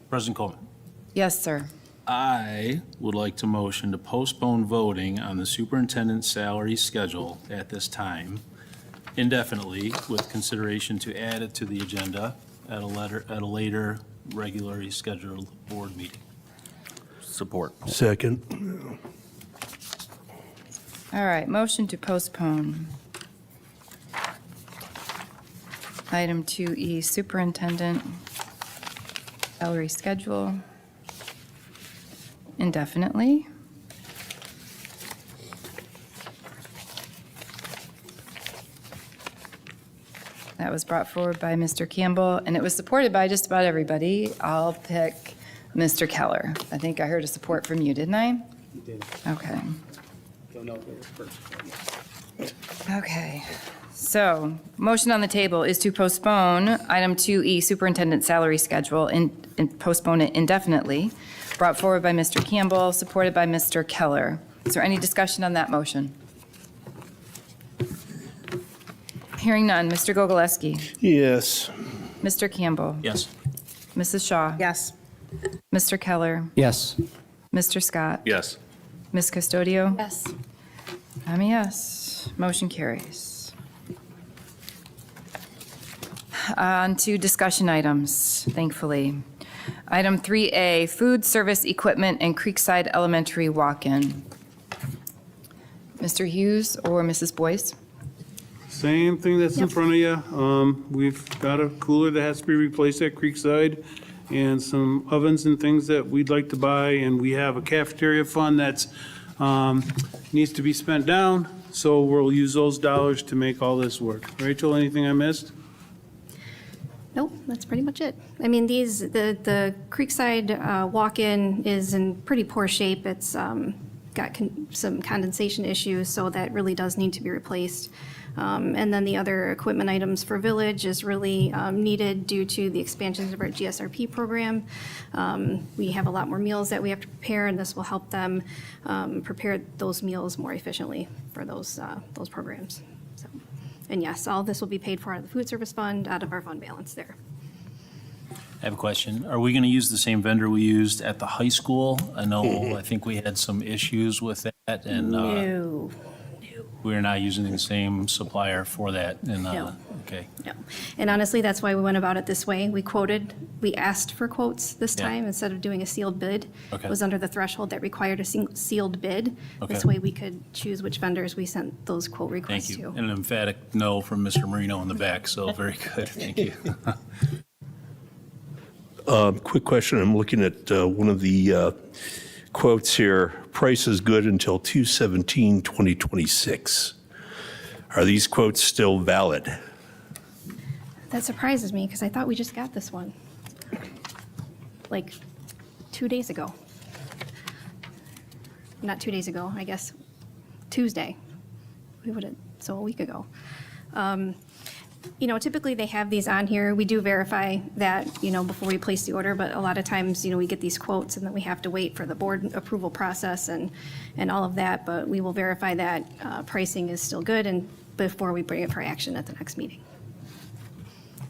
President Coleman? Yes, sir. I would like to motion to postpone voting on the superintendent's salary schedule at this time indefinitely, with consideration to add it to the agenda at a later regularly scheduled board meeting. Support. Second. All right, motion to postpone. Item 2E, superintendent salary schedule indefinitely. That was brought forward by Mr. Campbell, and it was supported by just about everybody. I'll pick Mr. Keller. I think I heard a support from you, didn't I? You did. Okay. Okay, so motion on the table is to postpone item 2E, superintendent salary schedule, and postpone it indefinitely. Brought forward by Mr. Campbell, supported by Mr. Keller. Is there any discussion on that motion? Hearing none. Mr. Gogolewski? Yes. Mr. Campbell? Yes. Mrs. Shaw? Yes. Mr. Keller? Yes. Mr. Scott? Yes. Ms. Custodio? Yes. I'm a yes. Motion carries. On to discussion items, thankfully. Item 3A, food service equipment and Creekside Elementary walk-in. Mr. Hughes or Mrs. Boyce? Same thing that's in front of you. We've got a cooler that has to be replaced at Creekside and some ovens and things that we'd like to buy. And we have a cafeteria fund that's, needs to be spent down. So we'll use those dollars to make all this work. Rachel, anything I missed? Nope, that's pretty much it. I mean, the Creekside walk-in is in pretty poor shape. It's got some condensation issues, so that really does need to be replaced. And then the other equipment items for Village is really needed due to the expansions of our GSRP program. We have a lot more meals that we have to prepare, and this will help them prepare those meals more efficiently for those programs. So, and yes, all this will be paid for out of the food service fund, out of our fund balance there. I have a question. Are we going to use the same vendor we used at the high school? I think we had some issues with that, and No. we're not using the same supplier for that. And, No. okay. No. And honestly, that's why we went about it this way. We asked for quotes this Yeah. time instead of doing a sealed bid. Okay. It was under the threshold that required a sealed bid. This Okay. way we could choose which vendors we sent those quote Thank requests you. to. And an emphatic no from Mr. Marino in the back, so very good. Thank you. Quick question. I'm looking at one of the quotes here. Price is good until 2/17/2026. Are these quotes still valid? That surprises me because I thought we just got this one like 2 days ago. Not 2 days ago, I guess Tuesday. We would have, so a week ago. Typically they have these on here. We do verify that, before we place the order, but a lot of times, we get these quotes and then we have to wait for the board approval process and all of that. But we will verify that pricing is still good and before we bring it for action at the next meeting.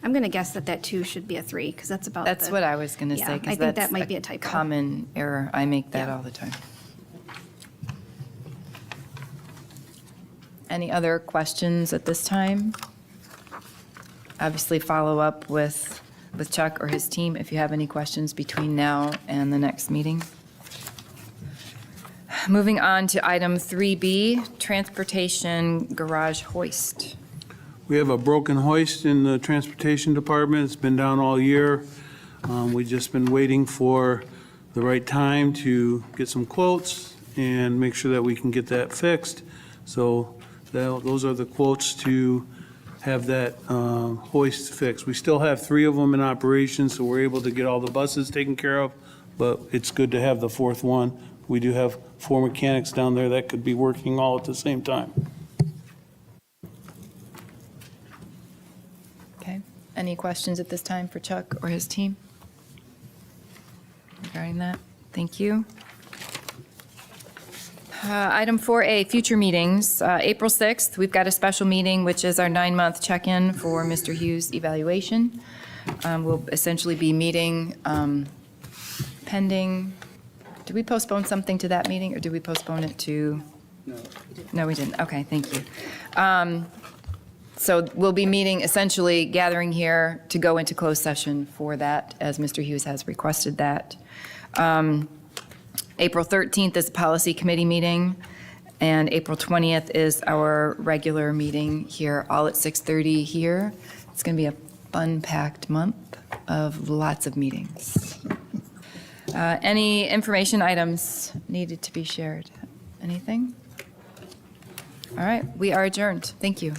I'm going to guess that 2 should be a 3 because that's about. That's what I was going to Yeah, say, I because think that's that might be a typo. common error. I make that Yeah. all the time. Any other questions at this time? Obviously, follow up with Chuck or his team if you have any questions between now and the next meeting. Moving on to item 3B, transportation garage hoist. We have a broken hoist in the transportation department. It's been down all year. We've just been waiting for the right time to get some quotes and make sure that we can get that fixed. So those are the quotes to have that hoist fixed. We still have 3 of them in operation, so we're able to get all the buses taken care of, but it's good to have the 4th one. We do have 4 mechanics down there that could be working all at the same time. Okay. Any questions at this time for Chuck or his team regarding that? Thank you. Item 4A, future meetings. April 6th, we've got a special meeting, which is our 9-month check-in for Mr. Hughes' evaluation. We'll essentially be meeting pending, did we postpone something to that meeting, or did we postpone it to? No, we didn't. Okay, thank you. So we'll be meeting, essentially gathering here to go into closed session for that, as Mr. Hughes has requested that. April 13th is a policy committee meeting, and April 20th is our regular meeting here, all at 6:30 here. It's going to be a fun-packed month of lots of meetings. Any information items needed to be shared? Anything? All right, we are adjourned. Thank you.